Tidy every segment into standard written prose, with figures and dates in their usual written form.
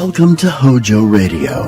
Welcome to HOJO Radio.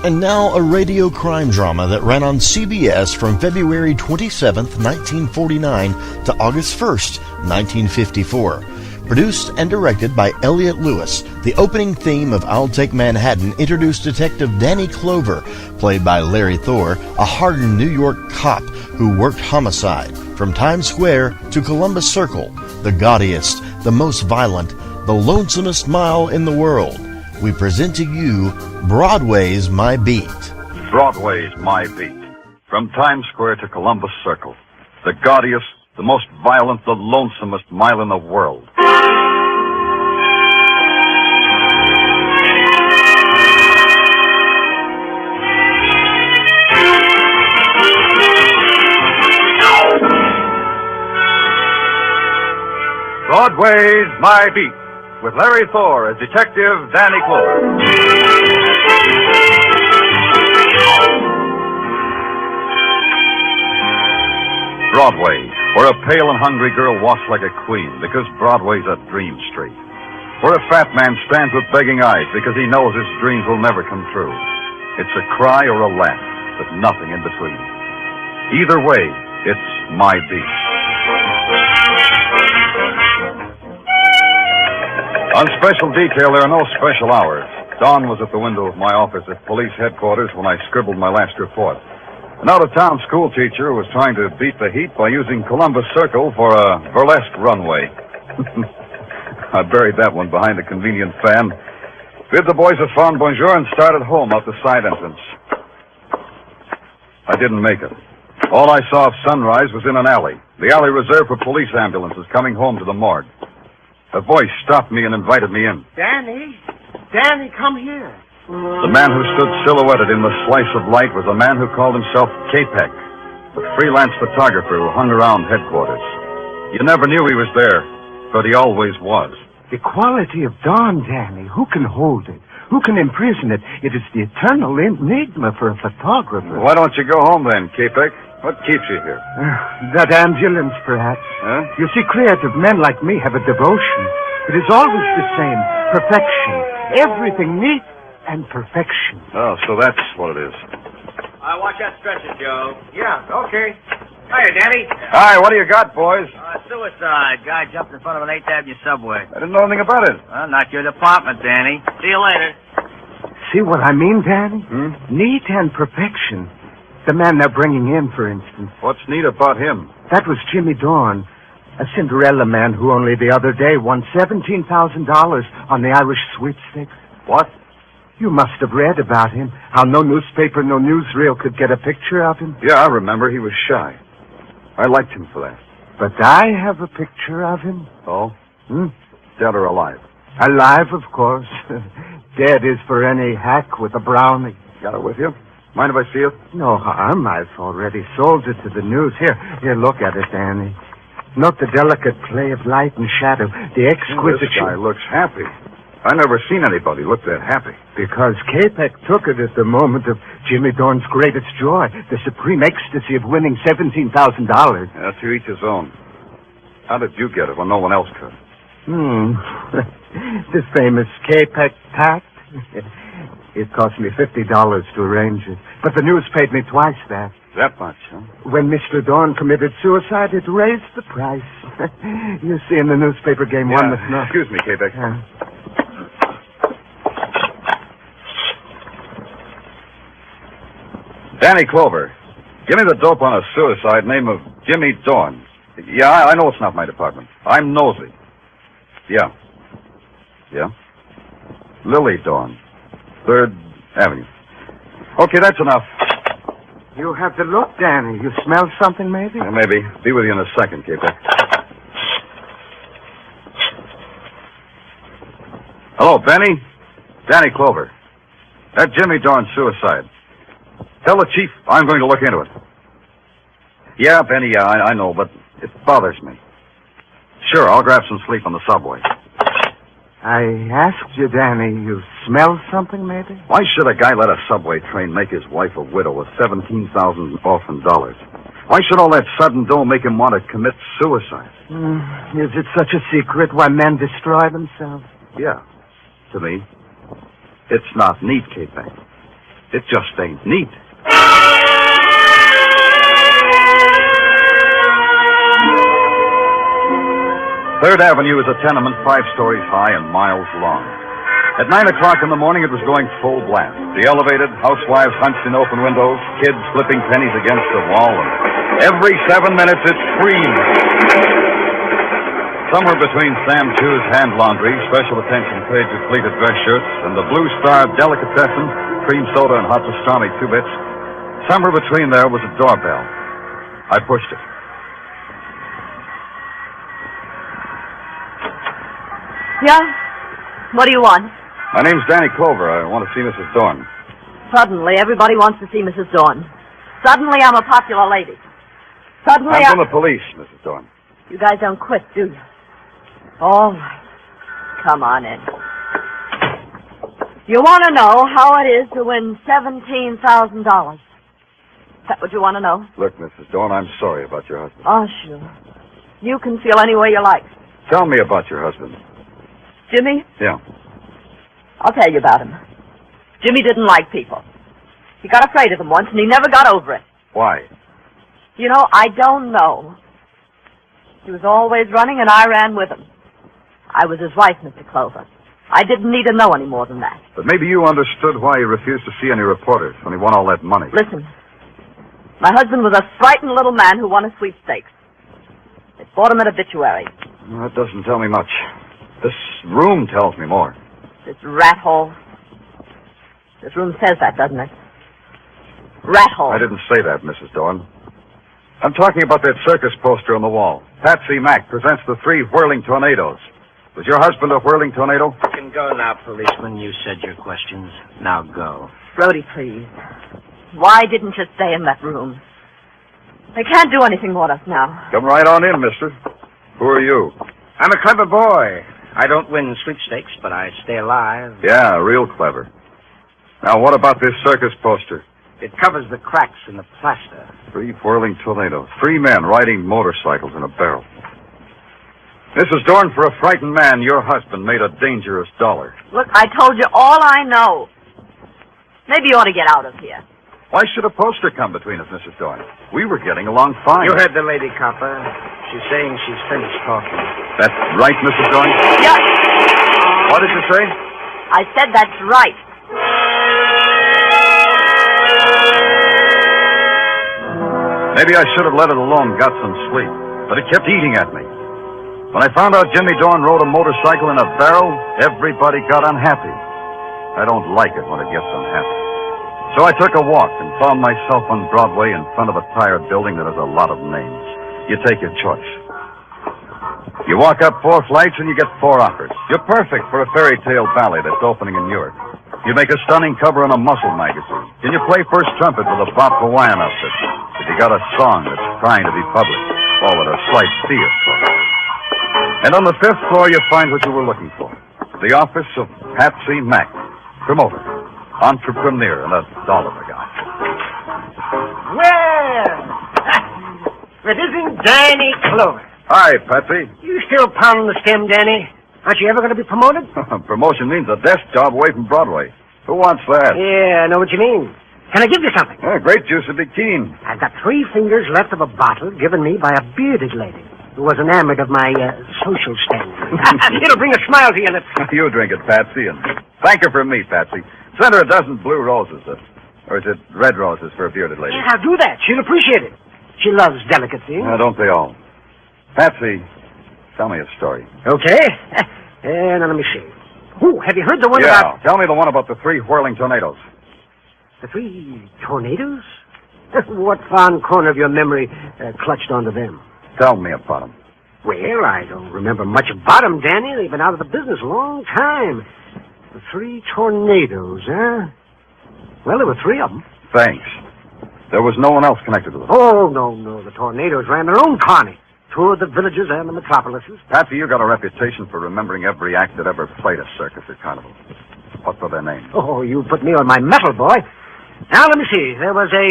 And now a radio crime drama that ran on CBS from February 27th, 1949 to August 1st, 1954. Produced and directed by Elliott Lewis, the opening theme of I'll Take Manhattan introduced Detective Danny Clover, played by Larry Thor, a hardened New York cop who worked homicide from Times Square to Columbus Circle, the gaudiest, the most violent, the lonesomest mile in the world. We present to you Broadway's My Beat. Broadway's My Beat. From Times Square to Columbus Circle. The gaudiest, the most violent, the lonesomest mile in the world. Broadway's My Beat, with Larry Thor as Detective Danny Clover. Broadway, where a pale and hungry girl walks like a queen because Broadway's a dream street. Where a fat man stands with begging eyes because he knows his dreams will never come true. It's a cry or a laugh, but nothing in between. Either way, it's My Beat. On special detail, there are no special hours. Don was at the window of my office at police headquarters when I scribbled my last report. An out-of-town school teacher was trying to beat the heat by using Columbus Circle for a burlesque runway. I buried that one behind a convenient fan, bid the boys a fond bonjour, and started home out the side entrance. I didn't make it. All I saw of sunrise was in an alley, the alley reserved for police ambulances coming home to the morgue. A voice stopped me and invited me in. Danny, come here. The man who stood silhouetted in the slice of light was a man who called himself Capek, a freelance photographer who hung around headquarters. You never knew he was there, but he always was. The quality of dawn, Danny. Who can hold it? Who can imprison it? It is the eternal enigma for a photographer. Why don't you go home then, Capek? What keeps you here? That ambulance, perhaps. Huh? You see, creative men like me have a devotion. It is always the same. Perfection. Everything neat and perfection. Oh, so that's what it is. Watch that stretcher, Joe. Yeah, okay. Hiya, Danny. Hi, what do you got, boys? Suicide. Guy jumped in front of an 8th Avenue subway. I didn't know anything about it. Well, not your department, Danny. See you later. See what I mean, Danny? Neat and perfection. The man they're bringing in, for instance. What's neat about him? That was Jimmy Dawn, a Cinderella man who only the other day won $17,000 on the Irish sweepstakes. What? You must have read about him, how no newspaper, no newsreel could get a picture of him. Yeah, I remember. He was shy. I liked him for that. But I have a picture of him. Oh? Dead or alive? Alive, of course. Dead is for any hack with a brownie. Got it with you? Mind if I see it? No harm. I've already sold it to the news. Here, look at it, Danny. Note the delicate play of light and shadow, the exquisite... This guy looks happy. I never seen anybody look that happy. Because Capek took it at the moment of Jimmy Dawn's greatest joy, the supreme ecstasy of winning $17,000. Yeah, to each his own. How did you get it when no one else could? The famous Capek pact. It cost me $50 to arrange it. But the news paid me twice that. That much, huh? When Mr. Dawn committed suicide, it raised the price. You see, in the newspaper game, one must know. Excuse me, Capek. Danny Clover, give me the dope on a suicide name of Jimmy Dawn. Yeah, I know it's not my department. I'm nosy. Yeah. Lily Dawn, 3rd Avenue. Okay, that's enough. You have to look, Danny. You smell something, maybe? Maybe. Be with you in a second, Capek. Hello, Benny? Danny Clover. That Jimmy Dawn suicide. Tell the chief I'm going to look into it. Yeah, Benny, yeah, I know, but it bothers me. Sure, I'll grab some sleep on the subway. I asked you, Danny, you smell something, maybe? Why should a guy let a subway train make his wife a widow with $17,000 orphan dollars? Why should all that sudden dough make him want to commit suicide? Is it such a secret why men destroy themselves? Yeah, to me. It's not neat, K-Bang. It just ain't neat. Third Avenue is a tenement 5 stories high and miles long. At 9 o'clock in the morning, it was going full blast. The elevated, housewives hunched in open windows, kids flipping pennies against the wall, and every 7 minutes it screamed. Somewhere between Sam Chu's hand laundry, special attention paid to pleated dress shirts, and the Blue Star delicatessen, cream soda and hot pastrami 2 bits, somewhere between there was a doorbell. I pushed it. Yeah? What do you want? My name's Danny Clover. I want to see Mrs. Dorn. Suddenly, everybody wants to see Mrs. Dorn. Suddenly, I'm a popular lady. Suddenly, I'm from the police, Mrs. Dorn. You guys don't quit, do you? All right. Come on in. You want to know how it is to win $17,000? Is that what you want to know? Look, Mrs. Dorn, I'm sorry about your husband. Oh, sure. You can feel any way you like. Tell me about your husband. Jimmy? Yeah. I'll tell you about him. Jimmy didn't like people. He got afraid of them once, and he never got over it. Why? You know, I don't know. He was always running, and I ran with him. I was his wife, Mr. Clover. I didn't need to know any more than that. But maybe you understood why he refused to see any reporters when he won all that money. Listen, my husband was a frightened little man who won a sweepstakes. They bought him an obituary. That doesn't tell me much. This room tells me more. This rat hole. This room says that, doesn't it? Rat hole. I didn't say that, Mrs. Dorn. I'm talking about that circus poster on the wall. Patsy Mack presents the 3 whirling tornadoes. Was your husband a whirling tornado? You can go now, policeman. You said your questions. Now go. Brody, please. Why didn't you stay in that room? They can't do anything with us now. Come right on in, mister. Who are you? I'm a clever boy. I don't win sweepstakes, but I stay alive. Yeah, real clever. Now, what about this circus poster? It covers the cracks in the plaster. 3 whirling tornadoes. 3 men riding motorcycles in a barrel. Mrs. Dorn, for a frightened man, your husband made a dangerous dollar. Look, I told you all I know. Maybe you ought to get out of here. Why should a poster come between us, Mrs. Dorn? We were getting along fine. You heard the lady, copper. She's saying she's finished talking. That's right, Mrs. Dorn? Yeah. What did you say? I said that's right. Maybe I should have let it alone, got some sleep. But it kept eating at me. When I found out Jimmy Dorn rode a motorcycle in a barrel, everybody got unhappy. I don't like it when it gets unhappy. So I took a walk and found myself on Broadway in front of a tired building that has a lot of names. You take your choice. You walk up 4 flights and you get 4 offers. You're perfect for a fairy tale ballet that's opening in Newark. You make a stunning cover in a muscle magazine. Can you play first trumpet with a Bob Hawaiian outfit? If you got a song that's trying to be published, call it a slight fee, of course. And on the 5th floor, you find what you were looking for. The office of Patsy Mack, promoter, entrepreneur, and a dollar guy. Well, it isn't Danny Clover. Hi, Patsy. You still pounding the stem, Danny? Aren't you ever going to be promoted? Promotion means a desk job away from Broadway. Who wants that? Yeah, I know what you mean. Can I give you something? Grape juice would be keen. I've got 3 fingers left of a bottle given me by a bearded lady who was enamored of my social standing. It'll bring a smile to your lips. You drink it, Patsy, and thank her from me, Patsy. Send her a dozen blue roses, or is it red roses for a bearded lady? Yeah, I'll do that. She'll appreciate it. She loves delicate things. Don't they all? Patsy, tell me a story. Okay. Now let me see. Oh, have you heard the one about... Tell me the one about the 3 whirling tornadoes. The 3 tornadoes? What fond corner of your memory clutched onto them? Tell me about them. Well, I don't remember much about them, Danny. They've been out of the business a long time. The 3 tornadoes, huh? Well, there were 3 of them. Thanks. There was no one else connected with them. Oh, no. The tornadoes ran their own carny. Toured the villages and the metropolises. Patsy, you got a reputation for remembering every act that ever played a circus at Carnival. What were their names? Oh, you put me on my metal, boy. Now, let me see. There was a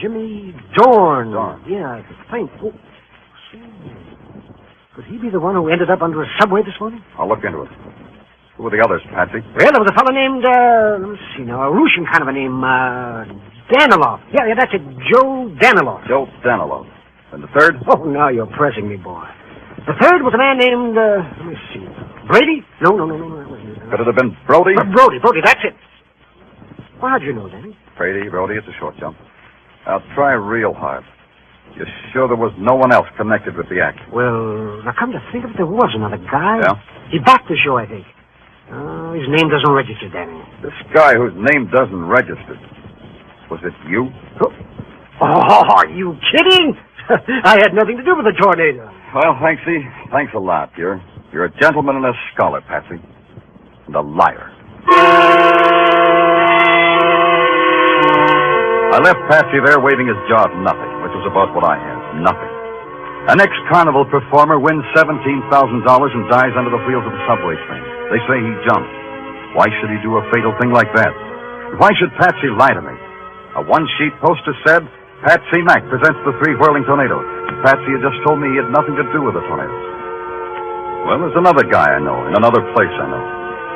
Jimmy Dorn. Dorn. Yeah, it's faint. Oh, say, could he be the one who ended up under a subway this morning? I'll look into it. Who were the others, Patsy? Well, there was a fellow named, let me see now, a Russian kind of a name, Danilov. Yeah, that's it, Joe Danilov. Joe Danilov. And the third? Oh, now you're pressing me, boy. The third was a man named, let me see, Brady? No, that wasn't it. Could it have been Brody? Brody, that's it. Well, how'd you know, Danny? Brady, Brody, it's a short jump. I'll try real hard. You're sure there was no one else connected with the act? Well, now come to think of it, there was another guy. Yeah? He backed the show, I think. His name doesn't register, Danny. This guy whose name doesn't register. Was it you? Oh, are you kidding? I had nothing to do with the tornado. Well, Hanksy, thanks a lot. You're a gentleman and a scholar, Patsy. And a liar. I left Patsy there waving his jaw at nothing, which was about what I had. Nothing. An ex-carnival performer wins $17,000 and dies under the wheels of a subway train. They say he jumped. Why should he do a fatal thing like that? Why should Patsy lie to me? A one-sheet poster said, Patsy Mack presents the 3 whirling tornadoes. Patsy had just told me he had nothing to do with the tornadoes. Well, there's another guy I know, in another place I know.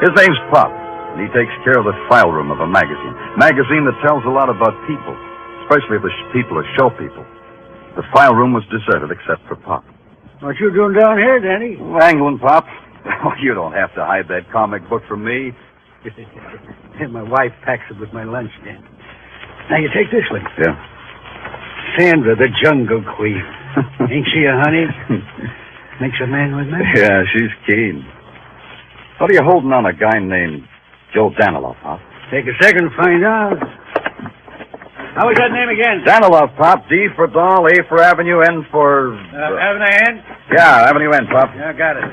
His name's Pop, and he takes care of the file room of a magazine. Magazine that tells a lot about people, especially if the people are show people. The file room was deserted except for Pop. What you doing down here, Danny? Angling, Pop. Oh, you don't have to hide that comic book from me. My wife packs it with my lunch, Dan. Now, you take this one. Yeah. Sandra, the Jungle Queen. Ain't she a honey? Makes a man with me. Yeah, she's keen. What are you holding on a guy named Joe Danilov, Pop? Take a second to find out. How was that name again? Danilov, Pop. D for doll, A for avenue, N for... Avenue N? Yeah, avenue N, Pop. Yeah, got it.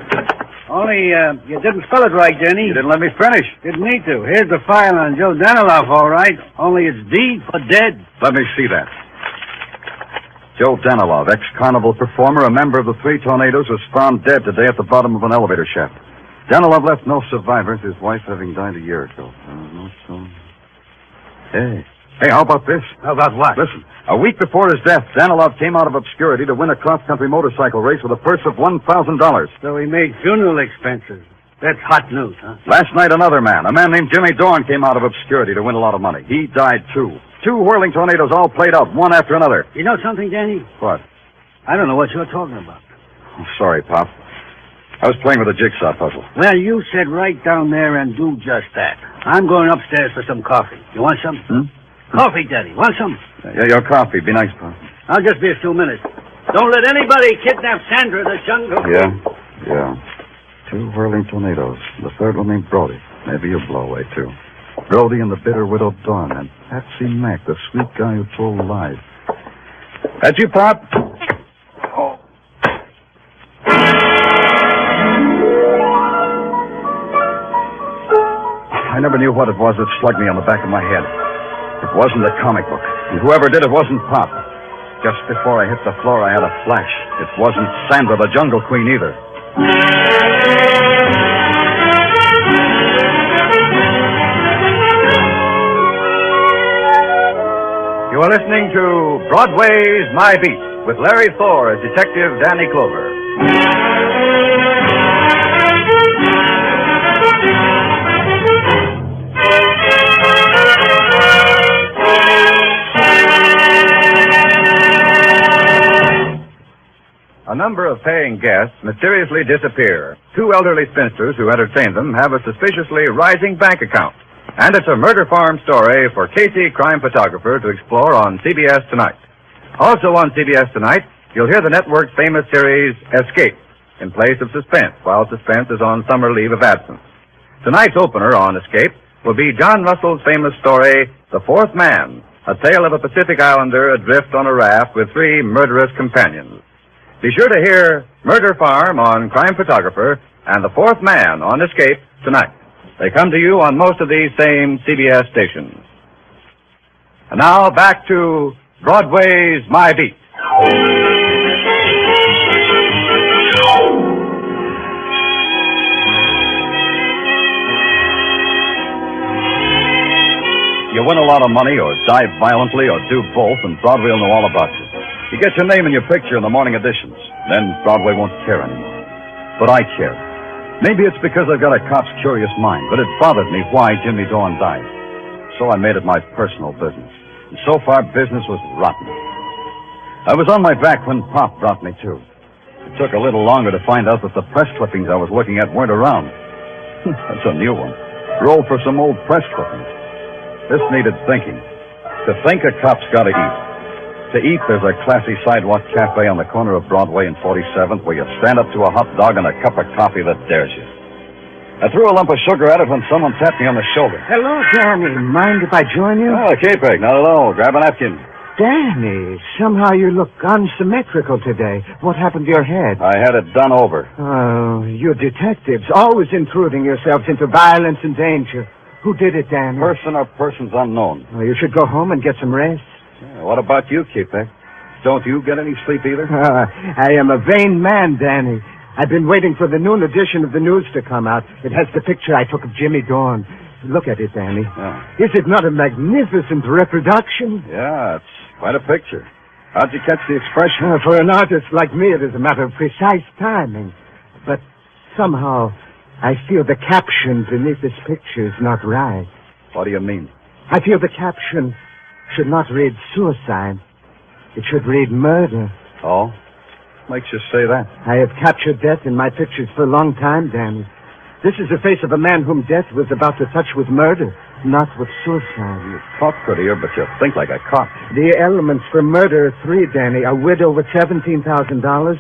Only, you didn't spell it right, Danny. You didn't let me finish. Didn't need to. Here's the file on Joe Danilov, all right. Only it's D for dead. Let me see that. Joe Danilov, ex-carnival performer, a member of the 3 tornadoes, was found dead today at the bottom of an elevator shaft. Danilov left no survivors, his wife having died a year ago. Hey, how about this? How about what? Listen, a week before his death, Danilov came out of obscurity to win a cross-country motorcycle race with a purse of $1,000. So he made funeral expenses. That's hot news, huh? Last night, another man, a man named Jimmy Dorn, came out of obscurity to win a lot of money. He died, too. 2 whirling tornadoes all played out, one after another. You know something, Danny? What? I don't know what you're talking about. Oh, sorry, Pop. I was playing with a jigsaw puzzle. Well, you sit right down there and do just that. I'm going upstairs for some coffee. You want some? Coffee, Daddy. Want some? Yeah, your coffee. Be nice, Pop. I'll just be a few minutes. Don't let anybody kidnap Sandra, the Jungle. Yeah. 2 whirling tornadoes. The third one named Brody. Maybe you'll blow away, too. Brody and the bitter widow Dawn, and Patsy Mack, the sweet guy who told lies. That's you, Pop? Oh. I never knew what it was that slugged me on the back of my head. It wasn't a comic book, and whoever did it wasn't Pop. Just before I hit the floor, I had a flash. It wasn't Sandra, the Jungle Queen, either. You are listening to Broadway's My Beat with Larry Thor as Detective Danny Clover. A number of paying guests mysteriously disappear. 2 elderly spinsters who entertain them have a suspiciously rising bank account. And it's a murder farm story for Casey, crime photographer, to explore on CBS Tonight. Also on CBS Tonight, you'll hear the network's famous series, Escape, in place of Suspense, while Suspense is on summer leave of absence. Tonight's opener on Escape will be John Russell's famous story, The Fourth Man, a tale of a Pacific Islander adrift on a raft with 3 murderous companions. Be sure to hear Murder Farm on Crime Photographer and The Fourth Man on Escape tonight. They come to you on most of these same CBS stations. And now back to Broadway's My Beat. You win a lot of money, or die violently, or do both, and Broadway will know all about you. You get your name and your picture in the morning editions. Then Broadway won't care anymore. But I care. Maybe it's because I've got a cop's curious mind, but it bothered me why Jimmy Dorn died. So I made it my personal business. And so far, business was rotten. I was on my back when Pop brought me to. It took a little longer to find out that the press clippings I was looking at weren't around. That's a new one. Roll for some old press clippings. This needed thinking. To think, a cop's got to eat. To eat, there's a classy sidewalk cafe on the corner of Broadway and 47th where you stand up to a hot dog and a cup of coffee that dares you. I threw a lump of sugar at it when someone tapped me on the shoulder. Hello, Danny. Mind if I join you? Oh, K-Peg, not at all. Grab a napkin. Danny, somehow you look unsymmetrical today. What happened to your head? I had it done over. Oh, you detectives, always intruding yourselves into violence and danger. Who did it, Danny? Person or persons unknown. Well, you should go home and get some rest. Yeah, what about you, K-Peg? Don't you get any sleep either? I am a vain man, Danny. I've been waiting for the noon edition of the news to come out. It has the picture I took of Jimmy Dorn. Look at it, Danny. Yeah. Is it not a magnificent reproduction? Yeah, it's quite a picture. How'd you catch the expression? For an artist like me, it is a matter of precise timing. But somehow, I feel the caption beneath this picture is not right. What do you mean? I feel the caption should not read suicide. It should read murder. Oh? Makes you say that? I have captured death in my pictures for a long time, Danny. This is the face of a man whom death was about to touch with murder, not with suicide. You talk prettier, but you think like a cop. The elements for murder are three, Danny. A widow with $17,000,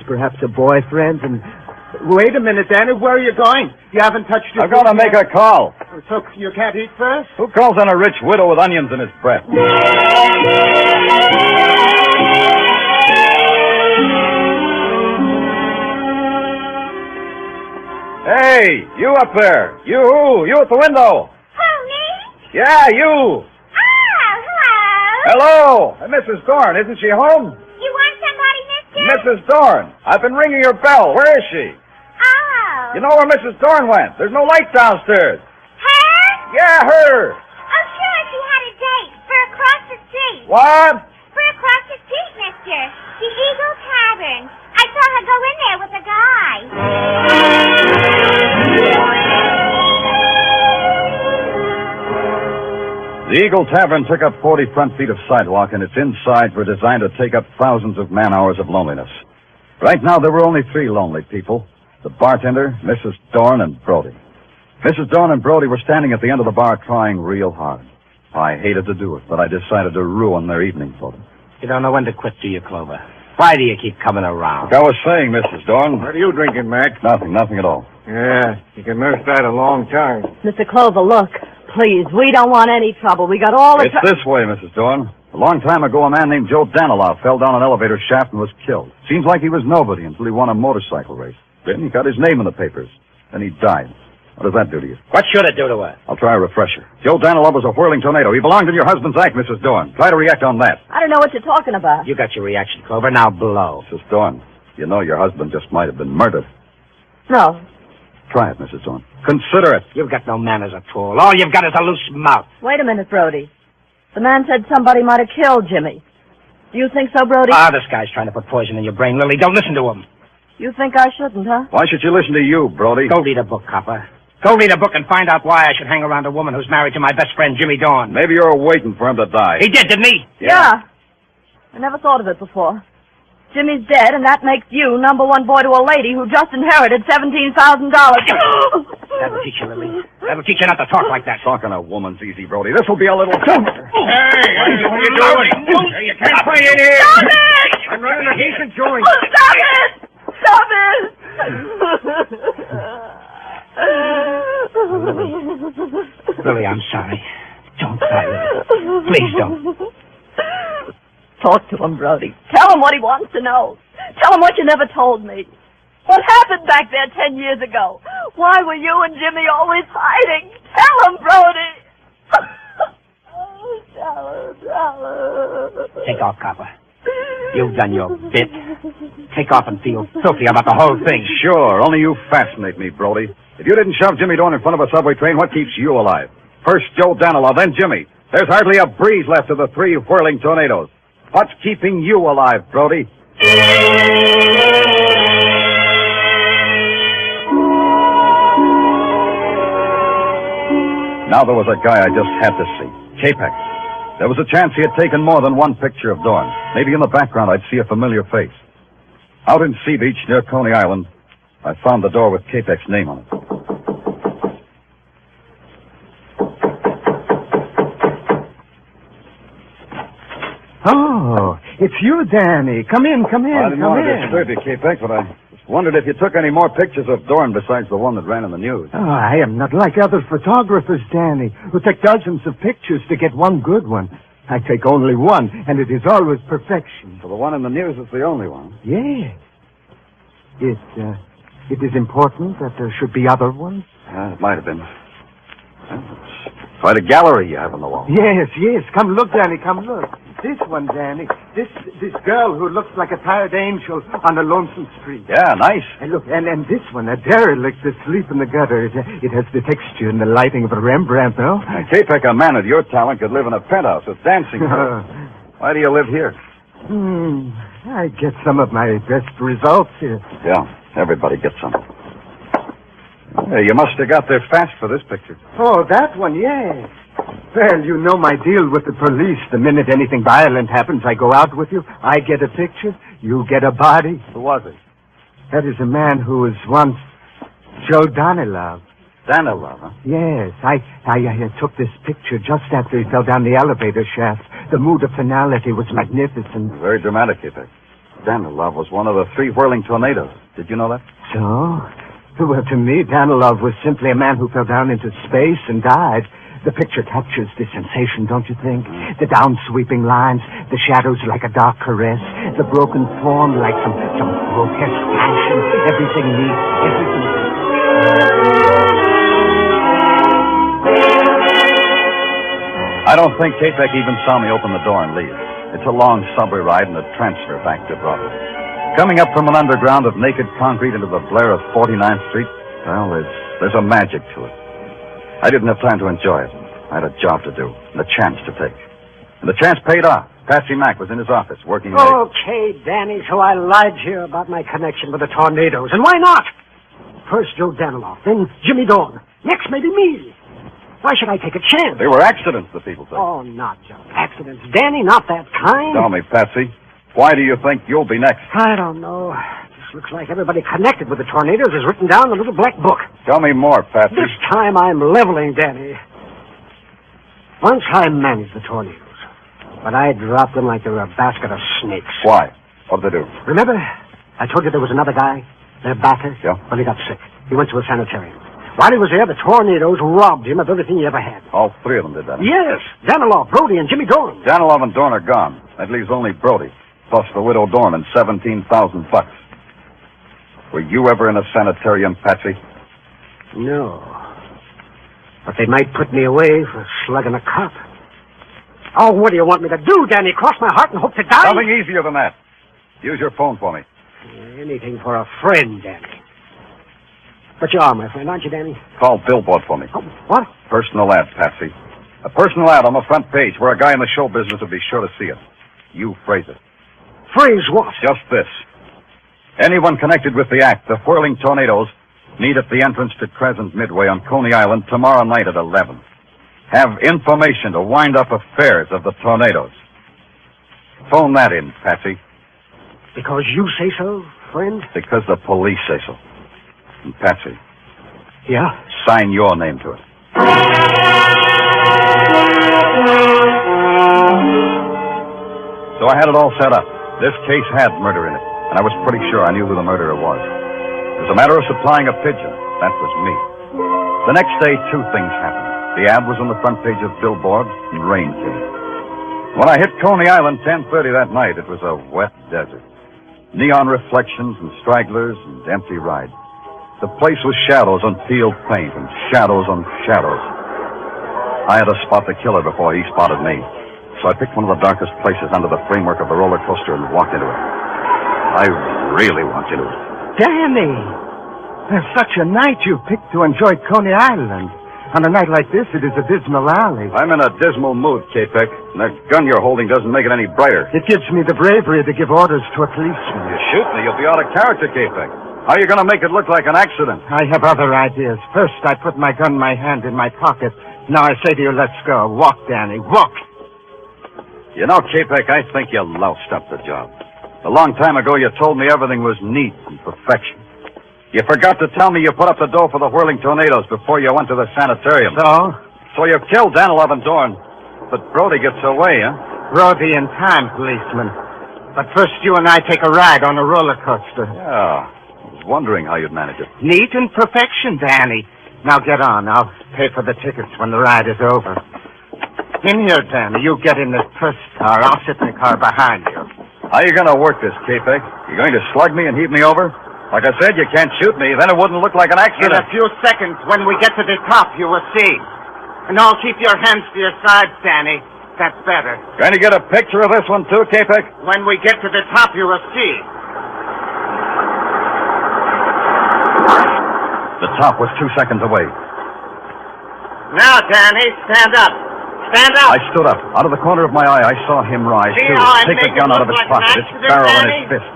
perhaps a boyfriend, and... Wait a minute, Danny. Where are you going? You haven't touched your... I've got to make a call. So you can't eat first? Who calls on a rich widow with onions in his breath? Hey, you up there. You at the window. Who, me? Yeah, you. Oh, hello. Hello. Mrs. Dorn, isn't she home? You want somebody, mister? Mrs. Dorn, I've been ringing your bell. Where is she? Oh. You know where Mrs. Dorn went? There's no light downstairs. Her? Yeah, her. Oh, sure, she had a date for across the street. What? For across the street, mister. The Eagle Tavern. I saw her go in there with a guy. The Eagle Tavern took up 40 front feet of sidewalk, and its insides were designed to take up thousands of man-hours of loneliness. Right now, there were only three lonely people. The bartender, Mrs. Dorn, and Brody. Mrs. Dorn and Brody were standing at the end of the bar trying real hard. I hated to do it, but I decided to ruin their evening for them. You don't know when to quit, do you, Clover? Why do you keep coming around? Like I was saying, Mrs. Dorn. What are you drinking, Mac? Nothing at all. Yeah, you can nurse that a long time. Mr. Clover, look. Please, we don't want any trouble. We got all the It's this way, Mrs. Dorn. A long time ago, a man named Joe Danilov fell down an elevator shaft and was killed. Seems like he was nobody until he won a motorcycle race. Then he got his name in the papers. Then he died. What does that do to you? What should it do to her? I'll try a refresher. Joe Danilov was a whirling tornado. He belonged in your husband's act, Mrs. Dorn. Try to react on that. I don't know what you're talking about. You got your reaction, Clover. Now blow. Mrs. Dorn, you know your husband just might have been murdered. No. Try it, Mrs. Dorn. Consider it. You've got no manners at all. All you've got is a loose mouth. Wait a minute, Brody. The man said somebody might have killed Jimmy. Do you think so, Brody? This guy's trying to put poison in your brain, Lily. Don't listen to him. You think I shouldn't, huh? Why should you listen to you, Brody? Go read a book, copper. Go read a book and find out why I should hang around a woman who's married to my best friend, Jimmy Dorn. Maybe you're waiting for him to die. He did, didn't he? Yeah. I never thought of it before. Jimmy's dead, and that makes you number one boy to a lady who just inherited $17,000. That'll teach you, Lily. That'll teach you not to talk like that. Talking a woman's easy, Brody. This will be a little... Hey, what are you doing? Hey, you can't play in here. Stop it! I'm running a decent joint. Oh, stop it! Stop it! Lily, I'm sorry. Don't cry, Lily. Please don't. Talk to him, Brody. Tell him what he wants to know. Tell him what you never told me. What happened back there 10 years ago? Why were you and Jimmy always fighting? Tell him, Brody. Tell him. Take off, copper. You've done your bit. Take off and feel filthy about the whole thing. Sure, only you fascinate me, Brody. If you didn't shove Jimmy Dorn in front of a subway train, what keeps you alive? First Joe Danilov, then Jimmy. There's hardly a breeze left of the 3 whirling tornadoes. What's keeping you alive, Brody? Now there was a guy I just had to see. Capex. There was a chance he had taken more than one picture of Dorn. Maybe in the background I'd see a familiar face. Out in Sea Beach near Coney Island, I found the door with Capex's name on it. Oh, it's you, Danny. Come in. I didn't want to disturb you, Capex, but I just wondered if you took any more pictures of Dorn besides the one that ran in the news. Oh, I am not like other photographers, Danny, who take dozens of pictures to get one good one. I take only one, and it is always perfection. So the one in the news is the only one? Yes. It is important that there should be other ones? It might have been. Well, it's quite a gallery you have on the wall. Yes. Come look, Danny, come look. This one, Danny. This girl who looks like a tired angel on a lonesome street. Yeah, nice. And look, and this one, a derelict asleep in the gutter. It has the texture and the lighting of a Rembrandt, no? Capex, a man of your talent could live in a penthouse with dancing. Why do you live here? I get some of my best results here. Yeah, everybody gets some. Hey, you must have got there fast for this picture. Oh, that one, yes. Well, you know my deal with the police. The minute anything violent happens, I go out with you. I get a picture. You get a body. Who was it? That is a man who was once Joe Danilov. Danilov, huh? Yes. I took this picture just after he fell down the elevator shaft. The mood of finality was magnificent. Very dramatic, Capex. Danilov was one of the 3 whirling tornadoes. Did you know that? So? Well, to me, Danilov was simply a man who fell down into space and died. The picture captures the sensation, don't you think? The down-sweeping lines, the shadows like a dark caress, the broken form like some grotesque passion, everything neat, everything... I don't think Capex even saw me open the door and leave. It's a long subway ride and a transfer back to Broadway. Coming up from an underground of naked concrete into the blare of 49th Street, well, there's a magic to it. I didn't have time to enjoy it. I had a job to do, and a chance to take. And the chance paid off. Patsy Mack was in his office working late. Okay, Danny, so I lied to you about my connection with the tornadoes. And why not? First Joe Danilov, then Jimmy Dorn. Next, maybe me. Why should I take a chance? They were accidents, the people say. Oh, not just accidents. Danny, not that kind. Tell me, Patsy, why do you think you'll be next? I don't know. This looks like everybody connected with the tornadoes is written down in a little black book. Tell me more, Patsy. This time I'm leveling, Danny. Once I managed the tornadoes, but I dropped them like they were a basket of snakes. Why? What'd they do? Remember, I told you there was another guy, their backer? Yeah. Well, he got sick. He went to a sanitarium. While he was there, the tornadoes robbed him of everything he ever had. All 3 of them did that? Yes. Danilov, Brody, and Jimmy Dorn. Danilov and Dorn are gone. That leaves only Brody, plus the widow Dorn and $17,000. Were you ever in a sanitarium, Patsy? No. But they might put me away for slugging a cop. Oh, what do you want me to do, Danny? Cross my heart and hope to die? Nothing easier than that. Use your phone for me. Anything for a friend, Danny. But you are my friend, aren't you, Danny? Call Billboard for me. Oh, what? Personal ad, Patsy. A personal ad on the front page where a guy in the show business will be sure to see it. You phrase it. Phrase what? Just this. Anyone connected with the act, the whirling tornadoes, meet at the entrance to Crescent Midway on Coney Island tomorrow night at 11. Have information to wind up affairs of the tornadoes. Phone that in, Patsy. Because you say so, friend? Because the police say so. And Patsy. Yeah? Sign your name to it. So I had it all set up. This case had murder in it, and I was pretty sure I knew who the murderer was. It was a matter of supplying a pigeon. That was me. The next day, 2 things happened. The ad was on the front page of Billboard, and rain came. When I hit Coney Island 10:30 that night, it was a wet desert. Neon reflections and stragglers and empty rides. The place was shadows on peeled paint and shadows on shadows. I had to spot the killer before he spotted me. So I picked one of the darkest places under the framework of the roller coaster and walked into it. I really walked into it. Danny! There's such a night you picked to enjoy Coney Island. On a night like this, it is a dismal alley. I'm in a dismal mood, K-Peck, and that gun you're holding doesn't make it any brighter. It gives me the bravery to give orders to a policeman. You shoot me, you'll be out of character, K-Peck. How are you going to make it look like an accident? I have other ideas. First, I put my gun in my hand in my pocket. Now I say to you, let's go. Walk, Danny, walk. You know, K-Peck, I think you loused up the job. A long time ago, you told me everything was neat and perfection. You forgot to tell me you put up the dough for the whirling tornadoes before you went to the sanitarium. So you killed Danilov and Dorn. But Brody gets away, huh? Brody in time, policeman. But first you and I take a ride on a roller coaster. Yeah. I was wondering how you'd manage it. Neat and perfection, Danny. Now get on. I'll pay for the tickets when the ride is over. In here, Danny. You get in the first car. I'll sit in the car behind you. How are you going to work this, K-Peck? You going to slug me and heave me over? Like I said, you can't shoot me. Then it wouldn't look like an accident. In a few seconds, when we get to the top, you will see. And I'll keep your hands to your sides, Danny. That's better. Going to get a picture of this one, too, K-Peck? When we get to the top, you will see. The top was 2 seconds away. Now, Danny, stand up. Stand up. I stood up. Out of the corner of my eye, I saw him rise, See too. how I Take the make gun it out of look his like pocket, an its accident, barrel in Danny? his fist.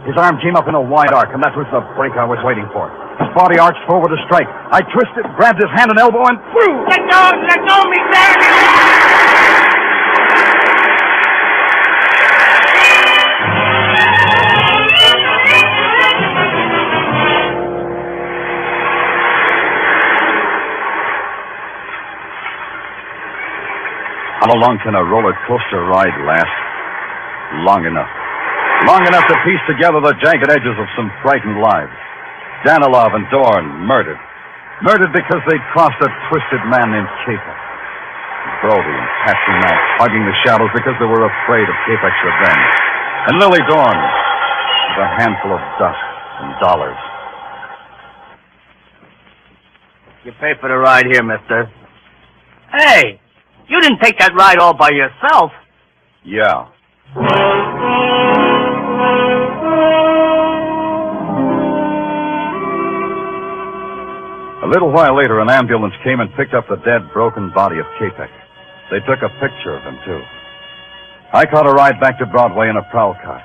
His arm came up in a wide arc, and that was the break I was waiting for. His body arched forward to strike. I twisted, grabbed his hand and elbow, and threw. Let go of me, Danny! How long can a roller coaster ride last? Long enough. Long enough to piece together the jagged edges of some frightened lives. Danilov and Dorn murdered. Murdered because they'd crossed a twisted man named K-Peck. Brody and Patsy Mack hugging the shadows because they were afraid of K-Peck's revenge. And Lily Dorn with a handful of dust and dollars. You pay for the ride here, mister. Hey, you didn't take that ride all by yourself. Yeah. A little while later, an ambulance came and picked up the dead, broken body of K-Peck. They took a picture of him, too. I caught a ride back to Broadway in a prowl car.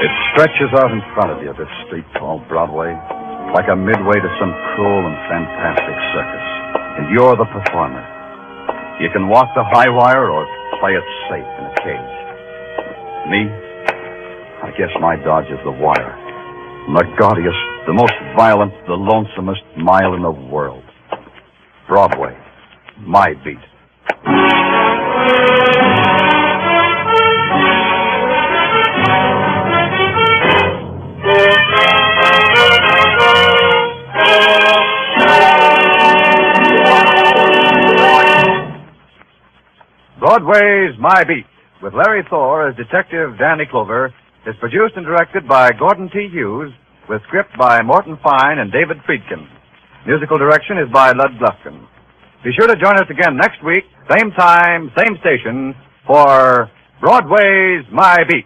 It stretches out in front of you, this street called Broadway, like a midway to some cruel and fantastic circus. And you're the performer. You can walk the high wire or play it safe in a cage. Me? I guess my dodge is the wire. I'm the gaudiest, the most violent, the lonesomest mile in the world. Broadway. My beat. Broadway's My Beat, with Larry Thor as Detective Danny Clover, is produced and directed by Gordon T. Hughes, with script by Morton Fine and David Friedkin. Musical direction is by Lud Gluskin. Be sure to join us again next week, same time, same station, for Broadway's My Beat.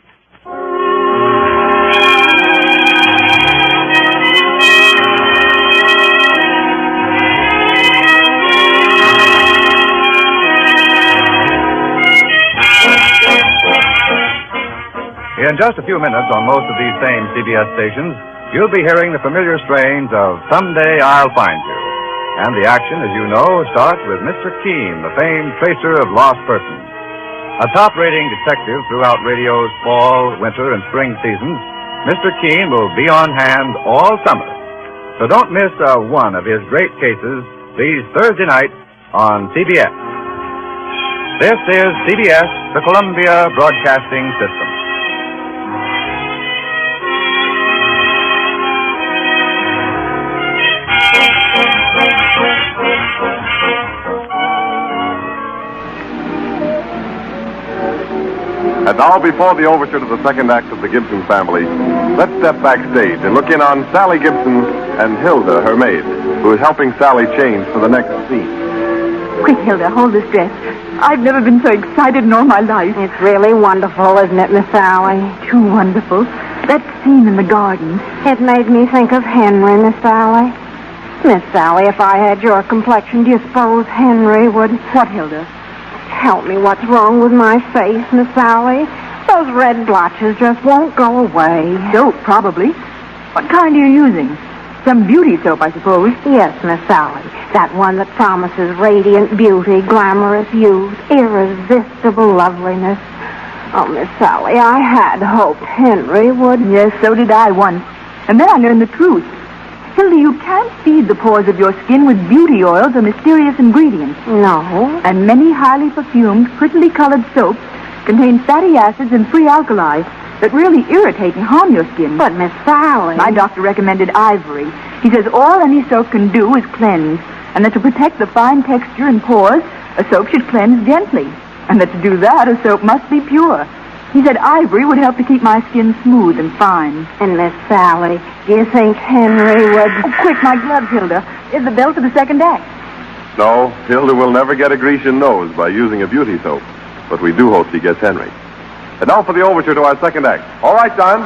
In just a few minutes on most of these same CBS stations, you'll be hearing the familiar strains of Someday I'll Find You. And the action, as you know, starts with Mr. Keene, the famed tracer of lost persons. A top-rating detective throughout radio's fall, winter, and spring seasons, Mr. Keene will be on hand all summer. So don't miss one of his great cases these Thursday nights on CBS. This is CBS, the Columbia Broadcasting System. And now, before the overture to the second act of the Gibson family, let's step backstage and look in on Sally Gibson and Hilda, her maid, who is helping Sally change for the next scene. Quick, Hilda, hold this dress. I've never been so excited in all my life. It's really wonderful, isn't it, Miss Sally? Too wonderful. That scene in the garden. It made me think of Henry, Miss Sally. Miss Sally, if I had your complexion, do you suppose Henry would... What, Hilda? Tell me what's wrong with my face, Miss Sally. Those red blotches just won't go away. Soap, probably. What kind are you using? Some beauty soap, I suppose. Yes, Miss Sally. That one that promises radiant beauty, glamorous youth, irresistible loveliness. Oh, Miss Sally, I had hoped Henry would... Yes, so did I once. And then I learned the truth. Hilda, you can't feed the pores of your skin with beauty oils or mysterious ingredients. No. And many highly perfumed, prettily colored soaps contain fatty acids and free alkali that really irritate and harm your skin. But, Miss Sally... My doctor recommended Ivory. He says all any soap can do is cleanse, and that to protect the fine texture and pores, a soap should cleanse gently, and that to do that, a soap must be pure. He said Ivory would help to keep my skin smooth and fine. And, Miss Sally, do you think Henry would... Oh, quick, my gloves, Hilda. Is the bell for the second act? No, Hilda will never get a Grecian nose by using a beauty soap. But we do hope she gets Henry. And now for the overture to our second act. All right, Don.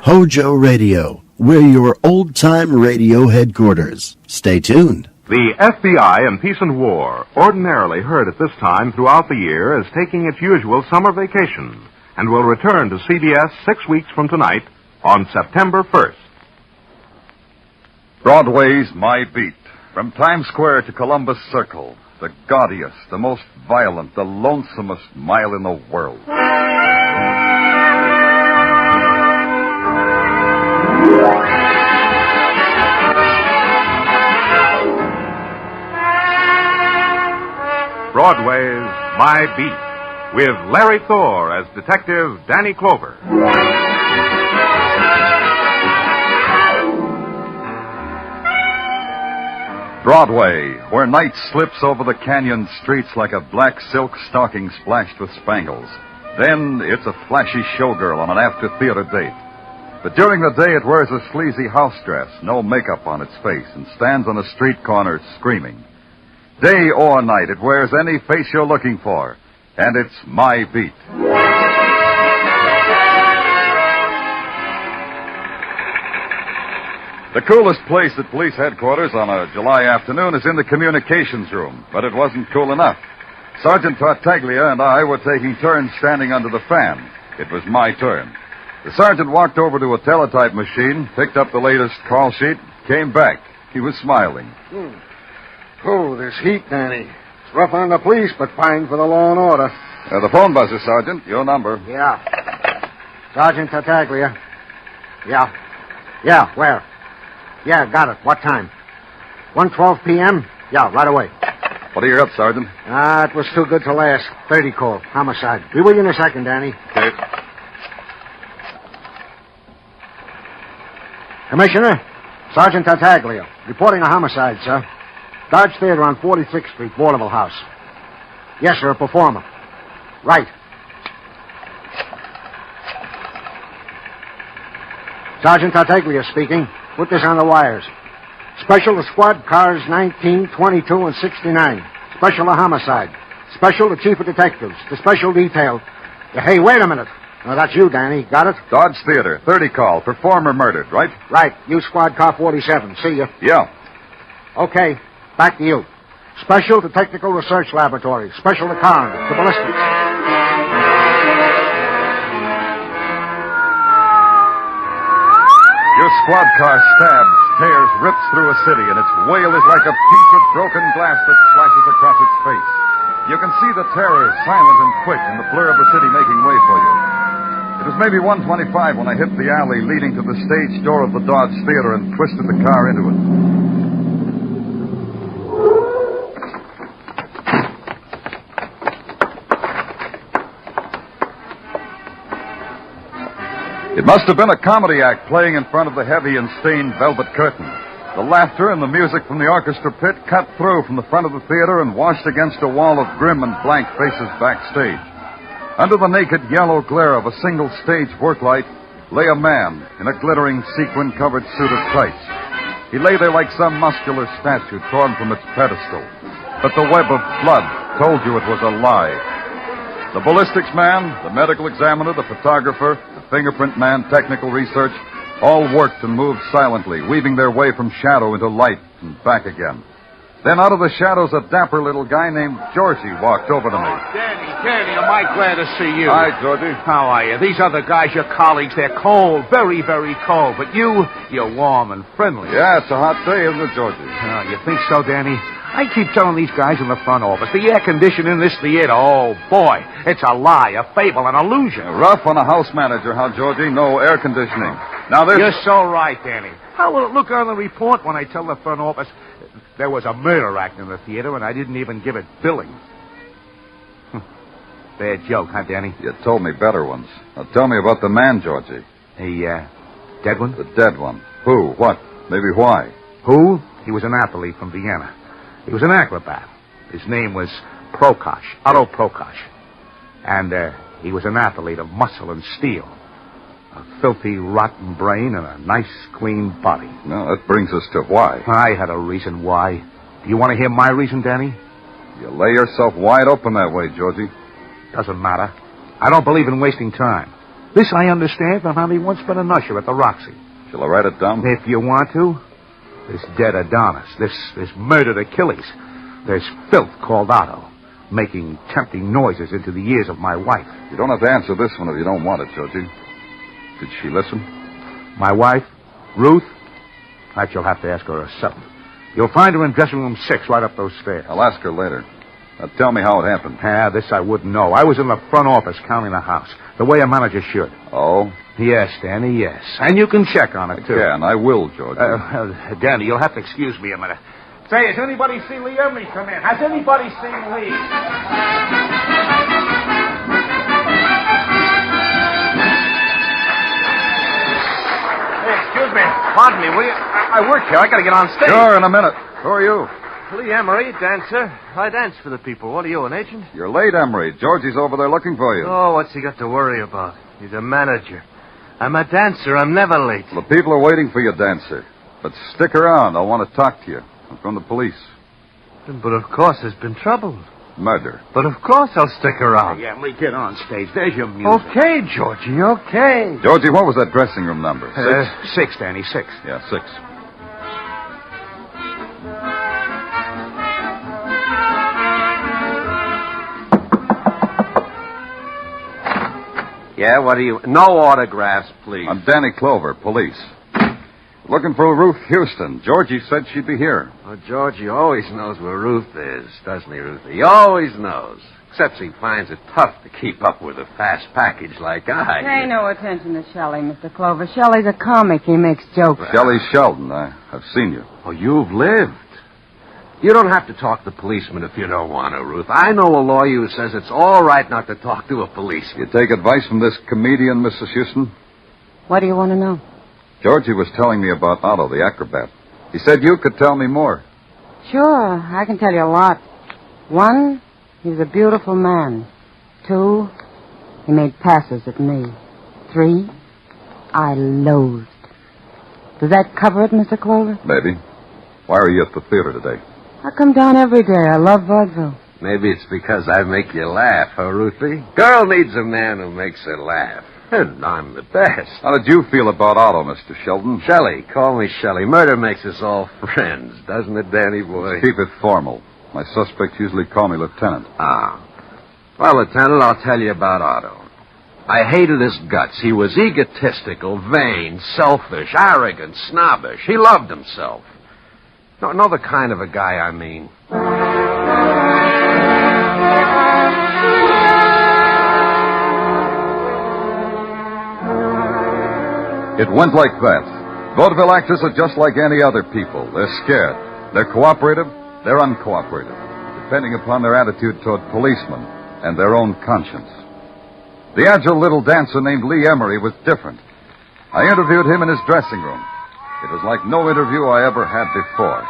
HOJO Radio. We're your old-time radio headquarters. Stay tuned. The FBI in Peace and War, ordinarily heard at this time throughout the year, is taking its usual summer vacation and will return to CBS 6 weeks from tonight on September 1st. Broadway's My Beat. From Times Square to Columbus Circle. The gaudiest, the most violent, the lonesomest mile in the world. Broadway's My Beat, with Larry Thor as Detective Danny Clover. Broadway, where night slips over the canyon streets like a black silk stocking splashed with spangles. Then it's a flashy showgirl on an after-theater date. But during the day it wears a sleazy house dress, no makeup on its face, and stands on a street corner screaming. Day or night, it wears any face you're looking for. And it's My Beat. The coolest place at police headquarters on a July afternoon is in the communications room, but it wasn't cool enough. Sergeant Tartaglia and I were taking turns standing under the fan. It was my turn. The sergeant walked over to a teletype machine, picked up the latest call sheet, came back. He was smiling. Oh, this heat, Danny. It's rough on the police, but fine for the law and order. The phone buzzer, Sergeant. Your number. Yeah. Sergeant Tartaglia. Yeah. Yeah, where? Yeah, got it. What time? 1:12 p.m.? Yeah, right away. What are you up, Sergeant? It was too good to last. 30 call. Homicide. Be with you in a second, Danny. Okay. Commissioner, Sergeant Tartaglia. Reporting a homicide, sir. Dodge Theater on 46th Street, Vaudeville House. Yes, sir, a performer. Right. Sergeant Tartaglia speaking. Put this on the wires. Special to squad cars 19, 22, and 69. Special to homicide. Special to chief of detectives. The special detail. Hey, wait a minute. No, that's you, Danny. Got it? Dodge Theater, 30 call. Performer murdered, right? Right. You squad car 47. See you. Yeah. Okay. Back to you. Special to Technical Research Laboratory. Special to coroner. To ballistics. Your squad car stabs, tears, rips through a city, and its wail is like a piece of broken glass that flashes across its face. You can see the terror, silent and quick, in the blur of the city making way for you. It was maybe 1:25 when I hit the alley leading to the stage door of the Dodge Theater and twisted the car into it. It must have been a comedy act playing in front of the heavy and stained velvet curtain. The laughter and the music from the orchestra pit cut through from the front of the theater and washed against a wall of grim and blank faces backstage. Under the naked yellow glare of a single stage work light lay a man in a glittering sequin-covered suit of tights. He lay there like some muscular statue torn from its pedestal. But the web of blood told you it was a lie. The ballistics man, the medical examiner, the photographer, the fingerprint man, technical research, all worked and moved silently, weaving their way from shadow into light and back again. Then out of the shadows, a dapper little guy named Georgie walked over to me. Danny, am I glad to see you? Hi, Georgie. How are you? These other guys, your colleagues, they're cold, very, very cold. But you're warm and friendly. Yeah, it's a hot day, isn't it, Georgie? Oh, you think so, Danny? I keep telling these guys in the front office, the air conditioning in this theater, oh, boy, it's a lie, a fable, an illusion. Rough on a house manager, huh, Georgie? No air conditioning. Now, this... You're so right, Danny. How will it look on the report when I tell the front office there was a murder act in the theater and I didn't even give it billing? Bad joke, huh, Danny? You told me better ones. Now, tell me about the man, Georgie. The, dead one? The dead one. Who? What? Maybe why? Who? He was an athlete from Vienna. He was an acrobat. His name was Prokosh, Otto Prokosh. And he was an athlete of muscle and steel. A filthy, rotten brain and a nice, clean body. No, that brings us to why. I had a reason why. Do you want to hear my reason, Danny? You lay yourself wide open that way, Georgie. Doesn't matter. I don't believe in wasting time. This I understand from having once been an usher at the Roxy. Shall I write it down? If you want to. This dead Adonis, this murdered Achilles, there's filth called Otto, making tempting noises into the ears of my wife. You don't have to answer this one if you don't want it, Georgie. Did she listen? My wife, Ruth? That you'll have to ask her herself. You'll find her in dressing room 6 right up those stairs. I'll ask her later. Now tell me how it happened. This I wouldn't know. I was in the front office counting the house, the way a manager should. Oh? Yes, Danny, yes. And you can check on it, too. Yeah, and I will, Georgie. Danny, you'll have to excuse me a minute. Say, has anybody seen Lee Emery come in? Has anybody seen Lee? Hey, excuse me. Pardon me, will you? I work here. I got to get on stage. Sure, in a minute. Who are you? Lee Emery, dancer. I dance for the people. What are you, an agent? You're late, Emery. Georgie's over there looking for you. Oh, what's he got to worry about? He's a manager. I'm a dancer. I'm never late. The people are waiting for you, dancer. But stick around. I want to talk to you. I'm from the police. But of course there's been trouble. Murder. But of course I'll stick around. Yeah, Lee, get on stage. There's your music. Okay, Georgie, okay. Georgie, what was that dressing room number? 6, Danny, 6. Yeah, 6. Yeah, what do you... No autographs, please. I'm Danny Clover, police. Looking for Ruth Houston. Georgie said she'd be here. Oh, Georgie always knows where Ruth is, doesn't he, Ruth? He always knows. Except he finds it tough to keep up with a fast package like I do. Pay no attention to Shelley, Mr. Clover. Shelley's a comic. He makes jokes. Shelley Sheldon. I've seen you. Oh, you've lived. You don't have to talk to policemen if you don't want to, Ruth. I know a lawyer who says it's all right not to talk to a policeman. You take advice from this comedian, Mrs. Houston? What do you want to know? Georgie was telling me about Otto, the acrobat. He said you could tell me more. Sure, I can tell you a lot. 1, he was a beautiful man. 2, he made passes at me. 3, I loathed. Does that cover it, Mr. Clover? Maybe. Why are you at the theater today? I come down every day. I love vaudeville. Maybe it's because I make you laugh, huh, Ruthie? Girl needs a man who makes her laugh. And I'm the best. How did you feel about Otto, Mr. Sheldon? Shelley. Call me Shelley. Murder makes us all friends, doesn't it, Danny boy? Let's keep it formal. My suspects usually call me Lieutenant. Ah. Well, Lieutenant, I'll tell you about Otto. I hated his guts. He was egotistical, vain, selfish, arrogant, snobbish. He loved himself. No, the kind of a guy I mean. It went like that. Vaudeville actors are just like any other people. They're scared. They're cooperative. They're uncooperative, depending upon their attitude toward policemen and their own conscience. The agile little dancer named Lee Emery was different. I interviewed him in his dressing room. It was like no interview I ever had before.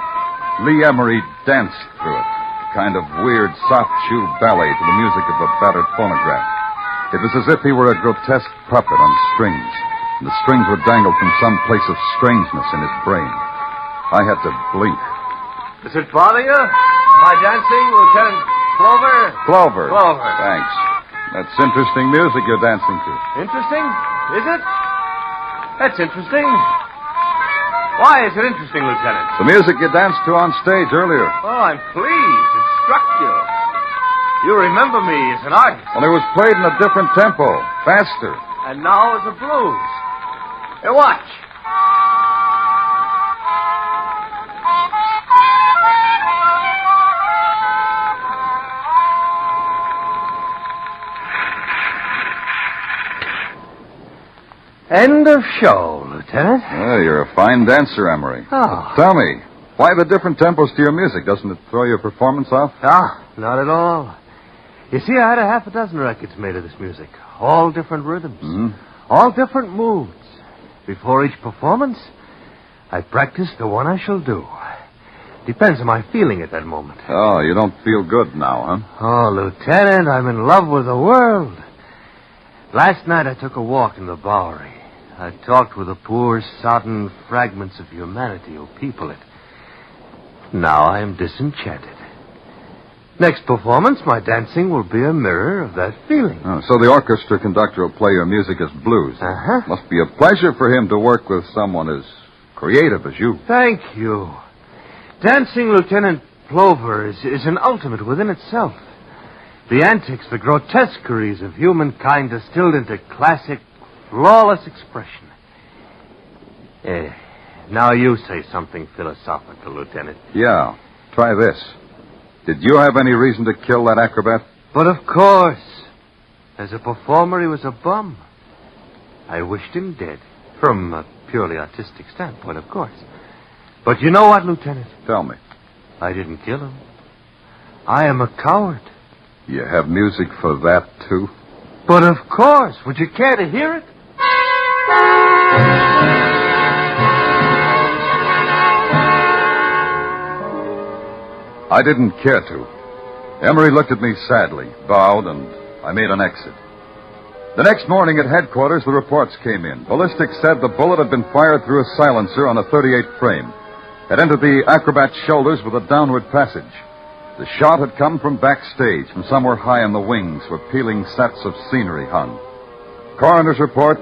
Lee Emery danced through it, a kind of weird soft shoe ballet to the music of a battered phonograph. It was as if he were a grotesque puppet on strings, and the strings were dangled from some place of strangeness in his brain. I had to bleat. Does it bother you? My dancing, Lieutenant Clover? Clover. Clover. Thanks. That's interesting music you're dancing to. Interesting? Is it? That's interesting. Why is it interesting, Lieutenant? The music you danced to on stage earlier. Oh, I'm pleased. It struck you. You remember me as an artist. Well, it was played in a different tempo, faster. And now it's a blues. Here, watch. End of show, Lieutenant. Oh, you're a fine dancer, Emery. Oh. Tell me, why the different tempos to your music? Doesn't it throw your performance off? Ah, not at all. You see, I had a half a dozen records made of this music. All different rhythms. All different moods. Before each performance, I practice the one I shall do. Depends on my feeling at that moment. Oh, you don't feel good now, huh? Oh, Lieutenant, I'm in love with the world. Last night I took a walk in the Bowery. I talked with the poor, sodden fragments of humanity who people it. Now I am disenchanted. Next performance, my dancing will be a mirror of that feeling. Oh, so the orchestra conductor will play your music as blues. Uh-huh. Must be a pleasure for him to work with someone as creative as you. Thank you. Dancing, Lieutenant Plover, is an ultimate within itself. The antics, the grotesqueries of humankind distilled into classic, flawless expression. Now you say something philosophical, Lieutenant. Yeah, try this. Did you have any reason to kill that acrobat? But of course. As a performer, he was a bum. I wished him dead. From a purely artistic standpoint, of course. But you know what, Lieutenant? Tell me. I didn't kill him. I am a coward. You have music for that, too? But of course. Would you care to hear it? I didn't care to. Emery looked at me sadly, bowed, and I made an exit. The next morning at headquarters, the reports came in. Ballistics said the bullet had been fired through a silencer on a .38 frame. Had entered the acrobat's shoulders with a downward passage. The shot had come from backstage, from somewhere high in the wings where peeling sets of scenery hung. Coroner's report,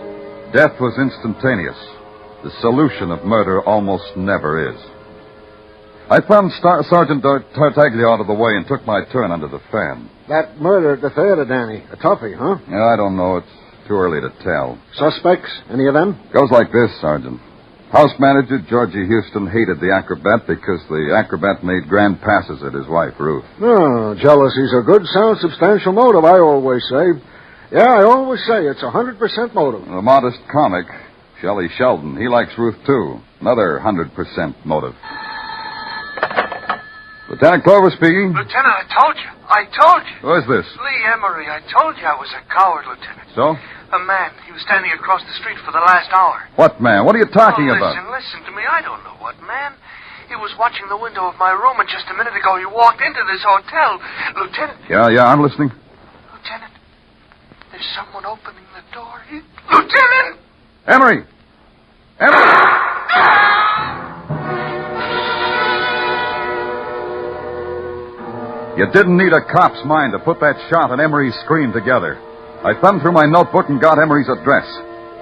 death was instantaneous. The solution of murder almost never is. I found Sergeant Tartaglia out of the way and took my turn under the fan. That murder at the theater, Danny. A toughie, huh? Yeah, I don't know. It's too early to tell. Suspects? Any of them? Goes like this, Sergeant. House manager Georgie Houston hated the acrobat because the acrobat made grand passes at his wife, Ruth. Oh, jealousy's a good, sound, substantial motive, I always say. Yeah, I always say it's 100% motive. The modest comic, Shelley Sheldon, he likes Ruth, too. Another 100% motive. Lieutenant Clover speaking. Lieutenant, I told you. Who is this? Lee Emery. I told you I was a coward, Lieutenant. So? A man. He was standing across the street for the last hour. What man? What are you talking about? Listen to me. I don't know what man. He was watching the window of my room, and just a minute ago he walked into this hotel. Lieutenant. Yeah, I'm listening. Lieutenant, there's someone opening the door. Lieutenant! Emery! You didn't need a cop's mind to put that shot and Emery's scream together. I thumbed through my notebook and got Emery's address.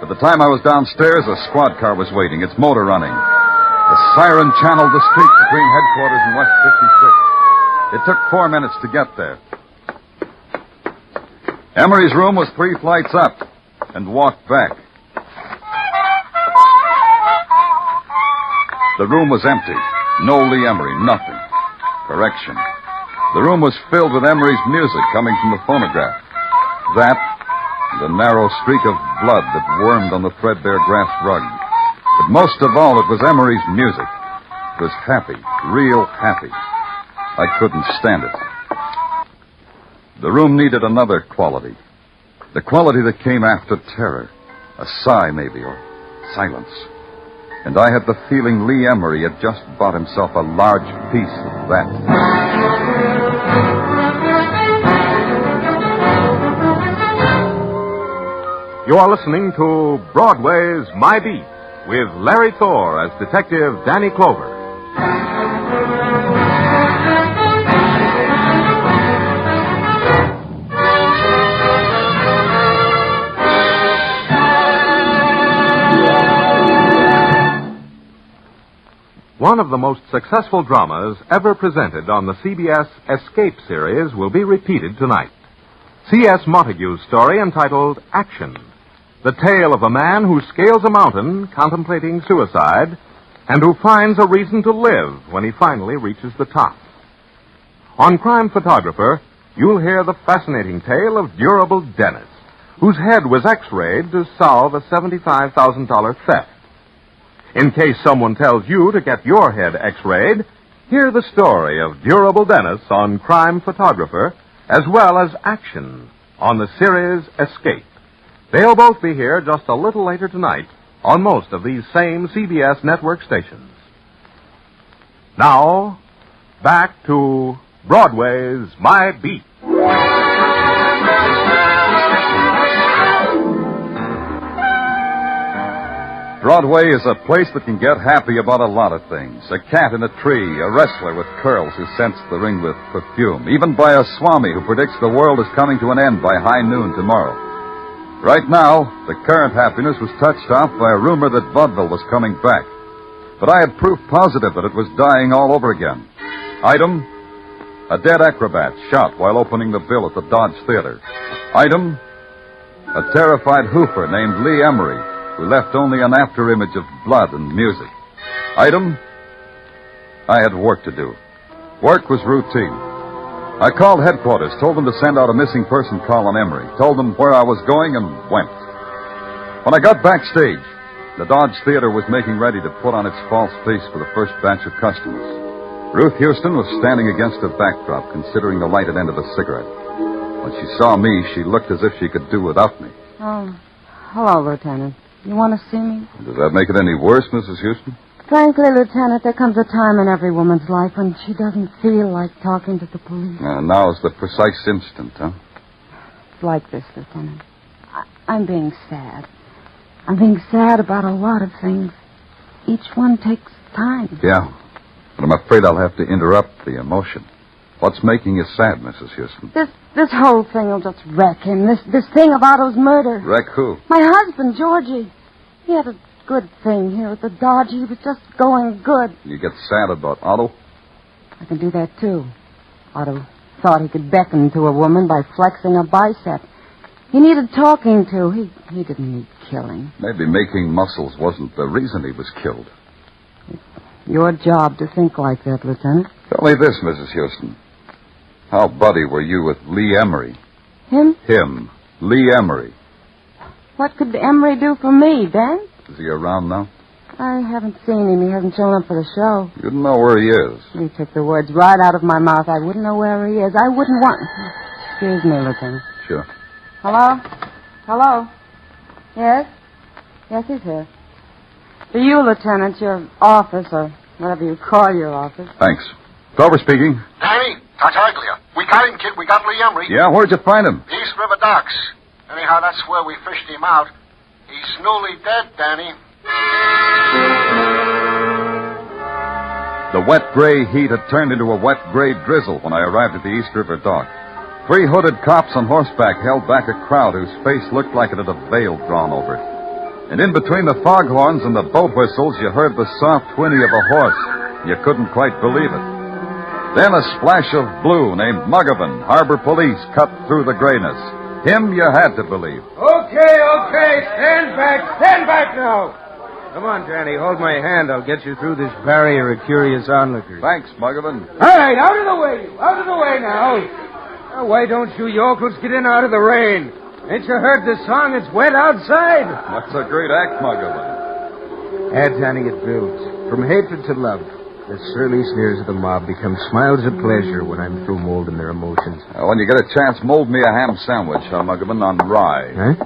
By the time I was downstairs, a squad car was waiting, its motor running. The siren channeled the street between headquarters and West 56th. It took 4 minutes to get there. Emery's room was 3 flights up, and walked back. The room was empty. No Lee Emery, nothing. Correction. The room was filled with Emery's music coming from the phonograph. That, and a narrow streak of blood that wormed on the threadbare grass rug. But most of all, it was Emery's music. It was happy, real happy. I couldn't stand it. The room needed another quality. The quality that came after terror. A sigh, maybe, or silence. And I had the feeling Lee Emery had just bought himself a large piece of that. You are listening to Broadway's My Beat with Larry Thor as Detective Danny Clover. one of the most successful dramas ever presented on the CBS Escape series will be repeated tonight. C.S. Montague's story entitled Action, the tale of a man who scales a mountain contemplating suicide and who finds a reason to live when he finally reaches the top. On Crime Photographer, you'll hear the fascinating tale of Durable Dennis, whose head was x-rayed to solve a $75,000 theft. In case someone tells you to get your head x-rayed, hear the story of Durable Dennis on Crime Photographer, as well as Action on the series Escape. They'll both be here just a little later tonight on most of these same CBS network stations. Now, back to Broadway's My Beat. Broadway is a place that can get happy about a lot of things. A cat in a tree, a wrestler with curls who scents the ring with perfume, even by a swami who predicts the world is coming to an end by high noon tomorrow. Right now, the current happiness was touched off by a rumor that vaudeville was coming back. But I had proof positive that it was dying all over again. Item, a dead acrobat shot while opening the bill at the Dodge Theater. Item, a terrified hooper named Lee Emery, who left only an after-image of blood and music. Item, I had work to do. Work was routine. I called headquarters, told them to send out a missing person call on Emery, told them where I was going, and went. When I got backstage, the Dodge Theater was making ready to put on its false face for the first batch of customers. Ruth Houston was standing against a backdrop, considering the lighted end of a cigarette. When she saw me, she looked as if she could do without me. Oh, hello, Lieutenant. You want to see me? Does that make it any worse, Mrs. Houston? Frankly, Lieutenant, there comes a time in every woman's life when she doesn't feel like talking to the police. Now is the precise instant, huh? It's like this, Lieutenant. I'm being sad. I'm being sad about a lot of things. Each one takes time. Yeah, but I'm afraid I'll have to interrupt the emotion. What's making you sad, Mrs. Houston? This whole thing will just wreck him. This thing of Otto's murder. Wreck who? My husband, Georgie. He had a good thing here at the Dodge. He was just going good. You get sad about Otto? I can do that, too. Otto thought he could beckon to a woman by flexing a bicep. He needed talking to. He didn't need killing. Maybe making muscles wasn't the reason he was killed. It's your job to think like that, Lieutenant. Tell me this, Mrs. Houston. How buddy were you with Lee Emery? Him? Him. Lee Emery. What could Emery do for me, Ben? Is he around now? I haven't seen him. He hasn't shown up for the show. You don't know where he is. You took the words right out of my mouth. I wouldn't know where he is. I wouldn't want... Excuse me, Lieutenant. Sure. Hello? Hello? Yes? Yes, he's here. For you, Lieutenant, your office, or whatever you call your office. Thanks. Dover speaking. Danny, Tartaglia. We got him, kid. We got Lee Emery. Yeah, where'd you find him? East River Docks. Anyhow, that's where we fished him out. He's newly dead, Danny. The wet gray heat had turned into a wet gray drizzle when I arrived at the East River dock. 3 hooded cops on horseback held back a crowd whose face looked like it had a veil drawn over it. And in between the foghorns and the boat whistles, you heard the soft whinny of a horse. You couldn't quite believe it. Then a splash of blue named Muggavan, harbor police, cut through the grayness. Him you had to believe. Okay. Stand back now. Come on, Danny, hold my hand. I'll get you through this barrier of curious onlookers. Thanks, Muggavan. All right, out of the way now. Now, why don't you yokels get in out of the rain? Ain't you heard the song? It's wet outside. That's a great act, Muggavan. Danny, it builds. From hatred to love. The surly sneers of the mob become smiles of pleasure when I'm through molding their emotions. When you get a chance, mold me a ham sandwich, Muggavan, on rye. Huh?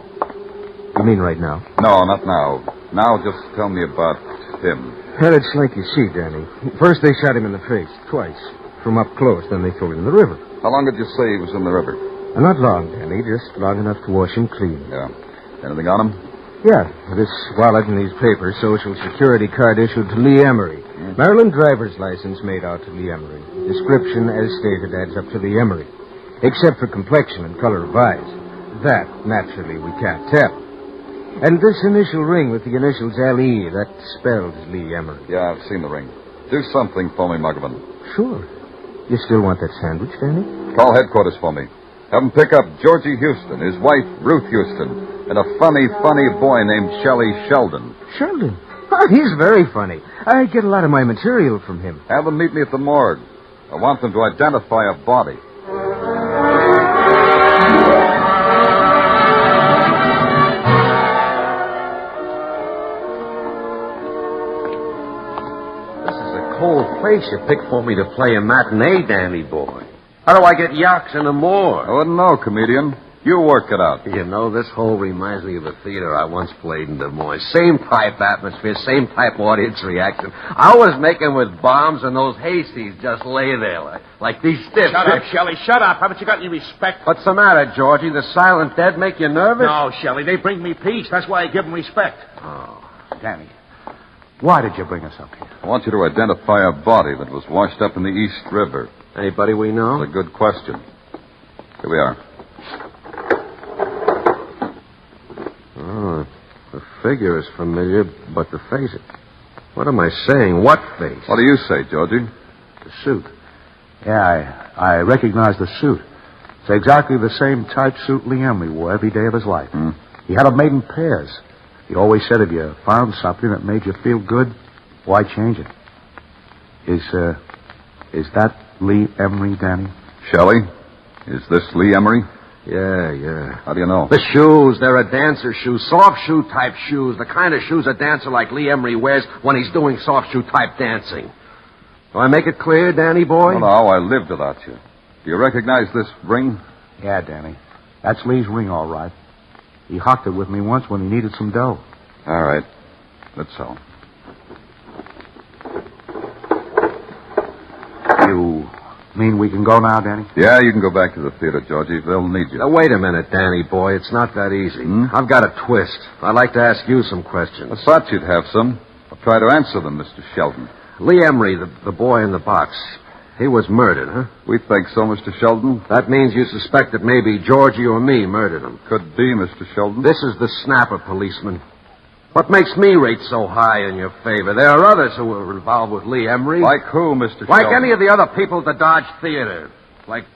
You mean right now? No, not now. Now just tell me about him. Well, it's like you see, Danny. First they shot him in the face, twice. From up close, then they threw him in the river. How long did you say he was in the river? Not long, Danny. Just long enough to wash him clean. Yeah. Anything on him? Yeah. This wallet and these papers, Social Security card issued to Lee Emery. Maryland driver's license made out to Lee Emery. Description, as stated, adds up to Lee Emery. Except for complexion and color of eyes. That, naturally, we can't tell. And this initial ring with the initials L.E., that spells Lee Emery. Yeah, I've seen the ring. Do something for me, Muggavan. Sure. You still want that sandwich, Danny? Call headquarters for me. Have them pick up Georgie Houston, his wife, Ruth Houston, and a funny boy named Shelley Sheldon. Sheldon? He's very funny. I get a lot of my material from him. Have them meet me at the morgue. I want them to identify a body. This is a cold place you picked for me to play a matinee, Danny boy. How do I get yucks in the morgue? I wouldn't know, comedian. You work it out. You know, this hole reminds me of a theater I once played in Des Moines. Same type atmosphere, same type audience reaction. I was making with bombs, and those hayseeds just lay there like these stiffs. Shut up, Shelley, shut up. Haven't you got any respect? What's the matter, Georgie? The silent dead make you nervous? No, Shelley, they bring me peace. That's why I give them respect. Oh. Danny, why did you bring us up here? I want you to identify a body that was washed up in the East River. Anybody we know? That's a good question. Here we are. Oh, the figure is familiar, but the face... What am I saying? What face? What do you say, Georgie? The suit. Yeah, I recognize the suit. It's exactly the same type suit Lee Emery wore every day of his life. He had them made in pairs. He always said if you found something that made you feel good, why change it? Is that Lee Emery, Danny? Shelley, is this Lee Emery? Yeah. How do you know? The shoes, they're a dancer shoe, soft shoe type shoes, the kind of shoes a dancer like Lee Emery wears when he's doing soft shoe type dancing. Do I make it clear, Danny boy? No, I lived without you. Do you recognize this ring? Yeah, Danny. That's Lee's ring, all right. He hocked it with me once when he needed some dough. All right. That's all. You mean we can go now, Danny? Yeah, you can go back to the theater, Georgie. They'll need you. Now, wait a minute, Danny boy. It's not that easy. I've got a twist. I'd like to ask you some questions. I thought you'd have some. I'll try to answer them, Mr. Sheldon. Lee Emery, the boy in the box, he was murdered, huh? We think so, Mr. Sheldon. That means you suspect that maybe Georgie or me murdered him. Could be, Mr. Sheldon. This is the snapper, policeman. What makes me rate so high in your favor? There are others who were involved with Lee Emery. Like who, Mr. Sheldon? Like any of the other people at the Dodge Theater. Like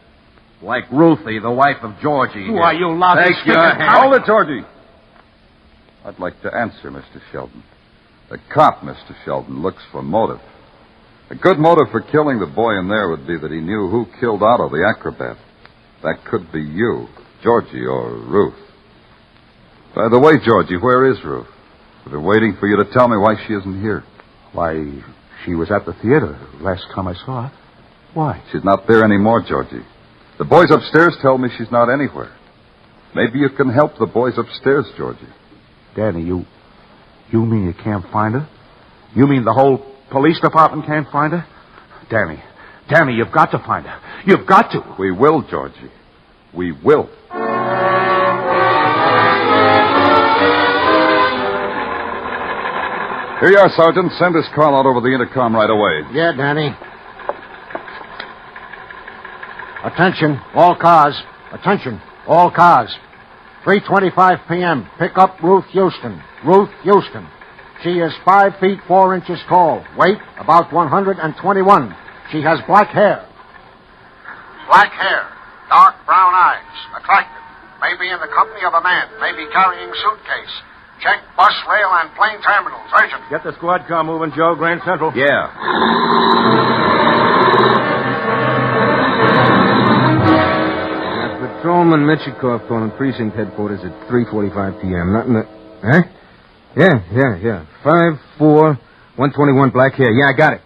Ruthie, the wife of Georgie. Who are you, loud Take your hand. Hold it, Georgie. I'd like to answer, Mr. Sheldon. The cop, Mr. Sheldon, looks for motive. A good motive for killing the boy in there would be that he knew who killed Otto, the acrobat. That could be you, Georgie, or Ruth. By the way, Georgie, where is Ruth? I've been waiting for you to tell me why she isn't here. Why, she was at the theater last time I saw her. Why? She's not there anymore, Georgie. The boys upstairs tell me she's not anywhere. Maybe you can help the boys upstairs, Georgie. Danny, you mean you can't find her? You mean the whole police department can't find her? Danny, you've got to find her. You've got to. We will, Georgie. We will. Here you are, Sergeant. Send this call out over the intercom right away. Yeah, Danny. Attention, all cars. Attention, all cars. 3:25 p.m. Pick up Ruth Houston. Ruth Houston. She is 5 feet 4 inches tall. Weight, about 121. She has black hair. Black hair. Dark brown eyes. Attractive. Maybe in the company of a man. Maybe carrying suitcase. Check bus, rail, and plane terminals. Urgent. Get the squad car moving, Joe. Grand Central. Yeah. Patrolman Michikoff calling precinct headquarters at 3:45 p.m. Nothing that... Huh? Yeah. 5-4, 121 black hair. Yeah, I got it.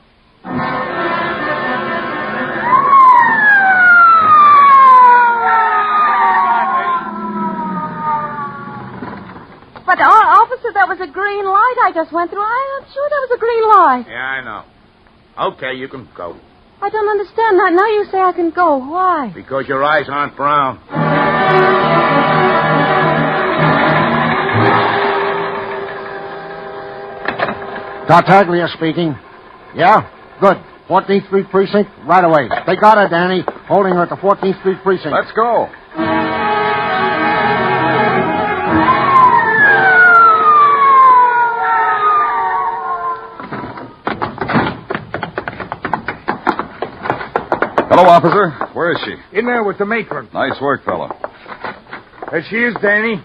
But, officer, that was a green light I just went through. I'm sure that was a green light. Yeah, I know. Okay, you can go. I don't understand that. Now you say I can go. Why? Because your eyes aren't brown. Tartaglia speaking. Yeah? Good. 14th Street Precinct, right away. They got her, Danny. Holding her at the 14th Street Precinct. Let's go. officer. Where is she? In there with the matron. Nice work, fella. There she is, Danny.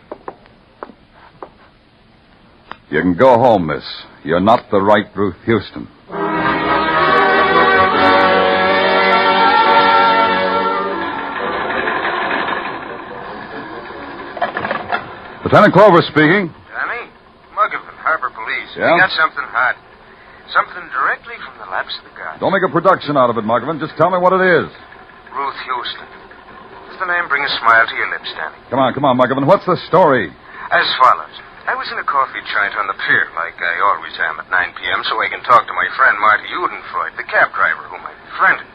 You can go home, miss. You're not the right Ruth Houston. Lieutenant Clover speaking. Danny? Muggavan, Harbor Police. Yeah? We got something hot. Something directly from the laps of the gods. Don't make a production out of it, Muggavan. Just tell me what it is. Ruth Houston. Does the name bring a smile to your lips, Danny? Come on, Muggavan. What's the story? As follows. I was in a coffee joint on the pier, like I always am at 9 p.m., so I can talk to my friend Marty Udenfreud, the cab driver whom I befriended.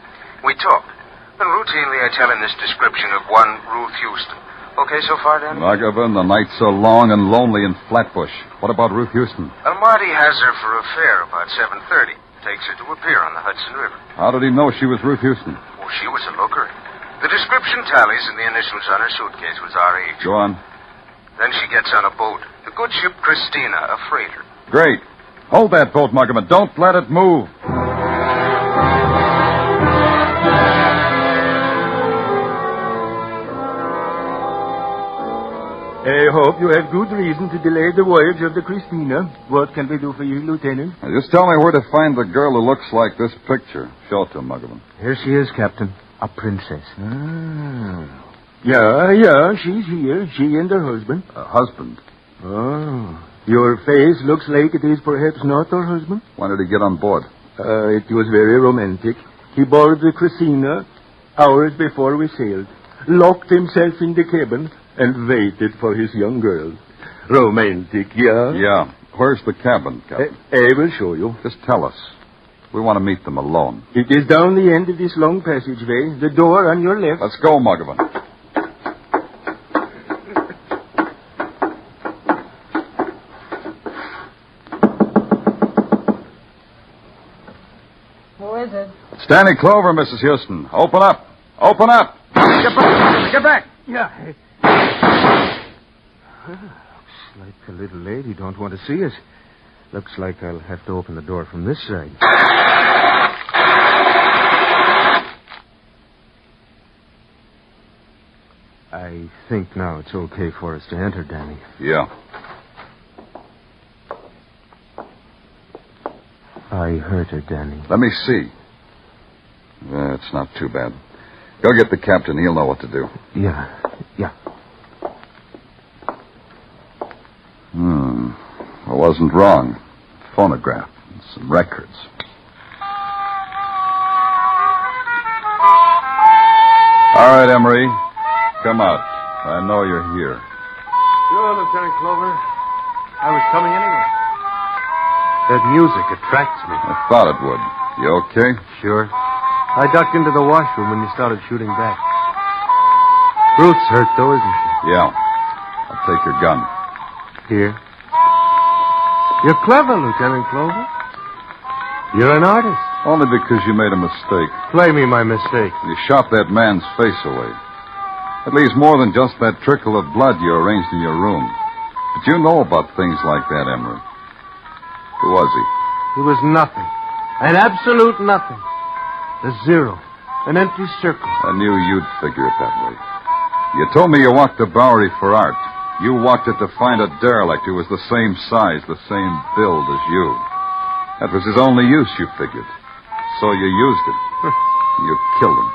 We talked. And routinely I tell him this description of one Ruth Houston. Okay so far, Danny? Muggavan, the night's so long and lonely in Flatbush. What about Ruth Houston? Well, Marty has her for a fare about 7:30. Takes her to a pier on the Hudson River. How did he know she was Ruth Houston? Oh, she was a looker. The description tallies and the initials on her suitcase was R.H. Go on. Then she gets on a boat. The good ship Christina, a freighter. Great. Hold that boat, Muggavan. Don't let it move. I hope you have good reason to delay the voyage of the Christina. What can we do for you, Lieutenant? Now, just tell me where to find the girl who looks like this picture. Show it to him, Muggavan. Here she is, Captain. A princess. Yeah, she's here. She and her husband. Husband? Oh. Your face looks like it is perhaps not her husband. When did he get on board? It was very romantic. He boarded the Christina hours before we sailed, locked himself in the cabin, and waited for his young girl. Romantic, yeah? Yeah. Where's the cabin, Captain? I will show you. Just tell us. We want to meet them alone. It is down the end of this long passageway. The door on your left. Let's go, Muggavan. Who is it? Stanley Clover, Mrs. Houston. Open up. Open up. Get back. Get back. Yeah. Looks like the little lady don't want to see us. Looks like I'll have to open the door from this side. I think now it's okay for us to enter, Danny. Yeah. I hurt her, Danny. Let me see. It's not too bad. Go get the captain. He'll know what to do. Yeah. I wasn't wrong. Phonograph. Some records. All right, Emery. Come out. I know you're here. Sure, Lieutenant Clover. I was coming anyway. That music attracts me. I thought it would. You okay? Sure. I ducked into the washroom when you started shooting back. Ruth's hurt, though, isn't she? Yeah. I'll take your gun. Here. You're clever, Lieutenant Clover. You're an artist. Only because you made a mistake. Play me my mistake. You shot that man's face away. It leaves more than just that trickle of blood you arranged in your room. But you know about things like that, Emery. Who was he? He was nothing. An absolute nothing. A zero. An empty circle. I knew you'd figure it that way. You told me you walked the Bowery for art. You walked it to find a derelict who was the same size, the same build as you. That was his only use, you figured. So you used it. You killed him.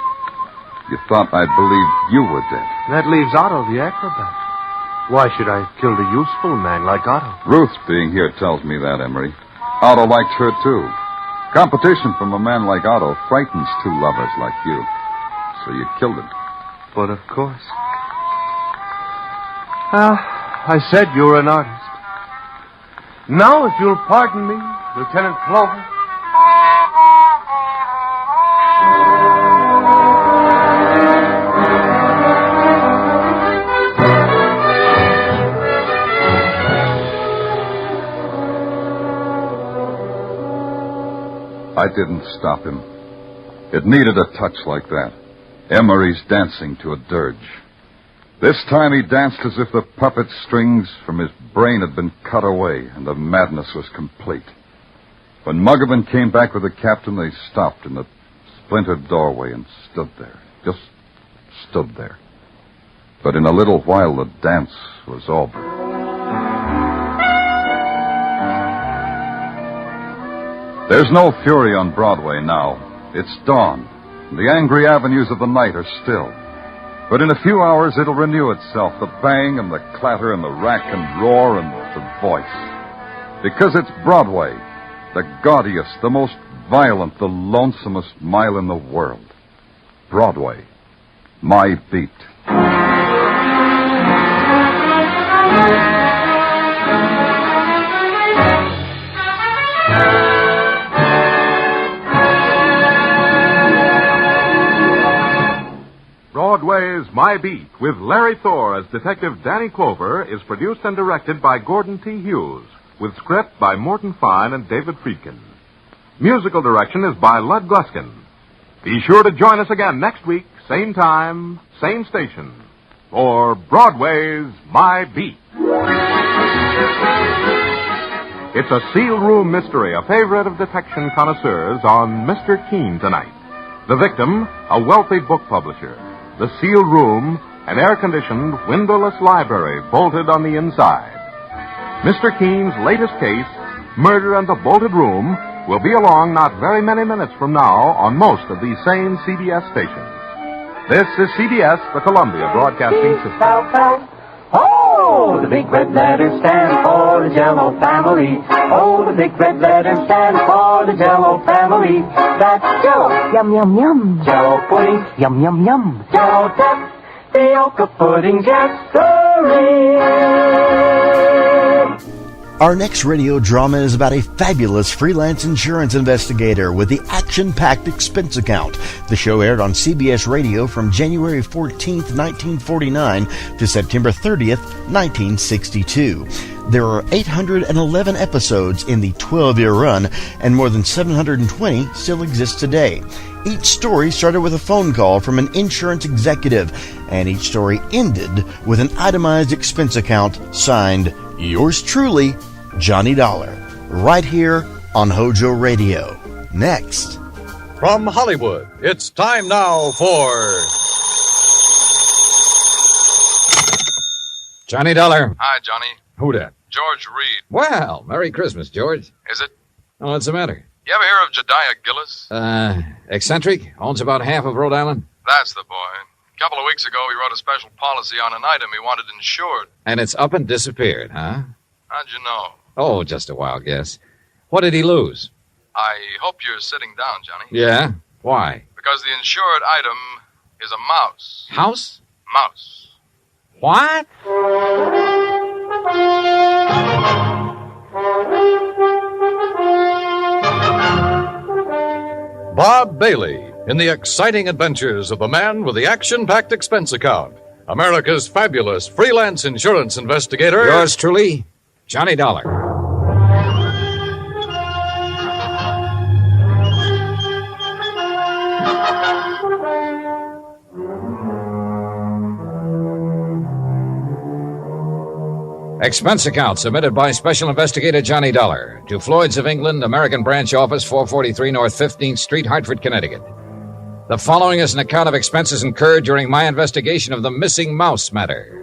You thought I believed you were dead. That leaves Otto, the acrobat. Why should I have killed a useful man like Otto? Ruth being here tells me that, Emery. Otto liked her, too. Competition from a man like Otto frightens two lovers like you. So you killed him. But of course. I said you were an artist. Now, if you'll pardon me, Lieutenant Clover. I didn't stop him. It needed a touch like that. Emery's dancing to a dirge. This time he danced as if the puppet strings from his brain had been cut away and the madness was complete. When Muggavan came back with the captain, they stopped in the splintered doorway and stood there. Just stood there. But in a little while, the dance was over. There's no fury on Broadway now. It's dawn. The angry avenues of the night are still. But in a few hours, it'll renew itself, the bang and the clatter and the rack and roar and the voice. Because it's Broadway, the gaudiest, the most violent, the lonesomest mile in the world. Broadway, my beat. Broadway's My Beat, with Larry Thor as Detective Danny Clover, is produced and directed by Gordon T. Hughes, with script by Morton Fine and David Friedkin. Musical direction is by Lud Gluskin. Be sure to join us again next week, same time, same station, for Broadway's My Beat. It's a sealed room mystery, a favorite of detection connoisseurs on Mr. Keene tonight. The victim, a wealthy book publisher. The sealed room, an air-conditioned, windowless library bolted on the inside. Mr. Keene's latest case, Murder in the Bolted Room, will be along not very many minutes from now on most of these same CBS stations. This is CBS, the Columbia Broadcasting System. Oh, the big red letters stand for the Jell-O family. Oh, the big red letters stand for the Jell-O family. That's Jell-O. Yum, yum, yum. Jell-O pudding. Yum, yum, yum. Jell-O tapioca pudding, yes, sirree. Our next radio drama is about a fabulous freelance insurance investigator with the action-packed expense account. The show aired on CBS Radio from January 14th, 1949 to September 30th, 1962. There are 811 episodes in the 12-year run, and more than 720 still exist today. Each story started with a phone call from an insurance executive, and each story ended with an itemized expense account signed, Yours truly, Johnny Dollar, right here on HOJO Radio. Next. From Hollywood, it's time now for Johnny Dollar. Hi, Johnny. Who dat? George Reed. Well, Merry Christmas, George. Is it? Oh, what's the matter? You ever hear of Jediah Gillis? Eccentric? Owns about half of Rhode Island? That's the boy. A couple of weeks ago, he wrote a special policy on an item he wanted insured. And it's up and disappeared, huh? How'd you know? Oh, just a wild guess. What did he lose? I hope you're sitting down, Johnny. Yeah? Why? Because the insured item is a mouse. House? Mouse. What? Bob Bailey in the exciting adventures of the man with the action-packed expense account. America's fabulous freelance insurance investigator. Yours truly, Johnny Dollar. Expense account submitted by Special Investigator Johnny Dollar to Floyd's of England, American Branch Office, 443 North 15th Street, Hartford, Connecticut. The following is an account of expenses incurred during my investigation of the missing mouse matter.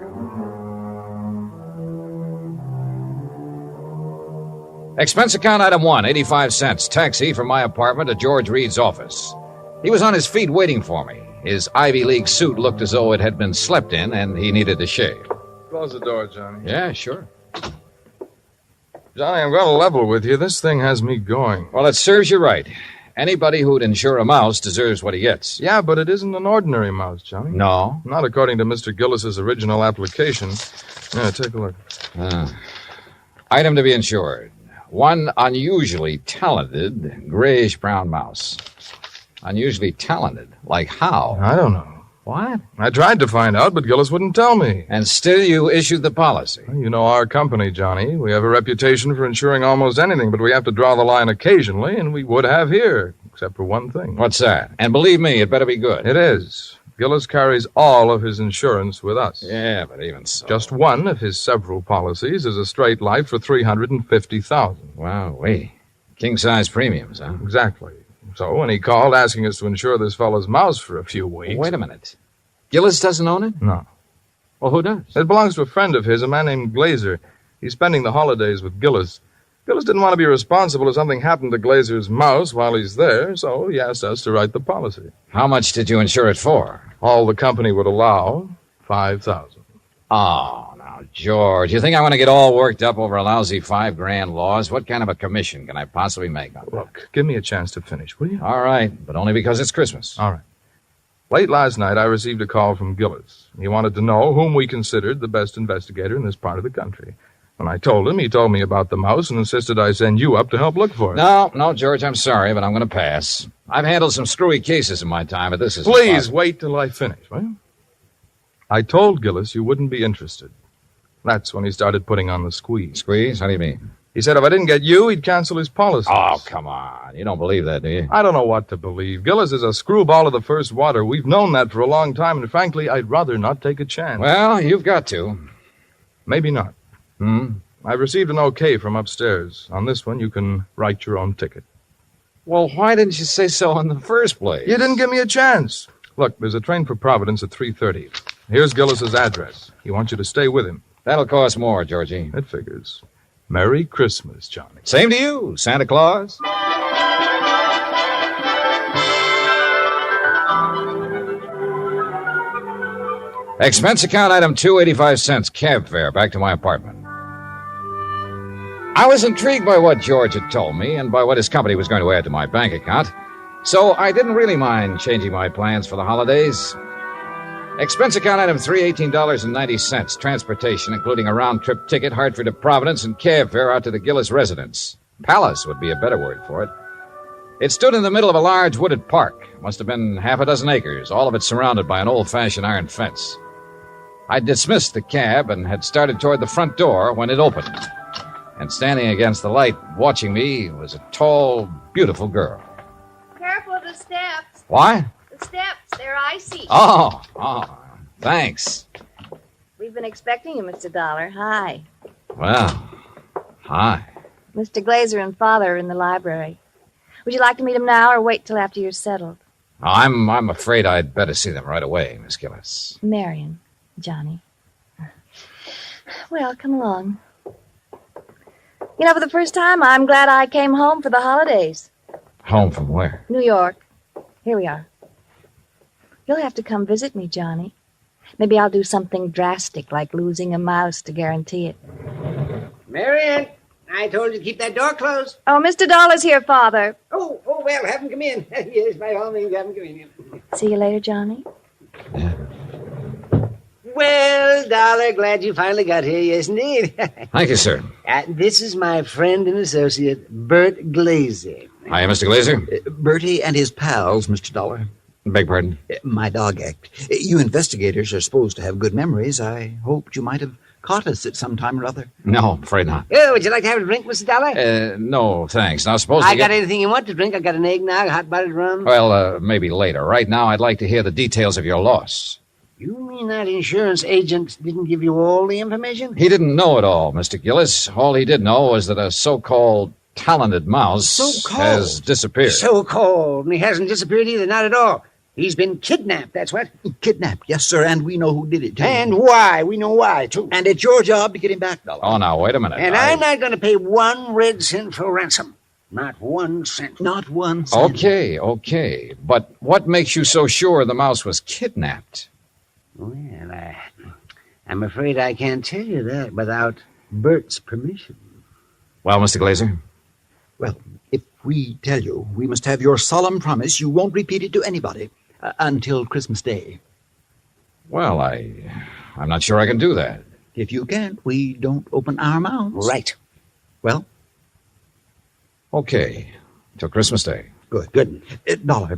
Expense account item 1, 85 cents. Taxi from my apartment to George Reed's office. He was on his feet waiting for me. His Ivy League suit looked as though it had been slept in, and he needed to shave. Close the door, Johnny. Yeah, sure. Johnny, I'm going to level with you. This thing has me going. Well, it serves you right. Anybody who'd insure a mouse deserves what he gets. Yeah, but it isn't an ordinary mouse, Johnny. No? Not according to Mr. Gillis's original application. Yeah, take a look. Item to be insured. One unusually talented grayish-brown mouse. Unusually talented? Like how? I don't know. What? I tried to find out, but Gillis wouldn't tell me. And still you issued the policy? You know our company, Johnny. We have a reputation for insuring almost anything, but we have to draw the line occasionally, and we would have here, except for one thing. What's that? And believe me, it better be good. It is. Gillis carries all of his insurance with us. Yeah, but even so. Just one of his several policies is a straight life for $350,000. Wow, wait. King-size premiums, huh? Exactly. So when he called asking us to insure this fellow's mouse for a few weeks... Wait a minute. Gillis doesn't own it? No. Well, who does? It belongs to a friend of his, a man named Glazer. He's spending the holidays with Gillis. Gillis didn't want to be responsible if something happened to Glazer's mouse while he's there, so he asked us to write the policy. How much did you insure it for? All the company would allow, $5,000. Oh, now, George, you think I want to get all worked up over a lousy $5,000 loss? What kind of a commission can I possibly make on that? Look, give me a chance to finish, will you? All right, but only because it's Christmas. All right. Late last night, I received a call from Gillis. He wanted to know whom we considered the best investigator in this part of the country. When I told him, he told me about the mouse and insisted I send you up to help look for it. No, George, I'm sorry, but I'm going to pass. I've handled some screwy cases in my time, but this is... Please, wait till I finish, will you? I told Gillis you wouldn't be interested. That's when he started putting on the squeeze. Squeeze? How do you mean? He said if I didn't get you, he'd cancel his policy. Oh, come on. You don't believe that, do you? I don't know what to believe. Gillis is a screwball of the first water. We've known that for a long time, and frankly, I'd rather not take a chance. Well, you've got to. Maybe not. I've received an okay from upstairs. On this one, you can write your own ticket. Well, why didn't you say so in the first place? You didn't give me a chance. Look, there's a train for Providence at 3:30. Here's Gillis's address. He wants you to stay with him. That'll cost more, Georgie. It figures. Merry Christmas, Johnny. Same to you, Santa Claus. Expense account item 285 cents, cab fare, back to my apartment. I was intrigued by what George had told me and by what his company was going to add to my bank account, so I didn't really mind changing my plans for the holidays. Expense account item 318.90, transportation, including a round-trip ticket, Hartford to Providence, and cab fare out to the Gillis residence. Palace would be a better word for it. It stood in the middle of a large wooded park. Must have been half a dozen acres, all of it surrounded by an old-fashioned iron fence. I dismissed the cab and had started toward the front door when it opened. And standing against the light, watching me, was a tall, beautiful girl. Careful of the steps. Why? The steps, they're icy. Oh, thanks. We've been expecting you, Mr. Dollar. Hi. Well, hi. Mr. Glazer and Father are in the library. Would you like to meet them now or wait till after you're settled? I'm afraid I'd better see them right away, Miss Gillis. Marion, Johnny. Well, come along. You know, for the first time, I'm glad I came home for the holidays. Home from where? New York. Here we are. You'll have to come visit me, Johnny. Maybe I'll do something drastic, like losing a mouse to guarantee it. Marion, I told you to keep that door closed. Oh, Mr. Dollar's here, Father. Oh, well, have him come in. Yes, by all means, have him come in. See you later, Johnny. Well, Dollar, glad you finally got here, yes, indeed. Thank you, sir. This is my friend and associate, Bert Glazer. Hi, Mr. Glazer. Bertie and his pals, Mr. Dollar. Beg pardon? My dog act. You investigators are supposed to have good memories. I hoped you might have caught us at some time or other. No, afraid not. Oh, would you like to have a drink, Mr. Dollar? No, thanks. Now, suppose I got anything you want to drink. I got an eggnog, hot buttered rum. Well, maybe later. Right now, I'd like to hear the details of your loss. You mean that insurance agent didn't give you all the information? He didn't know it all, Mr. Gillis. All he did know was that a so-called talented mouse has disappeared. So-called. And he hasn't disappeared either, not at all. He's been kidnapped, that's what. Kidnapped, yes, sir, and we know who did it, too. And why. We know why, too. And it's your job to get him back, Dollar. Oh, now, wait a minute. And I'm not going to pay 1 red cent for ransom. Not 1 cent. Not 1 cent. Okay. But what makes you so sure the mouse was kidnapped? Well, I'm afraid I can't tell you that without Bert's permission. Well, Mr. Glazer? Well, if we tell you, we must have your solemn promise you won't repeat it to anybody until Christmas Day. Well, I'm not sure I can do that. If you can't, we don't open our mouths. Right. Well? Okay. Till Christmas Day. Good. Dollar.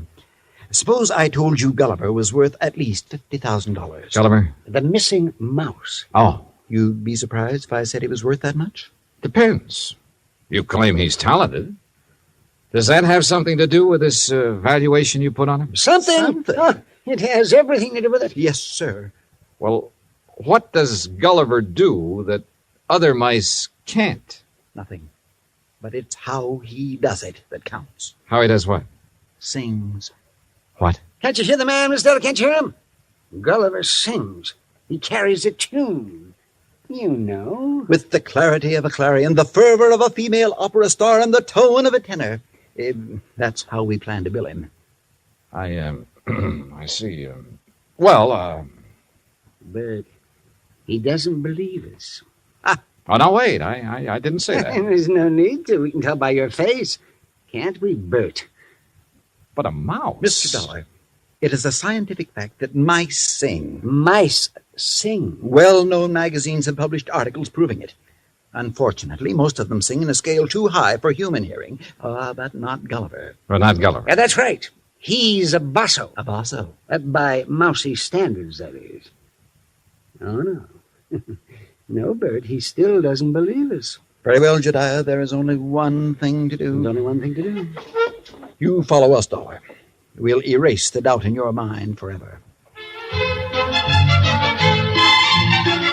Suppose I told you Gulliver was worth at least $50,000. Gulliver? The missing mouse. Oh. You'd be surprised if I said he was worth that much? Depends. You claim he's talented. Does that have something to do with this valuation you put on him? Something. Oh, it has everything to do with it. Yes, sir. Well, what does Gulliver do that other mice can't? Nothing. But it's how he does it that counts. How he does what? sings. What? Can't you hear the man, Miss Della? Can't you hear him? Gulliver sings. He carries a tune. You know. With the clarity of a clarion, the fervor of a female opera star, and the tone of a tenor. That's how we plan to bill him. I see. But he doesn't believe us. Oh, no, wait. I didn't say that. There's no need to. We can tell by your face. Can't we, Bert? But a mouse. Mr. Dollar, it is a scientific fact that mice sing. Mice sing? Well-known magazines have published articles proving it. Unfortunately, most of them sing in a scale too high for human hearing. But not Gulliver. Well, not Gulliver. Yeah, that's right. He's a basso. A basso? By mousy standards, that is. Oh, no. No, Bert, he still doesn't believe us. Very well, Jedediah, there is only one thing to do. There's only one thing to do. You follow us, Dollar. We'll erase the doubt in your mind forever.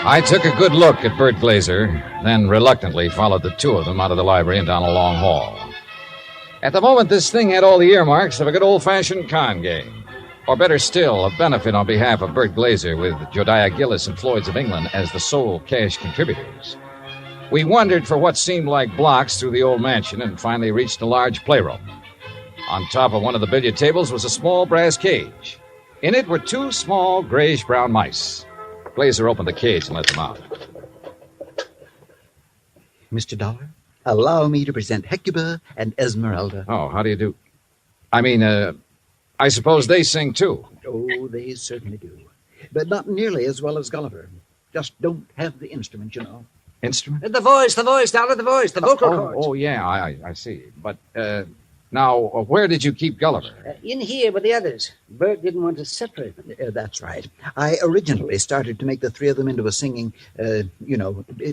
I took a good look at Bert Glazer, then reluctantly followed the two of them out of the library and down a long hall. At the moment, this thing had all the earmarks of a good old-fashioned con game. Or better still, a benefit on behalf of Bert Glazer with Jodiah Gillis and Floyd's of England as the sole cash contributors. We wandered for what seemed like blocks through the old mansion and finally reached a large playroom. On top of one of the billiard tables was a small brass cage. In it were two small grayish-brown mice. Glazer opened the cage and let them out. Mr. Dollar, allow me to present Hecuba and Esmeralda. Oh, how do you do? I suppose they sing, too. Oh, they certainly do. But not nearly as well as Gulliver. Just don't have the instrument, you know. Instrument? The voice, Dollar, the voice, the vocal cords. Oh, yeah, I see. But, now, where did you keep Gulliver? In here with the others. Bert didn't want to separate them. That's right. I originally started to make the three of them into a singing,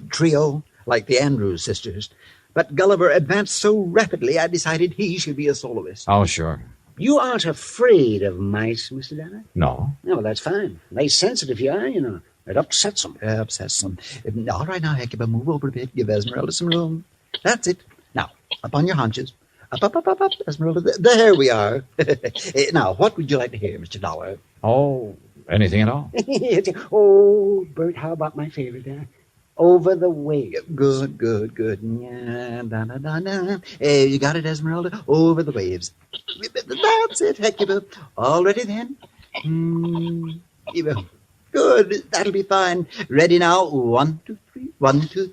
trio, like the Andrews sisters. But Gulliver advanced so rapidly, I decided he should be a soloist. Oh, sure. You aren't afraid of mice, Mr. Dollar? No. No, well, that's fine. They sense it if you are, you know. It upsets them. Upsets them. All right, now, Hecuba, move over a bit. Give Esmeralda some room. That's it. Now, up on your haunches. Up, Esmeralda. There we are. Now, what would you like to hear, Mr. Dollar? Oh, anything at all. Oh, Bert, how about my favorite, Over the Waves. Good. Yeah, da. You got it, Esmeralda? Over the Waves. That's it, Hecuba. All ready then? Good. That'll be fine. Ready now? 1, 2, 3. 1, 2, 3.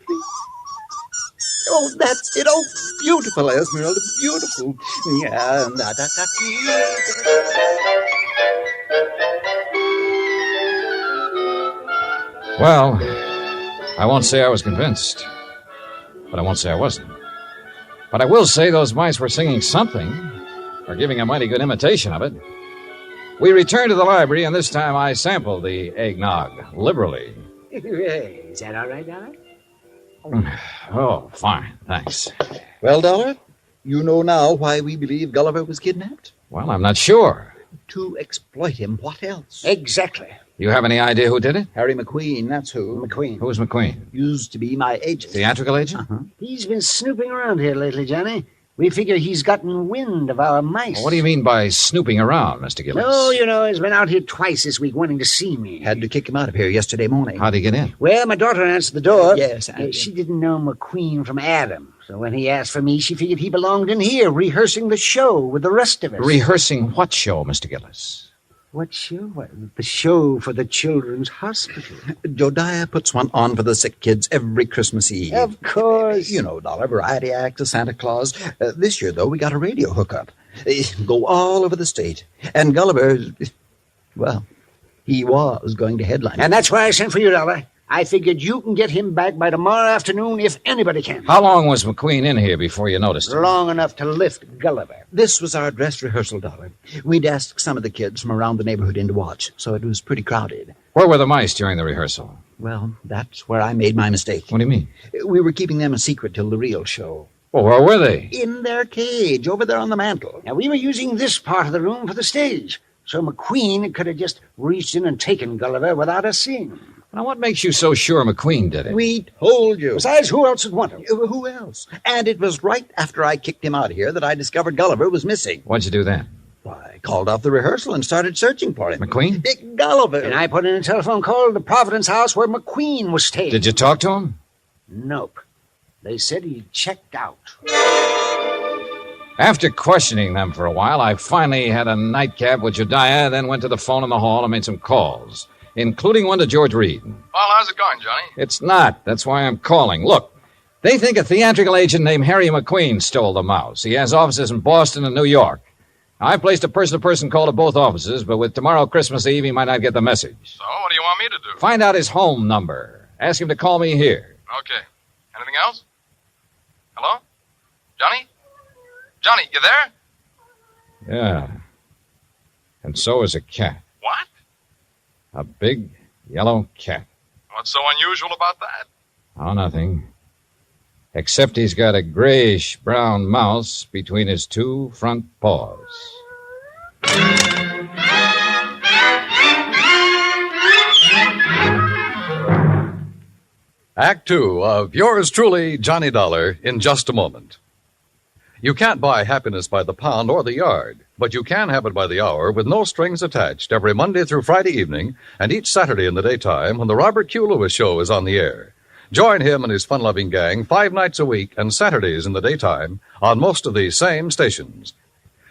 Oh, that's it. Oh, beautiful, Esmeralda. Beautiful. Yeah, da. Well, I won't say I was convinced, but I won't say I wasn't. But I will say those mice were singing something, or giving a mighty good imitation of it. We returned to the library, and this time I sampled the eggnog liberally. Is that all right, Dollar? Oh, fine, thanks. Well, Dollar, you know now why we believe Gulliver was kidnapped? Well, I'm not sure. To exploit him. What else? Exactly. You have any idea who did it? Harry McQueen, that's who. McQueen. Who's McQueen? Used to be my agent. Theatrical agent? Uh-huh. He's been snooping around here lately, Johnny. We figure he's gotten wind of our mice. Well, what do you mean by snooping around, Mr. Gillis? No, you know, he's been out here twice this week wanting to see me. Had to kick him out of here yesterday morning. How'd he get in? Well, my daughter answered the door. Yes, she didn't know McQueen from Adam. So when he asked for me, she figured he belonged in here, rehearsing the show with the rest of us. Rehearsing what show, Mr. Gillis? What show? The show for the Children's Hospital. Jodiah puts one on for the sick kids every Christmas Eve. Of course. You know, Dollar, variety act, a Santa Claus. This year, though, we got a radio hookup. Go all over the state. And Gulliver, well, he was going to headline. And that's why I sent for you, Dollar. I figured you can get him back by tomorrow afternoon if anybody can. How long was McQueen in here before you noticed him? Long enough to lift Gulliver. This was our dress rehearsal, Dollar. We'd asked some of the kids from around the neighborhood in to watch, so it was pretty crowded. Where were the mice during the rehearsal? Well, that's where I made my mistake. What do you mean? We were keeping them a secret till the real show. Well, where were they? In their cage, over there on the mantel. Now, we were using this part of the room for the stage, so McQueen could have just reached in and taken Gulliver without us seeing him. Now, what makes you so sure McQueen did it? We told you. Besides, who else would want him? Who else? And it was right after I kicked him out of here that I discovered Gulliver was missing. What'd you do then? Why, I called off the rehearsal and started searching for him. McQueen? Big Gulliver. And I put in a telephone call to the Providence house where McQueen was staying. Did you talk to him? Nope. They said he checked out. After questioning them for a while, I finally had a nightcap with Jediah, then went to the phone in the hall and made some calls, including one to George Reed. Well, how's it going, Johnny? It's not. That's why I'm calling. Look, they think a theatrical agent named Harry McQueen stole the mouse. He has offices in Boston and New York. I placed a person-to-person call to both offices, but with tomorrow Christmas Eve, he might not get the message. So, what do you want me to do? Find out his home number. Ask him to call me here. Okay. Anything else? Hello? Johnny? Johnny, you there? Yeah. And so is a cat. What? A big yellow cat. What's so unusual about that? Oh, nothing. Except he's got a grayish-brown mouse between his two front paws. Act 2 of yours truly, Johnny Dollar, in just a moment. You can't buy happiness by the pound or the yard, but you can have it by the hour with no strings attached every Monday through Friday evening and each Saturday in the daytime when the Robert Q. Lewis Show is on the air. Join him and his fun-loving gang 5 nights a week and Saturdays in the daytime on most of these same stations.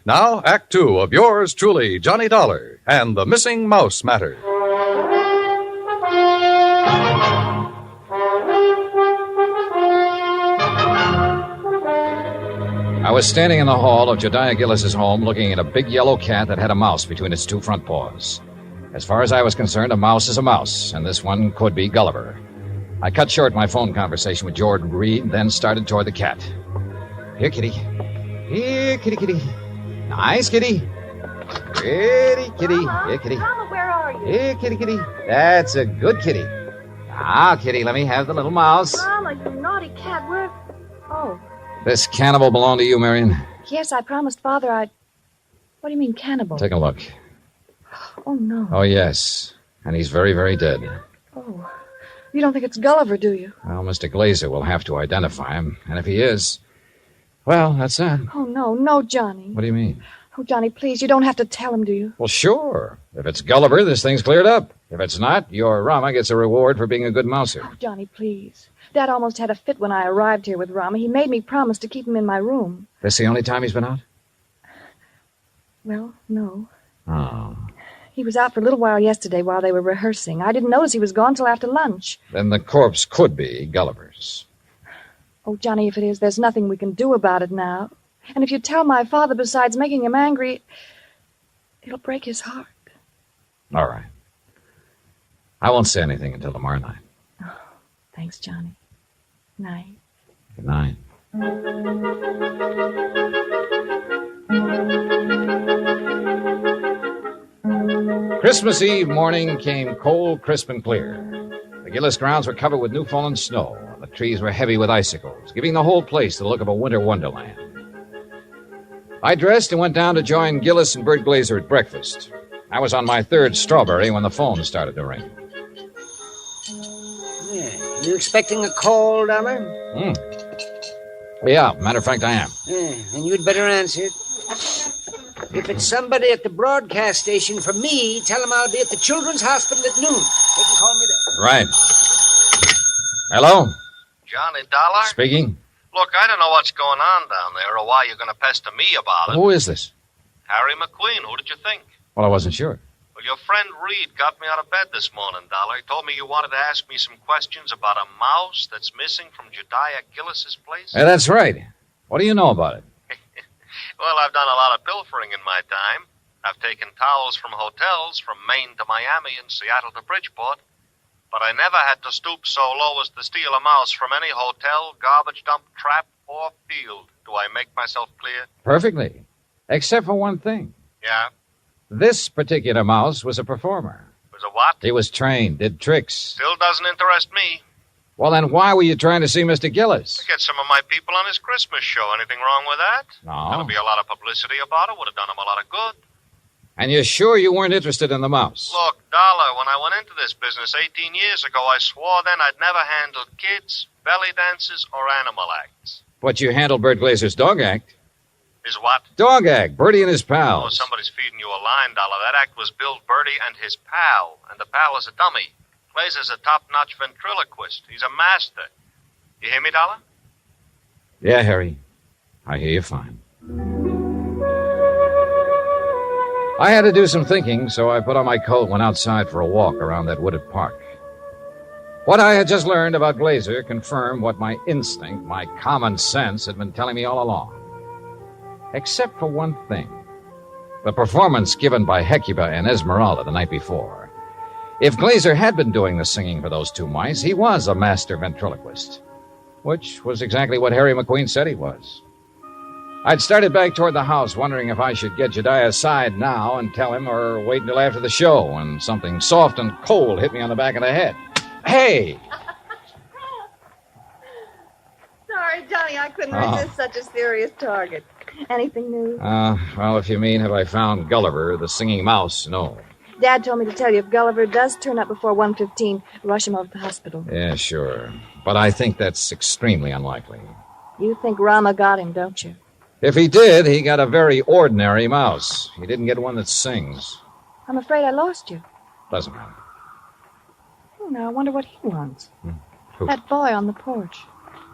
Now, Act 2 of yours truly, Johnny Dollar, and the Missing Mouse Matter. I was standing in the hall of Jediah Gillis's home looking at a big yellow cat that had a mouse between its two front paws. As far as I was concerned, a mouse is a mouse, and this one could be Gulliver. I cut short my phone conversation with George Reed, then started toward the cat. Here, kitty. Here, kitty, kitty. Nice, kitty. Pretty kitty. Here, kitty. Mama, where are you? Here, kitty, kitty. That's a good kitty. Now, kitty, let me have the little mouse. Mama, you naughty cat. Where? Oh, This cannibal belong to you, Marion? yes, I promised Father I'd... What do you mean, cannibal? Take a look. Oh, no. Oh, yes. And he's very, very dead. Oh, you don't think it's Gulliver, do you? Well, Mr. Glazer will have to identify him. And if he is, well, that's that. Oh, no, Johnny. What do you mean? Oh, Johnny, please, you don't have to tell him, do you? Well, sure. If it's Gulliver, this thing's cleared up. If it's not, your Rama gets a reward for being a good mouser. Oh, Johnny, please. Dad almost had a fit when I arrived here with Rama. He made me promise to keep him in my room. This the only time he's been out? Well, no. Oh. He was out for a little while yesterday while they were rehearsing. I didn't notice he was gone till after lunch. Then the corpse could be Gulliver's. Oh, Johnny, if it is, there's nothing we can do about it now. And if you tell my father, besides making him angry, it'll break his heart. All right. I won't say anything until tomorrow night. Thanks, Johnny. Night. Good night. Christmas Eve morning came cold, crisp, and clear. The Gillis grounds were covered with new fallen snow, and the trees were heavy with icicles, giving the whole place the look of a winter wonderland. I dressed and went down to join Gillis and Bert Glazer at breakfast. I was on my third strawberry when the phone started to ring. Yeah. You expecting a call, Dollar? Yeah, matter of fact, I am. Yeah, and you'd better answer it. If it's somebody at the broadcast station for me, tell them I'll be at the Children's Hospital at noon. They can call me there. Right. Hello? Johnny Dollar? Speaking. Look, I don't know what's going on down there or why you're going to pester me about it. Who is this? Harry McQueen. Who did you think? Well, I wasn't sure. Well, your friend Reed got me out of bed this morning, Dollar. He told me you wanted to ask me some questions about a mouse that's missing from Jediah Gillis's place. Hey, that's right. What do you know about it? Well, I've done a lot of pilfering in my time. I've taken towels from hotels from Maine to Miami and Seattle to Bridgeport. But I never had to stoop so low as to steal a mouse from any hotel, garbage dump, trap, or field. Do I make myself clear? Perfectly. Except for one thing. Yeah? This particular mouse was a performer. Was a what? He was trained, did tricks. Still doesn't interest me. Well, then why were you trying to see Mr. Gillis? To get some of my people on his Christmas show. Anything wrong with that? No. There'll be a lot of publicity about it. Would have done him a lot of good. And you're sure you weren't interested in the mouse? Look, Dollar, when I went into this business 18 years ago, I swore then I'd never handled kids, belly dances, or animal acts. But you handled Bert Glazer's dog act. Is what? Dog act. Bertie and his Oh, pals. somebody's feeding you a line, Dollar. That act was Bill Bertie and his pal. And the pal is a dummy. Glazer's a top-notch ventriloquist. He's a master. You hear me, Dollar? Yeah, Harry. I hear you fine. I had to do some thinking, so I put on my coat and went outside for a walk around that wooded park. What I had just learned about Glazer confirmed what my instinct, my common sense, had been telling me all along. Except for one thing. The performance given by Hecuba and Esmeralda the night before. If Glazer had been doing the singing for those two mice, he was a master ventriloquist. Which was exactly what Harry McQueen said he was. I'd started back toward the house, wondering if I should get Jediah aside now and tell him or wait until after the show when something soft and cold hit me on the back of the head. Hey! Sorry, Johnny, I couldn't resist such a serious target. Anything new? Well, if you mean have I found Gulliver, the singing mouse, no. Dad told me to tell you if Gulliver does turn up before 1:15, rush him over to the hospital. Yeah, sure. But I think that's extremely unlikely. You think Rama got him, don't you? If he did, he got a very ordinary mouse. He didn't get one that sings. I'm afraid I lost you. Doesn't matter. Oh, now I wonder what he wants. Who? That boy on the porch.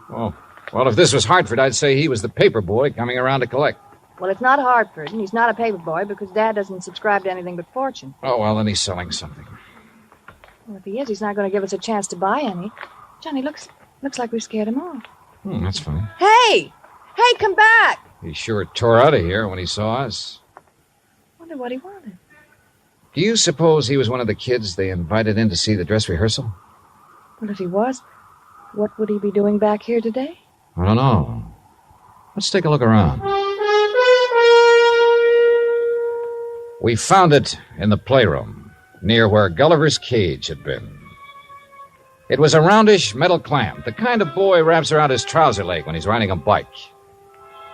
Oh, well, if this was Hartford, I'd say he was the paper boy coming around to collect. Well, it's not Hartford, and he's not a paper boy because Dad doesn't subscribe to anything but Fortune. Oh, well, then he's selling something. Well, if he is, he's not going to give us a chance to buy any. Johnny, looks like we scared him off. That's funny. Hey! Hey, come back! He sure tore out of here when he saw us. Wonder what he wanted. Do you suppose he was one of the kids they invited in to see the dress rehearsal? Well, if he was, what would he be doing back here today? I don't know. Let's take a look around. We found it in the playroom, near where Gulliver's cage had been. It was a roundish metal clamp, the kind of boy wraps around his trouser leg when he's riding a bike.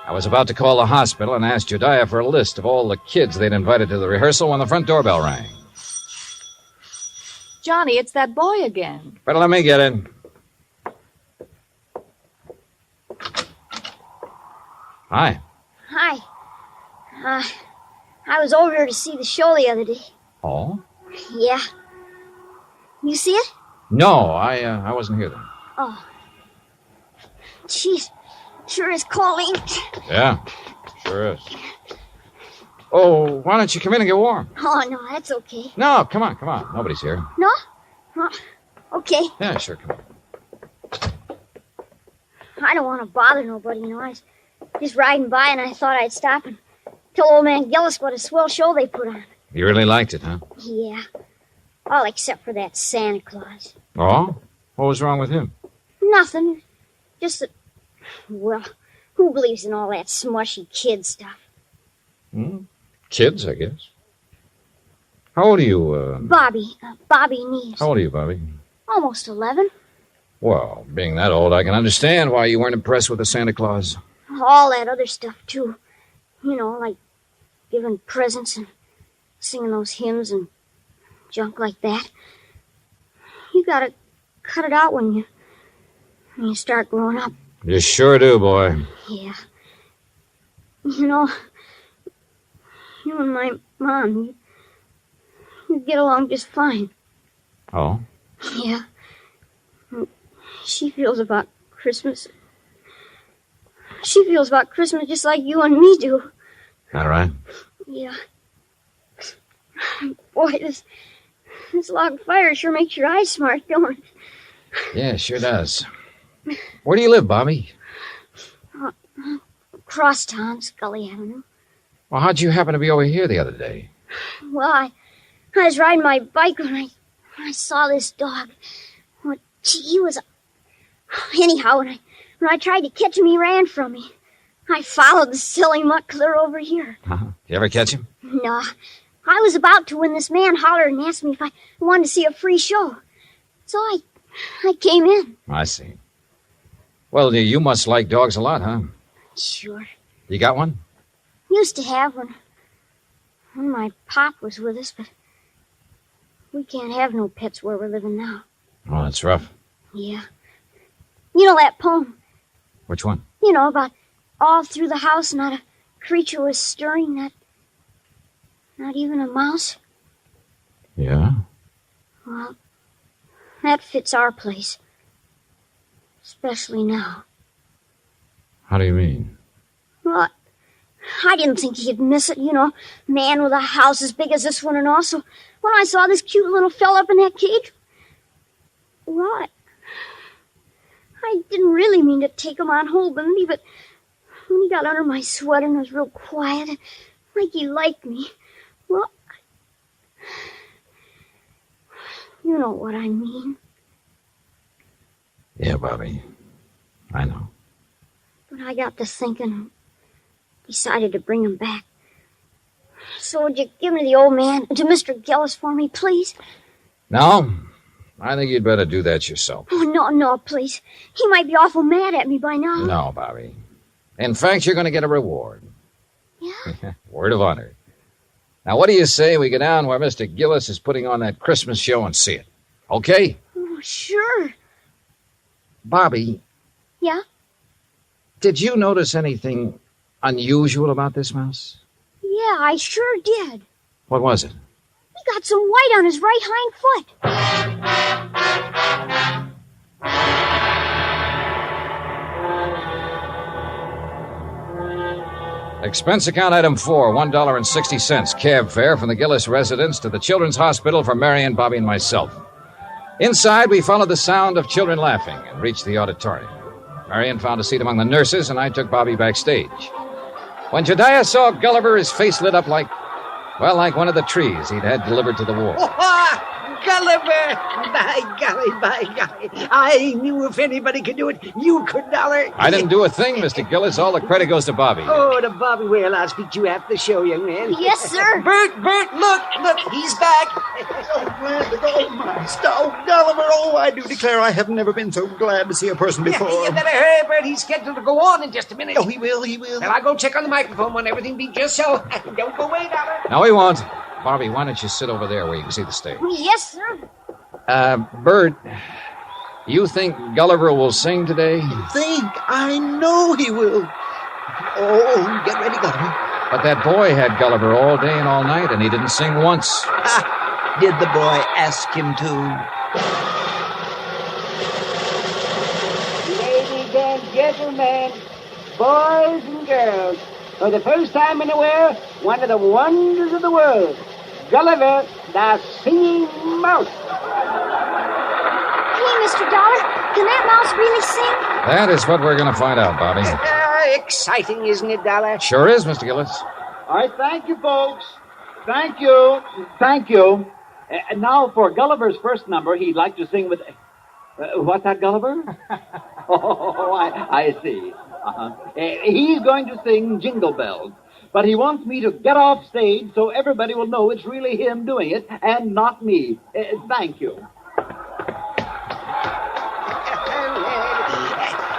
I was about to call the hospital and ask Jediah for a list of all the kids they'd invited to the rehearsal when the front doorbell rang. Johnny, it's that boy again. Better let me get in. Hi. Hi. I was over here to see the show the other day. Oh? Yeah. You see it? No, I wasn't here then. Oh. Jeez. Sure is cold. Yeah, sure is. Oh, why don't you come in and get warm? Oh, no, that's okay. No, come on. Nobody's here. No? Oh, okay. Yeah, sure, come on. I don't want to bother nobody, you know. I was just riding by and I thought I'd stop and tell old man Gillis what a swell show they put on. You really liked it, huh? Yeah. All except for that Santa Claus. Oh? What was wrong with him? Nothing. Just that, well, who believes in all that smushy kid stuff? Kids, I guess. How old are you, Bobby Neves. How old are you, Bobby? Almost 11. Well, being that old, I can understand why you weren't impressed with the Santa Claus. All that other stuff, too. You know, like giving presents and singing those hymns and junk like that. You gotta cut it out when you start growing up. You sure do, boy. Yeah. You know, you and my mom, you get along just fine. Oh? Yeah. She feels about Christmas. She feels about Christmas just like you and me do. All right. Yeah. Boy, this log fire sure makes your eyes smart, don't it? Yeah, it sure does. Where do you live, Bobby? Crosstown, Scully Avenue. Well, how'd you happen to be over here the other day? Well, I was riding my bike when I saw this dog. Well, he was... Anyhow, when I tried to catch him, he ran from me. I followed the silly mutt clear over here. Uh-huh. Did you ever catch him? No. I was about to when this man hollered and asked me if I wanted to see a free show. So I came in. I see. Well, you must like dogs a lot, huh? Sure. You got one? Used to have one when my pop was with us, but we can't have no pets where we're living now. Oh, that's rough. Yeah. You know that poem? Which one? You know, about all through the house, not a creature was stirring, not even a mouse? Yeah? Well, that fits our place. Especially now. How do you mean? Well, I didn't think he'd miss it, man with a house as big as this one and all. So when I saw this cute little fella up in that cage, well, I didn't really mean to take him on hold with me, but when he got under my sweater and was real quiet, like he liked me, well, you know what I mean. Yeah, Bobby. I know. But I got to thinking and decided to bring him back. So would you give me the old man to Mr. Gillis for me, please? No, I think you'd better do that yourself. Oh, no, please. He might be awful mad at me by now. No, Bobby. In fact, you're going to get a reward. Yeah? Word of honor. Now, what do you say we go down where Mr. Gillis is putting on that Christmas show and see it? Okay? Oh, sure. Bobby, Yeah? did you notice anything unusual about this mouse? Yeah, I sure did. What was it? He got some white on his right hind foot. Expense account item 4, $1.60, cab fare from the Gillis residence to the Children's Hospital for Marion, Bobby, and myself. Inside, we followed the sound of children laughing and reached the auditorium. Marion found a seat among the nurses, and I took Bobby backstage. When Jediah saw Gulliver, his face lit up like one of the trees he'd had delivered to the war. Gulliver! By golly. I knew if anybody could do it, you could, Dollar. I didn't do a thing, Mr. Gillis. All the credit goes to Bobby. Oh, to Bobby. Well, I'll speak to you after the show, young man. Yes, sir. Bert, look, he's back. So glad to go, Master. Oh, Gulliver, I do declare I have never been so glad to see a person before. You better hurry, Bert. He's scheduled to go on in just a minute. Oh, he will. Well, I'll go check on the microphone when everything be just so. Don't go away, Dollar. No, he won't. Bobby, why don't you sit over there where you can see the stage? Yes, sir. Bert, you think Gulliver will sing today? I know he will. Oh, get ready, Gulliver. But that boy had Gulliver all day and all night, and he didn't sing once. Did the boy ask him to? Ladies and gentlemen, boys and girls, for the first time in a while, one of the wonders of the world, Gulliver, the singing mouse. Hey, Mr. Dollar, can that mouse really sing? That is what we're going to find out, Bobby. Exciting, isn't it, Dollar? Sure is, Mr. Gillis. All right, thank you, folks. Thank you. And now for Gulliver's first number, he'd like to sing with... what's that, Gulliver? I see. He's going to sing Jingle Bells. But he wants me to get off stage so everybody will know it's really him doing it and not me. Thank you.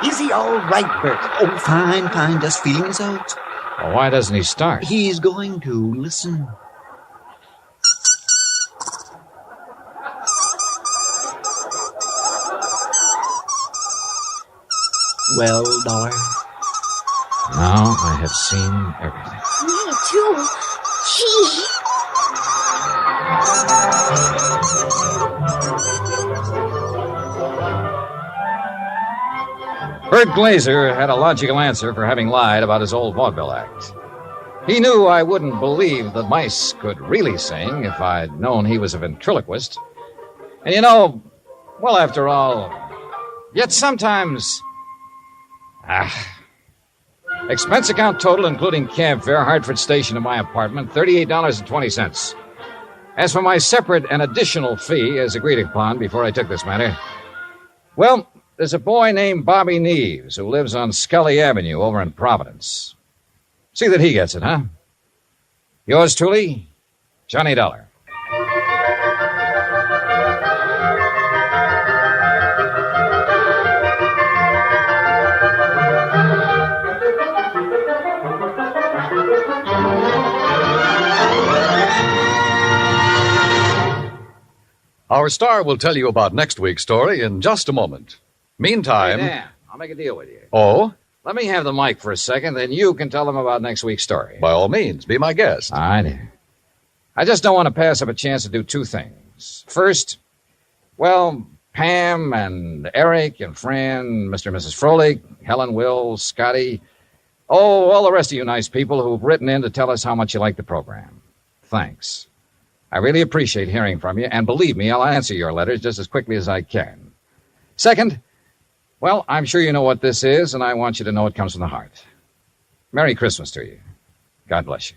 Is he all right, Bert? Oh, fine. Just feeling his out. Well, why doesn't he start? He's going to. Listen. Well, Dollar? Now I have seen everything. Me too. Gee. Bert Glazer had a logical answer for having lied about his old vaudeville act. He knew I wouldn't believe the mice could really sing if I'd known he was a ventriloquist. And well, after all, yet sometimes... Expense account total, including cab fare, Hartford Station to my apartment, $38.20. As for my separate and additional fee, as agreed upon before I took this matter, well, there's a boy named Bobby Neves who lives on Scully Avenue over in Providence. See that he gets it, huh? Yours truly, Johnny Dollar. Our star will tell you about next week's story in just a moment. Meantime... Hey, Dan, I'll make a deal with you. Oh? Let me have the mic for a second, then you can tell them about next week's story. By all means, be my guest. All right. I just don't want to pass up a chance to do two things. First, well, Pam and Eric and Fran, Mr. and Mrs. Froelich, Helen, Will, Scotty, all the rest of you nice people who've written in to tell us how much you like the program. Thanks. I really appreciate hearing from you, and believe me, I'll answer your letters just as quickly as I can. Second, well, I'm sure you know what this is, and I want you to know it comes from the heart. Merry Christmas to you. God bless you.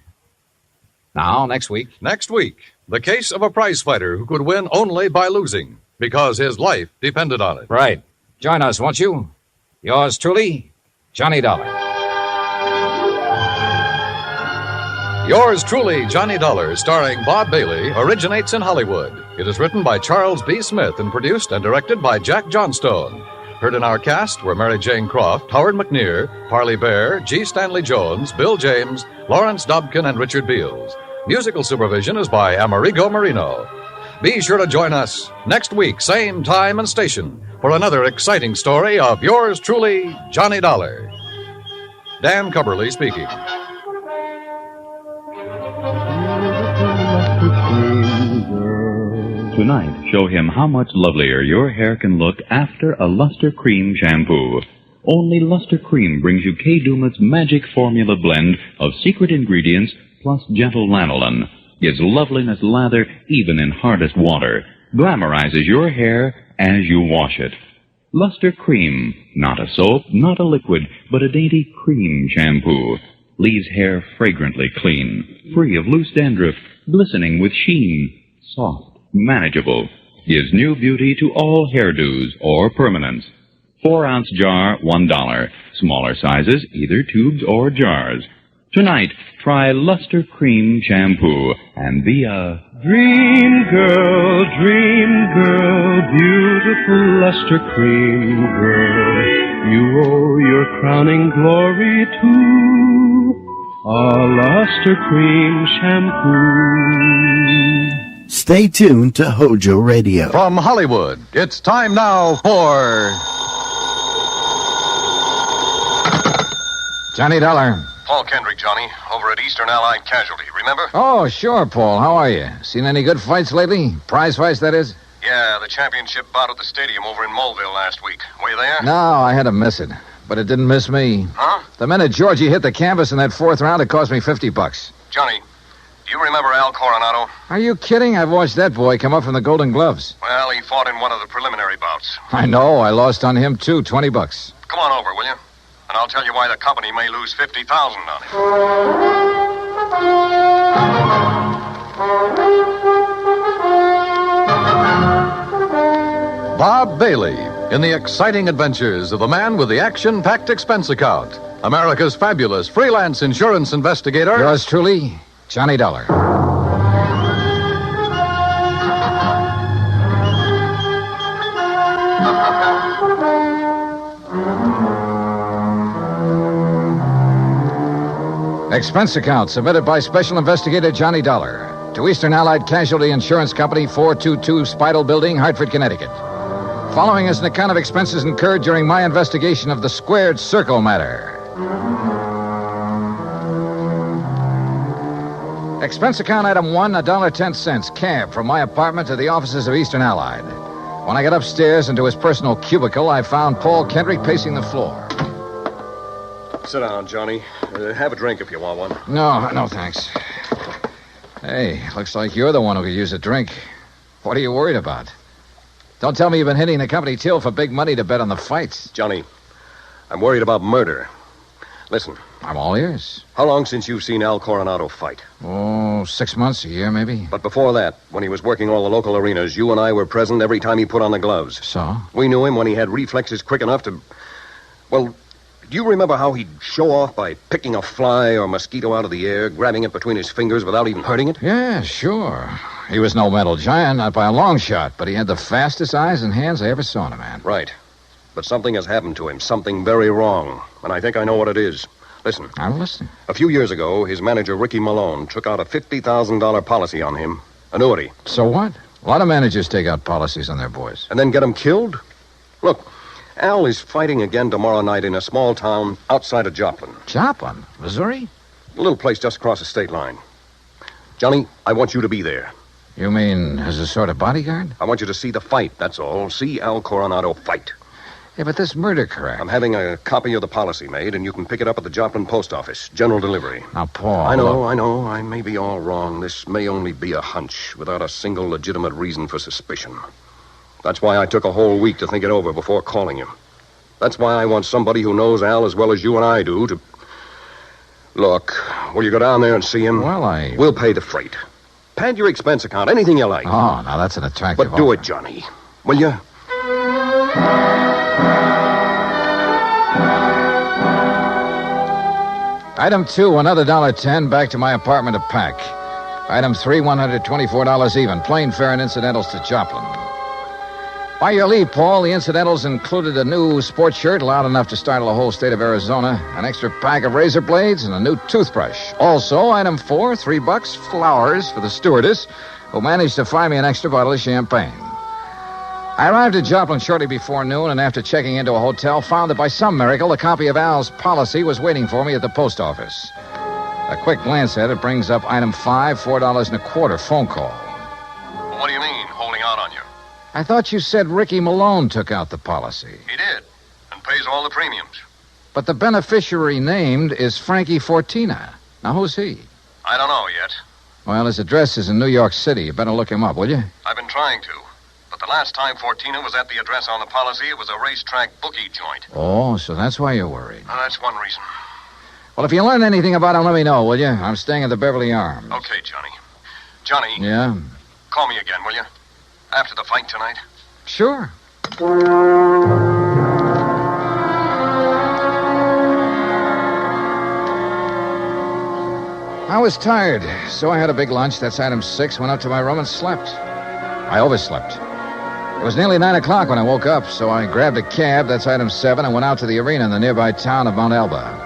Now, next week. Next week, the case of a prize fighter who could win only by losing, because his life depended on it. Right. Join us, won't you? Yours truly, Johnny Dollar. Yours truly, Johnny Dollar, starring Bob Bailey, originates in Hollywood. It is written by Charles B. Smith and produced and directed by Jack Johnstone. Heard in our cast were Mary Jane Croft, Howard McNear, Parley Bear, G. Stanley Jones, Bill James, Lawrence Dobkin, and Richard Beals. Musical supervision is by Amerigo Marino. Be sure to join us next week, same time and station, for another exciting story of yours truly, Johnny Dollar. Dan Cubberly speaking. Tonight, show him how much lovelier your hair can look after a Luster Cream shampoo. Only Luster Cream brings you Kay Daumit's magic formula blend of secret ingredients plus gentle lanolin. Gives loveliness lather even in hardest water. Glamorizes your hair as you wash it. Luster Cream, not a soap, not a liquid, but a dainty cream shampoo. Leaves hair fragrantly clean, free of loose dandruff, glistening with sheen, soft, manageable. Gives new beauty to all hairdos or permanents. 4-ounce jar, $1. Smaller sizes, either tubes or jars. Tonight, try Luster Cream Shampoo and be a dream girl, beautiful Luster Cream girl. You owe your crowning glory to a Luster Cream Shampoo. Stay tuned to HOJO Radio. From Hollywood, it's time now for Johnny Dollar. Paul Kendrick, Johnny, over at Eastern Allied Casualty, remember? Oh, sure, Paul. How are you? Seen any good fights lately? Prize fights, that is? Yeah, the championship bout at the stadium over in Mulville last week. Were you there? No, I had to miss it. But it didn't miss me. Huh? The minute Georgie hit the canvas in that fourth round, it cost me $50. Johnny, do you remember Al Coronado? Are you kidding? I've watched that boy come up from the Golden Gloves. Well, he fought in one of the preliminary bouts. I know. I lost on him, too. $20. Come on over, will you? And I'll tell you why the company may lose $50,000 on it. Bob Bailey in the exciting adventures of the man with the action-packed expense account. America's fabulous freelance insurance investigator. Yours truly, Johnny Dollar. Expense account submitted by Special Investigator Johnny Dollar to Eastern Allied Casualty Insurance Company, 422 Spidal Building, Hartford, Connecticut. Following is an account of expenses incurred during my investigation of the Squared Circle matter. Expense account item 1, $1.10, cab from my apartment to the offices of Eastern Allied. When I got upstairs into his personal cubicle, I found Paul Kendrick pacing the floor. Sit down, Johnny. Have a drink if you want one. No, thanks. Hey, looks like you're the one who could use a drink. What are you worried about? Don't tell me you've been hitting the company till for big money to bet on the fights. Johnny, I'm worried about murder. Listen. I'm all ears. How long since you've seen Al Coronado fight? Oh, 6 months, a year, maybe. But before that, when he was working all the local arenas, you and I were present every time he put on the gloves. So? We knew him when he had reflexes quick enough to... Well, do you remember how he'd show off by picking a fly or mosquito out of the air, grabbing it between his fingers without even hurting it? Yeah, sure. He was no mental giant, not by a long shot, but he had the fastest eyes and hands I ever saw in a man. Right. But something has happened to him, something very wrong, and I think I know what it is. Listen. I'm listening. A few years ago, his manager, Ricky Malone, took out a $50,000 policy on him. Annuity. So what? A lot of managers take out policies on their boys. And then get him killed? Look, Al is fighting again tomorrow night in a small town outside of Joplin. Joplin? Missouri? A little place just across the state line. Johnny, I want you to be there. You mean as a sort of bodyguard? I want you to see the fight, that's all. See Al Coronado fight. Yeah, but this murder crack. I'm having a copy of the policy made, and you can pick it up at the Joplin post office. General delivery. Now, Paul... I know. I may be all wrong. This may only be a hunch, without a single legitimate reason for suspicion. That's why I took a whole week to think it over before calling you. That's why I want somebody who knows Al as well as you and I do to... Look, will you go down there and see him? Well, We'll pay the freight. Pad your expense account, anything you like. Oh, now that's an attractive But do offer. it, Johnny. Will you? Item 2, another $1.10 back to my apartment to pack. Item 3, $124 even. Plane fare and incidentals to Joplin. By your leave, Paul, the incidentals included a new sports shirt loud enough to startle the whole state of Arizona, an extra pack of razor blades, and a new toothbrush. Also, item 4, $3, flowers for the stewardess, who managed to find me an extra bottle of champagne. I arrived at Joplin shortly before noon, and after checking into a hotel, found that by some miracle, a copy of Al's policy was waiting for me at the post office. A quick glance at it brings up item 5, $4.25 phone call. Well, what do you mean, holding out on you? I thought you said Ricky Malone took out the policy. He did, and pays all the premiums. But the beneficiary named is Frankie Fortina. Now, who's he? I don't know yet. Well, his address is in New York City. You better look him up, will you? I've been trying to. But the last time Fortina was at the address on the policy, it was a racetrack bookie joint. Oh, so that's why you're worried. That's one reason. Well, if you learn anything about him, let me know, will you? I'm staying at the Beverly Arms. Okay, Johnny. Johnny. Yeah? Call me again, will you? After the fight tonight. Sure. I was tired, so I had a big lunch. That's item 6. Went up to my room and slept. I overslept. It was nearly 9 o'clock when I woke up, so I grabbed a cab. That's item 7, and went out to the arena in the nearby town of Mount Elba.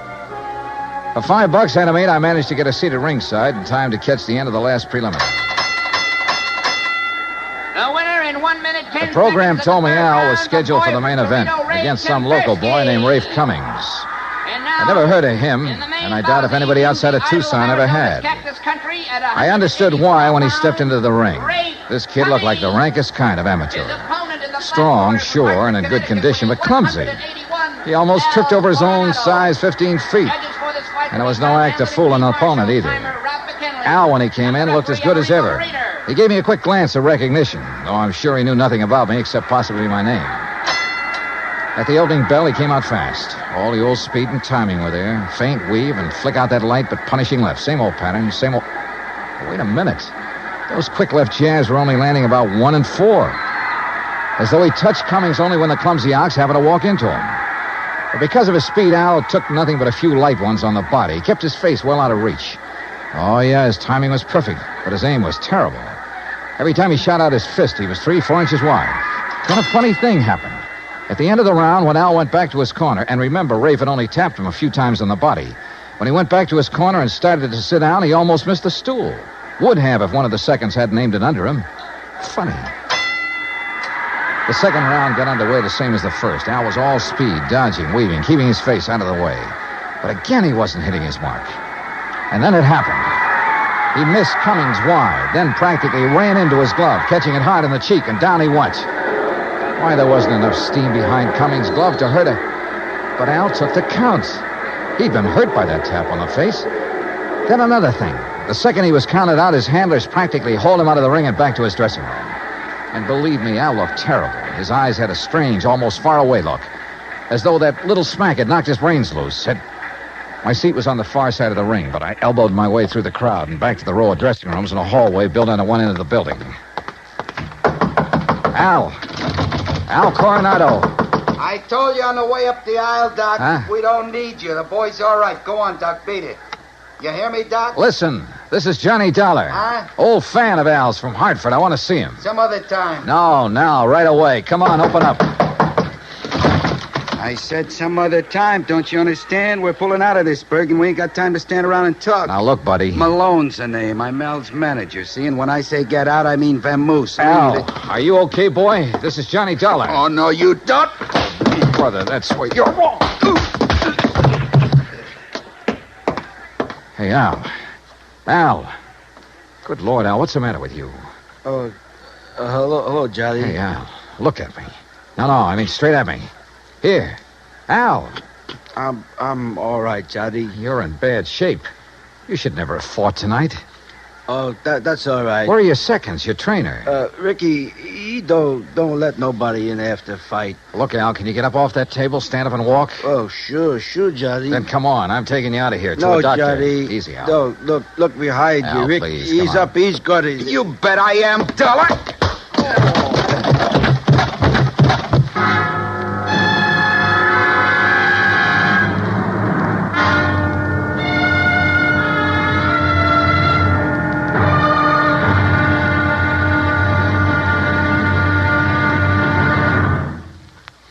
For $5, item 8, I managed to get a seat at ringside in time to catch the end of the last preliminary. The winner in 1 minute, 10 The program seconds told me of the Al was third scheduled for the main event against some local boy named Rafe Cummings. I never heard of him, and I doubt if anybody outside of Tucson ever had. I understood why when he stepped into the ring. This kid looked like the rankest kind of amateur. Strong, sure, and in good condition, but clumsy. He almost tripped over his own size 15 feet. And it was no act of fooling an opponent either. Al, when he came in, looked as good as ever. He gave me a quick glance of recognition, though I'm sure he knew nothing about me except possibly my name. At the opening bell, he came out fast. All the old speed and timing were there. Faint weave and flick out that light, but punishing left. Same old pattern, same old... Wait a minute. Those quick left jabs were only landing about 1 and 4. As though he touched Cummings only when the clumsy ox happened to walk into him. But because of his speed, Al took nothing but a few light ones on the body. He kept his face well out of reach. Oh, yeah, his timing was perfect, but his aim was terrible. Every time he shot out his fist, he was 3-4 inches wide. Then a funny thing happened. At the end of the round, when Al went back to his corner, and remember, Rafe had only tapped him a few times on the body. When he went back to his corner and started to sit down, he almost missed the stool. Would have if one of the seconds hadn't aimed it under him. Funny. The second round got underway the same as the first. Al was all speed, dodging, weaving, keeping his face out of the way. But again, he wasn't hitting his mark. And then it happened. He missed Cummings wide, then practically ran into his glove, catching it hard in the cheek, and down he went. Why, there wasn't enough steam behind Cummings' glove to hurt her. But Al took the count. He'd been hurt by that tap on the face. Then another thing. The second he was counted out, his handlers practically hauled him out of the ring and back to his dressing room. And believe me, Al looked terrible. His eyes had a strange, almost far-away look, as though that little smack had knocked his brains loose. My seat was on the far side of the ring, but I elbowed my way through the crowd and back to the row of dressing rooms in a hallway built on one end of the building. Al Coronado. I told you on the way up the aisle, Doc. Huh? We don't need you. The boy's all right. Go on, Doc. Beat it. You hear me, Doc? Listen, this is Johnny Dollar. Huh? Old fan of Al's from Hartford. I want to see him. Some other time. No, now, right away. Come on, open up. I said some other time. Don't you understand? We're pulling out of this, Berg, and we ain't got time to stand around and talk. Now, look, buddy. Malone's the name. I'm Al's manager, see? And when I say get out, I mean vamoose. Al, are you okay, boy? This is Johnny Dollar. Oh, no, you don't. Brother, that's where you're wrong. Hey, Al. Al. Good Lord, Al, what's the matter with you? Hello, Johnny. Hey, Al, look at me. No, I mean straight at me. Here. Al. I'm all right, Johnny. You're in bad shape. You should never have fought tonight. Oh, that's all right. Where are your seconds, your trainer? Ricky, he don't let nobody in after fight. Look, Al, can you get up off that table, stand up and walk? Oh, sure, Johnny. Then come on, I'm taking you out of here to No, a doctor. Johnny. Easy, Al. No, look behind Al, you, Rick. please, He's come on. up, he's got it. You bet I am, Dollar.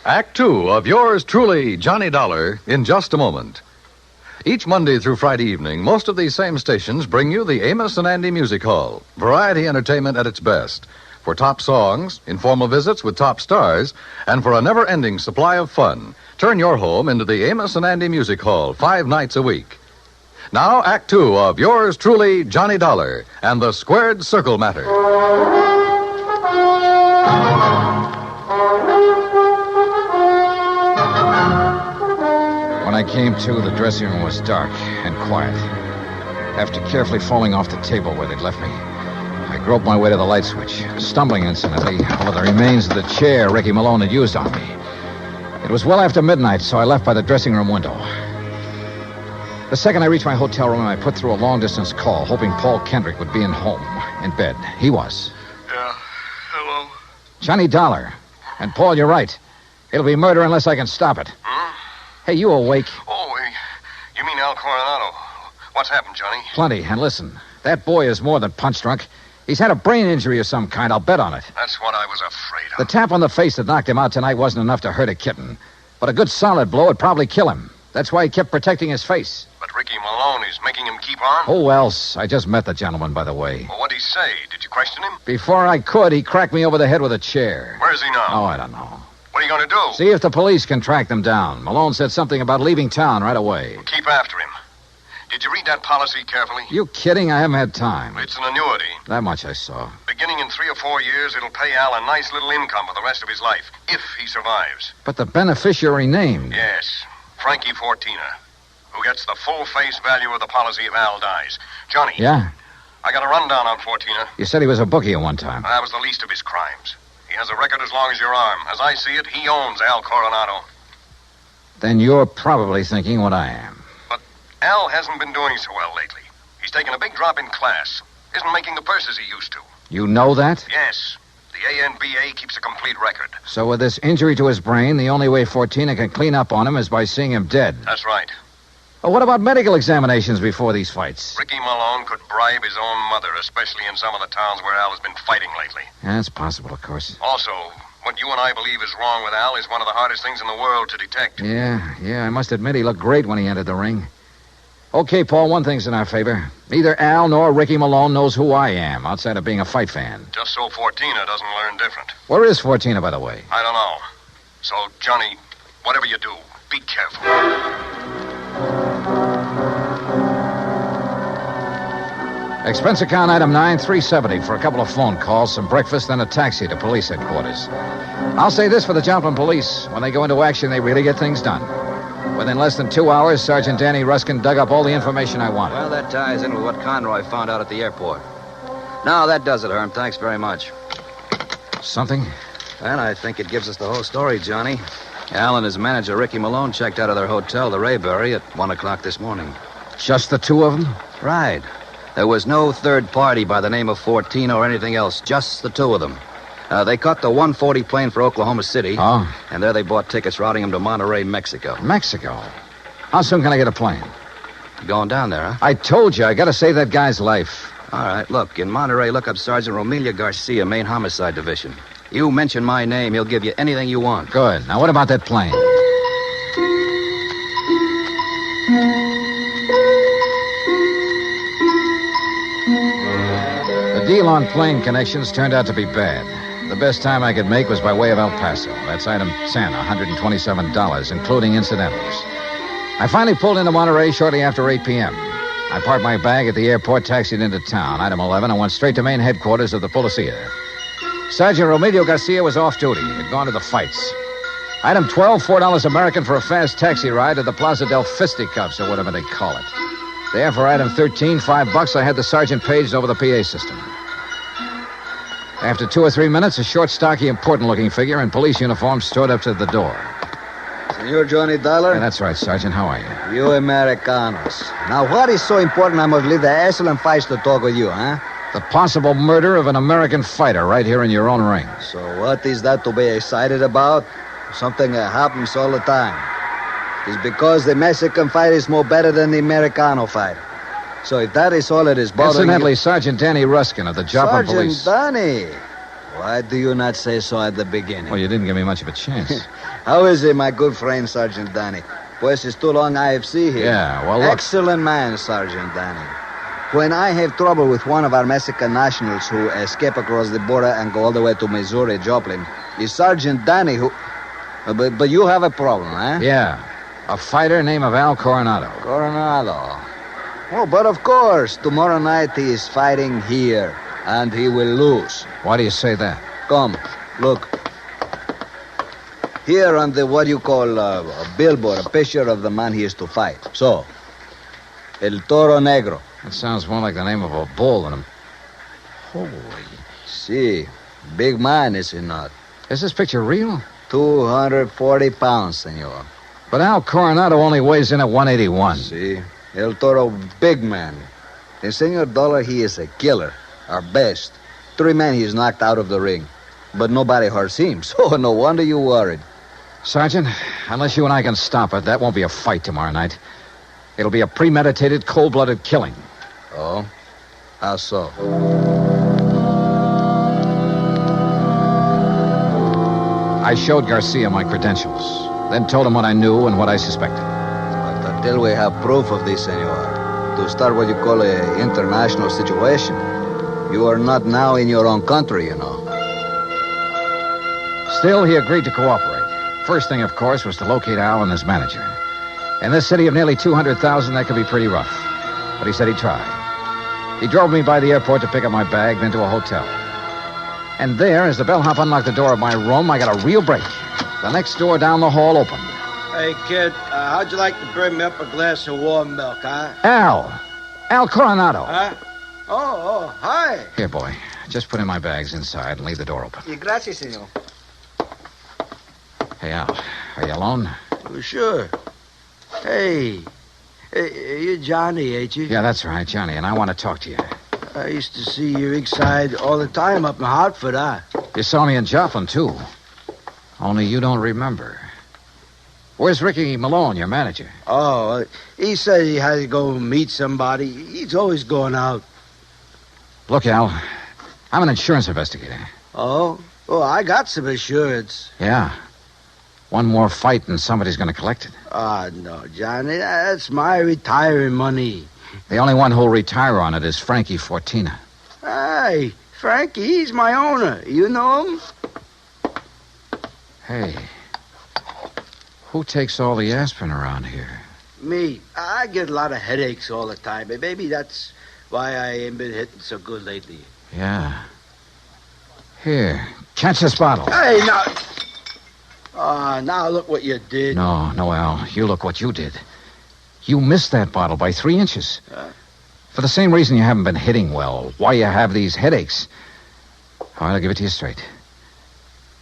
Act Two of yours truly, Johnny Dollar, in just a moment. Each Monday through Friday evening, most of these same stations bring you the Amos and Andy Music Hall. Variety entertainment at its best. For top songs, informal visits with top stars, and for a never-ending supply of fun. Turn your home into the Amos and Andy Music Hall 5 nights a week. Now, Act Two of yours truly, Johnny Dollar, and the Squared Circle Matter. When I came to, the dressing room was dark and quiet. After carefully falling off the table where they'd left me, I groped my way to the light switch, stumbling incidentally over the remains of the chair Ricky Malone had used on me. It was well after midnight, so I left by the dressing room window. The second I reached my hotel room, I put through a long-distance call, hoping Paul Kendrick would be in bed. He was. Yeah, hello? Johnny Dollar. And, Paul, you're right. It'll be murder unless I can stop it. Hey, you awake? Oh, you mean Al Coronado. What's happened, Johnny? Plenty. And listen, that boy is more than punch-drunk. He's had a brain injury of some kind. I'll bet on it. That's what I was afraid of. The tap on the face that knocked him out tonight wasn't enough to hurt a kitten. But a good solid blow would probably kill him. That's why he kept protecting his face. But Ricky Malone is making him keep on? Who else? I just met the gentleman, by the way. Well, what'd he say? Did you question him? Before I could, he cracked me over the head with a chair. Where is he now? Oh, I don't know. What are you going to do? See if the police can track them down. Malone said something about leaving town right away. Keep after him. Did you read that policy carefully? You kidding? I haven't had time. It's an annuity. That much I saw. Beginning in 3 or 4 years, it'll pay Al a nice little income for the rest of his life, if he survives. But the beneficiary named. Yes, Frankie Fortina, who gets the full face value of the policy if Al dies. Johnny. Yeah? I got a rundown on Fortina. You said he was a bookie at one time. That was the least of his crimes. He has a record as long as your arm. As I see it, he owns Al Coronado. Then you're probably thinking what I am. But Al hasn't been doing so well lately. He's taken a big drop in class. Isn't making the purses he used to. You know that? Yes. The ANBA keeps a complete record. So with this injury to his brain, the only way Fortina can clean up on him is by seeing him dead. That's right. Well, what about medical examinations before these fights? Ricky Malone could bribe his own mother, especially in some of the towns where Al has been fighting lately. Yeah, that's possible, of course. Also, what you and I believe is wrong with Al is one of the hardest things in the world to detect. Yeah, I must admit he looked great when he entered the ring. Okay, Paul, one thing's in our favor. Neither Al nor Ricky Malone knows who I am, outside of being a fight fan. Just so Fortina doesn't learn different. Where is Fortina, by the way? I don't know. So, Johnny, whatever you do, be careful. Expense account item 9370 for a couple of phone calls, some breakfast, then a taxi to police headquarters. I'll say this for the Joplin police. When they go into action, they really get things done. Within less than 2 hours, Sergeant Danny Ruskin dug up all the information I wanted. Well, that ties in with what Conroy found out at the airport. Now, that does it, Herm. Thanks very much. Something? Well, I think it gives us the whole story, Johnny. Al and his manager, Ricky Malone, checked out of their hotel, the Rayberry, at 1 o'clock this morning. Just the two of them? Right. There was no third party by the name of Fortina or anything else, just the two of them. They caught the 140 plane for Oklahoma City. Oh. And there they bought tickets routing them to Monterrey, Mexico. Mexico? How soon can I get a plane? Going down there, huh? I told you, I gotta save that guy's life. All right, look, in Monterrey, look up Sergeant Romelia Garcia, Main Homicide Division. You mention my name, he'll give you anything you want. Good. Now, what about that plane? The deal on plane connections turned out to be bad. The best time I could make was by way of El Paso. That's item 10, $127, including incidentals. I finally pulled into Monterey shortly after 8 p.m. I parked my bag at the airport, taxied into town. Item 11, I went straight to main headquarters of the Policia. Sergeant Romelio Garcia was off duty. He'd gone to the fights. Item 12, $4 American for a fast taxi ride to the Plaza del Fisticuffs, or whatever they call it. There, for item 13, $5, I had the sergeant paged over the PA system. After 2 or 3 minutes, a short, stocky, important-looking figure in police uniform strode up to the door. Senor Johnny Dollar? Yeah, that's right, Sergeant. How are you? You Americanos. Now, what is so important I must leave the excellent fights to talk with you, huh? The possible murder of an American fighter right here in your own ring. So what is that to be excited about? Something that happens all the time. It's because the Mexican fight is more better than the Americano fight. So if that is all it is bothering Incidentally, you... Sergeant Danny Ruskin of the Joplin Police. Sergeant Danny. Why do you not say so at the beginning? Well, you didn't give me much of a chance. How is it, my good friend, Sergeant Danny? Pues it's too long IFC here. Yeah, well, look. Excellent man, Sergeant Danny. When I have trouble with one of our Mexican nationals who escape across the border and go all the way to Missouri, Joplin, it's Sergeant Danny who... But you have a problem, huh? Yeah. A fighter named of Al Coronado. Coronado. Oh, but of course, tomorrow night he is fighting here, and he will lose. Why do you say that? Come, look. Here on the, what you call, a billboard, a picture of the man he is to fight. So, El Toro Negro. That sounds more like the name of a bull than a... Holy... See, big man, is he not? Is this picture real? 240 pounds, senor. But Al Coronado only weighs in at 181. See? El Toro, big man. And Senor Dollar, he is a killer. Our best. 3 men he's knocked out of the ring. But nobody hurts him, so no wonder you worried. Sergeant, unless you and I can stop it, that won't be a fight tomorrow night. It'll be a premeditated, cold-blooded killing. Oh? How so? I showed Garcia my credentials, then told him what I knew and what I suspected. But until we have proof of this, senor, to start what you call an international situation, you are not now in your own country, you know. Still, he agreed to cooperate. First thing, of course, was to locate Al and his manager. In this city of nearly 200,000, that could be pretty rough. But he said he'd try. He drove me by the airport to pick up my bag, then to a hotel. And there, as the bellhop unlocked the door of my room, I got a real break. The next door down the hall opened. Hey, kid, how'd you like to bring me up a glass of warm milk, huh? Al Coronado. Huh? Oh, hi. Here, boy. Just put in my bags inside and leave the door open. Gracias, senor. Hey, Al, are you alone? Oh, sure. Hey, you're Johnny, ain't you? Yeah, that's right, Johnny, and I want to talk to you. I used to see your rig side all the time up in Hartford, huh? You saw me in Joplin, too. Only you don't remember. Where's Ricky Malone, your manager? Oh, he said he had to go meet somebody. He's always going out. Look, Al, I'm an insurance investigator. Oh, I got some insurance. Yeah. One more fight and somebody's going to collect it. No, Johnny, that's my retiring money. The only one who'll retire on it is Frankie Fortina. Hey, Frankie, he's my owner. You know him? Hey, who takes all the aspirin around here? Me. I get a lot of headaches all the time. Maybe that's why I ain't been hitting so good lately. Yeah. Here, catch this bottle. Hey, now... now look what you did. No, Al, you look what you did. You missed that bottle by 3 inches. For the same reason you haven't been hitting well, why you have these headaches. All right, I'll give it to you straight.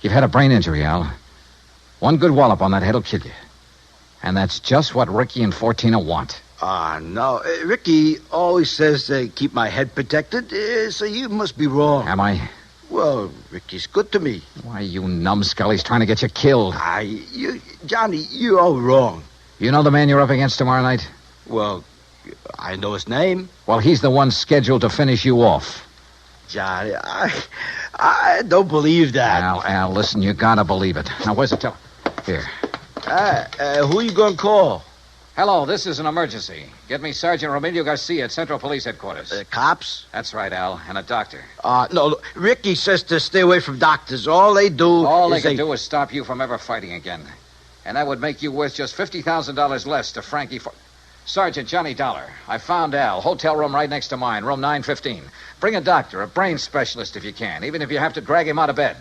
You've had a brain injury, Al. One good wallop on that head will kill you. And that's just what Ricky and Fortina want. No. Ricky always says to keep my head protected, so you must be wrong. Am I? Well, Ricky's good to me. Why, you numbskull, he's trying to get you killed. Johnny, you're all wrong. You know the man you're up against tomorrow night? Well, I know his name. Well, he's the one scheduled to finish you off. Johnny, I don't believe that. Al, listen, you gotta believe it. Now, where's the Here. Who you gonna call? Hello, this is an emergency. Get me Sergeant Romilio Garcia at Central Police Headquarters. Cops? That's right, Al, and a doctor. No, Ricky says to stay away from doctors. All they do All is they can do is stop you from ever fighting again. And that would make you worth just $50,000 less to Frankie for... Sergeant Johnny Dollar, I found Al. Hotel room right next to mine, room 915. Bring a doctor, a brain specialist if you can, even if you have to drag him out of bed.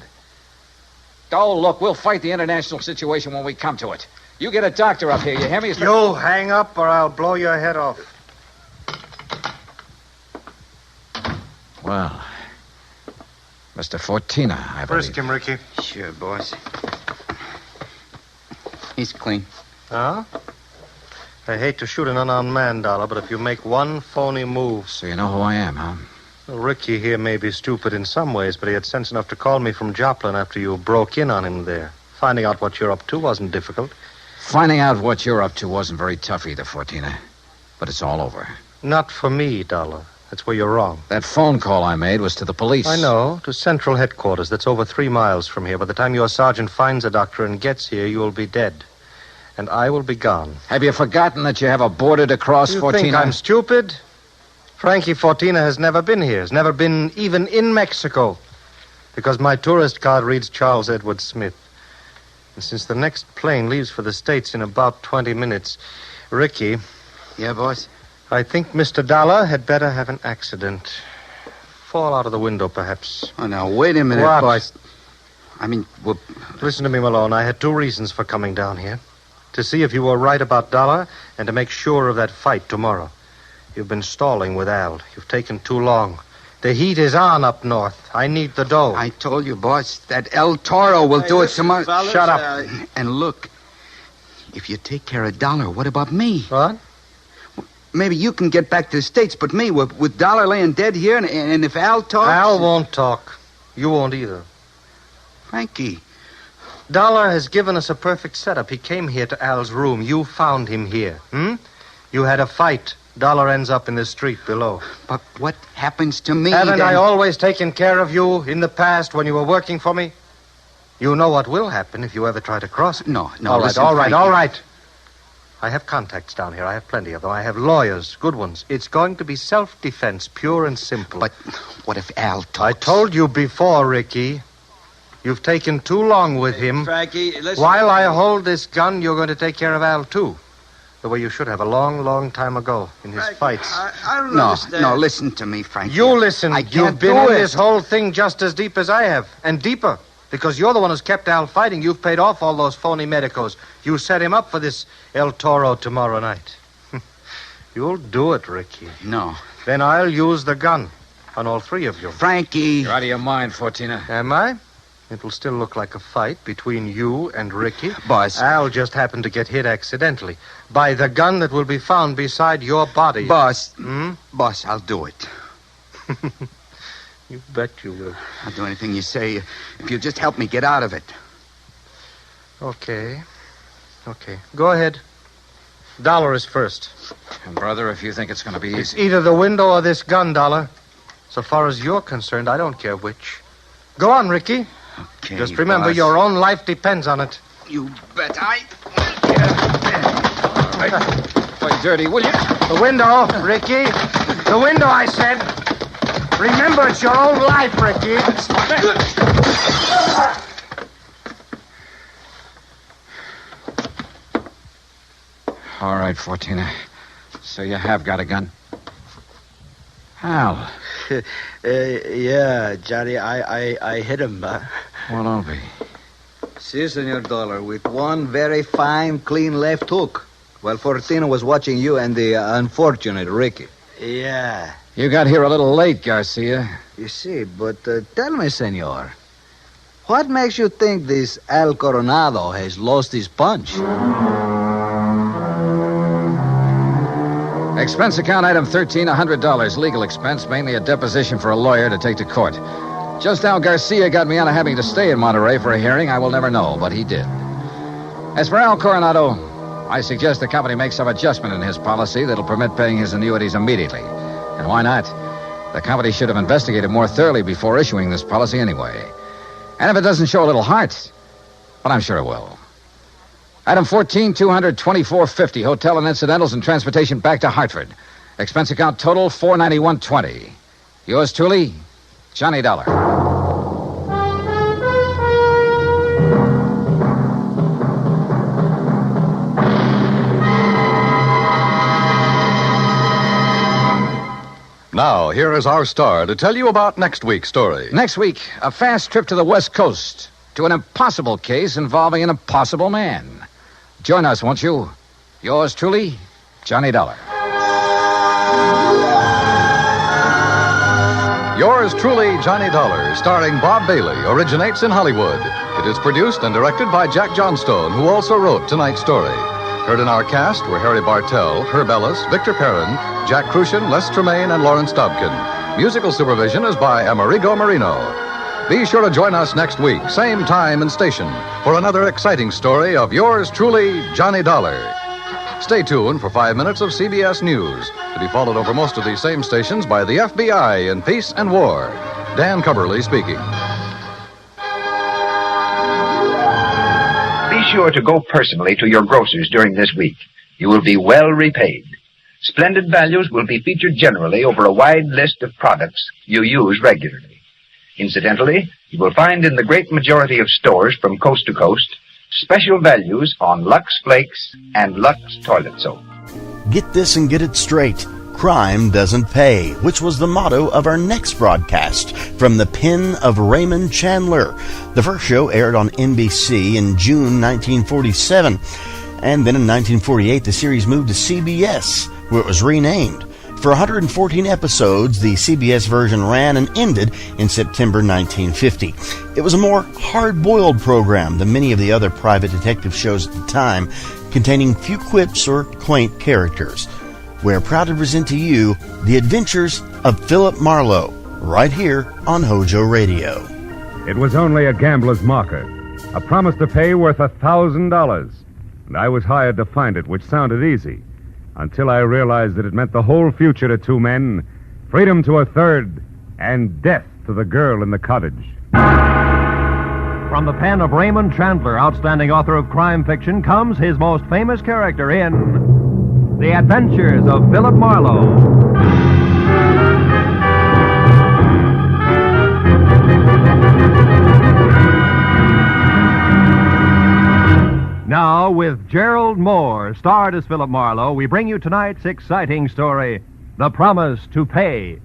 Oh, look, we'll fight the international situation when we come to it. You get a doctor up here, you hear me? You hang up or I'll blow your head off. Well, Mr. Fortina, I believe. Frisk him, Ricky. Sure, boss. He's clean. Huh? I hate to shoot an unarmed man, Dollar, but if you make one phony move... So you know who I am, huh? Well, Ricky here may be stupid in some ways, but he had sense enough to call me from Joplin after you broke in on him there. Finding out what you're up to wasn't difficult. Finding out what you're up to wasn't very tough either, Fortina. But it's all over. Not for me, Dollar. That's where you're wrong. That phone call I made was to the police. I know, to Central Headquarters. That's over 3 miles from here. By the time your sergeant finds a doctor and gets here, you'll be dead. And I will be gone. Have you forgotten that you have a border to cross, You Fortina? think I'm stupid? Frankie Fortina has never been here. Has never been even in Mexico. Because my tourist card reads Charles Edward Smith. And since the next plane leaves for the States in about 20 minutes, Ricky... Yeah, boss? I think Mr. Dollar had better have an accident. Fall out of the window, perhaps. Oh, now, wait a minute, What? boss. I mean, well... Listen to me, Malone. I had 2 reasons for coming down here. To see if you were right about Dollar and to make sure of that fight tomorrow. You've been stalling with Al. You've taken too long. The heat is on up north. I need the dough. I told you, boss, that El Toro will do it tomorrow. fellas, Shut up. And look, if you take care of Dollar, what about me? What? Maybe you can get back to the States, but me, with Dollar laying dead here, and if Al talks... Al won't talk. You won't either. Frankie. Dollar has given us a perfect setup. He came here to Al's room. You found him here. You had a fight. Dollar ends up in the street below. But what happens to me? Haven't then? I always taken care of you in the past when you were working for me? You know what will happen if you ever try to cross it. No, All right, listen, all right, Frankie. all right. I have contacts down here. I have plenty of them. I have lawyers, good ones. It's going to be self-defense, pure and simple. But what if Al talks? I told you before, Ricky. You've taken too long with him. Frankie, listen. While I hold this gun, you're going to take care of Al, too. The way you should have a long, long time ago in his fights. I don't No, understand. no, listen to me, Frankie. You listen. I can't You've been do in it. this whole thing just as deep as I have, and deeper. Because you're the one who's kept Al fighting. You've paid off all those phony medicos. You set him up for this El Toro tomorrow night. You'll do it, Ricky. No. Then I'll use the gun on all 3 of you. Frankie. You're out of your mind, Fortina. Am I? It'll still look like a fight between you and Ricky. Boss. Al just happened to get hit accidentally by the gun that will be found beside your body. Boss. Boss, I'll do it. You bet you will. I'll do anything you say if you just help me get out of it. Okay. Go ahead. Dollar is first. And, brother, if you think it's going to be It's easy... either the window or this gun, Dollar. So far as you're concerned, I don't care which. Go on, Ricky. Okay, Just remember, boss. your own life depends on it. You bet I... Play dirty, will you? The window, Ricky. The window, I said. Remember, it's your own life, Ricky. All right, Fortina. So you have got a gun. Al. Yeah, Johnny, I hit him. Well, don't be. Si, Senor Dollar, with one very fine, clean left hook. While Fortino was watching you and the unfortunate Ricky. Yeah. You got here a little late, Garcia. You see, but tell me, senor, what makes you think this Al Coronado has lost his punch? Expense account item 13, $100. Legal expense, mainly a deposition for a lawyer to take to court. Just how Garcia got me out of having to stay in Monterey for a hearing, I will never know, but he did. As for Al Coronado, I suggest the company make some adjustment in his policy that'll permit paying his annuities immediately. And why not? The company should have investigated more thoroughly before issuing this policy anyway. And if it doesn't show a little heart, but I'm sure it will. Item 14, $224.50. Hotel and incidentals and transportation back to Hartford. Expense account total $491.20. Yours truly, Johnny Dollar. Now, here is our star to tell you about next week's story. Next week, a fast trip to the West Coast to an impossible case involving an impossible man. Join us, won't you? Yours truly, Johnny Dollar. Yours truly, Johnny Dollar, starring Bob Bailey, originates in Hollywood. It is produced and directed by Jack Johnstone, who also wrote tonight's story. Heard in our cast were Harry Bartell, Herb Ellis, Victor Perrin, Jack Crucian, Les Tremaine, and Lawrence Dobkin. Musical supervision is by Amerigo Marino. Be sure to join us next week, same time and station, for another exciting story of yours truly, Johnny Dollar. Stay tuned for 5 minutes of CBS News, to be followed over most of these same stations by the FBI in Peace and War. Dan Cubberly speaking. Be sure to go personally to your grocers during this week. You will be well repaid. Splendid values will be featured generally over a wide list of products you use regularly. Incidentally, you will find in the great majority of stores from coast to coast special values on Lux Flakes and Lux Toilet Soap. Get this and get it straight. Crime doesn't pay, which was the motto of our next broadcast from the pen of Raymond Chandler. The first show aired on NBC in June 1947. And then in 1948, the series moved to CBS, where it was renamed. For 114 episodes, the CBS version ran and ended in September 1950. It was a more hard-boiled program than many of the other private detective shows at the time, containing few quips or quaint characters. We're proud to present to you the adventures of Philip Marlowe, right here on HOJO Radio. It was only a gambler's marker, a promise to pay worth $1,000. And I was hired to find it, which sounded easy, until I realized that it meant the whole future to two men, freedom to a third, and death to the girl in the cottage. From the pen of Raymond Chandler, outstanding author of crime fiction, comes his most famous character in The Adventures of Philip Marlowe. Now, with Gerald Moore, starred as Philip Marlowe, we bring you tonight's exciting story, The Promise to Pay.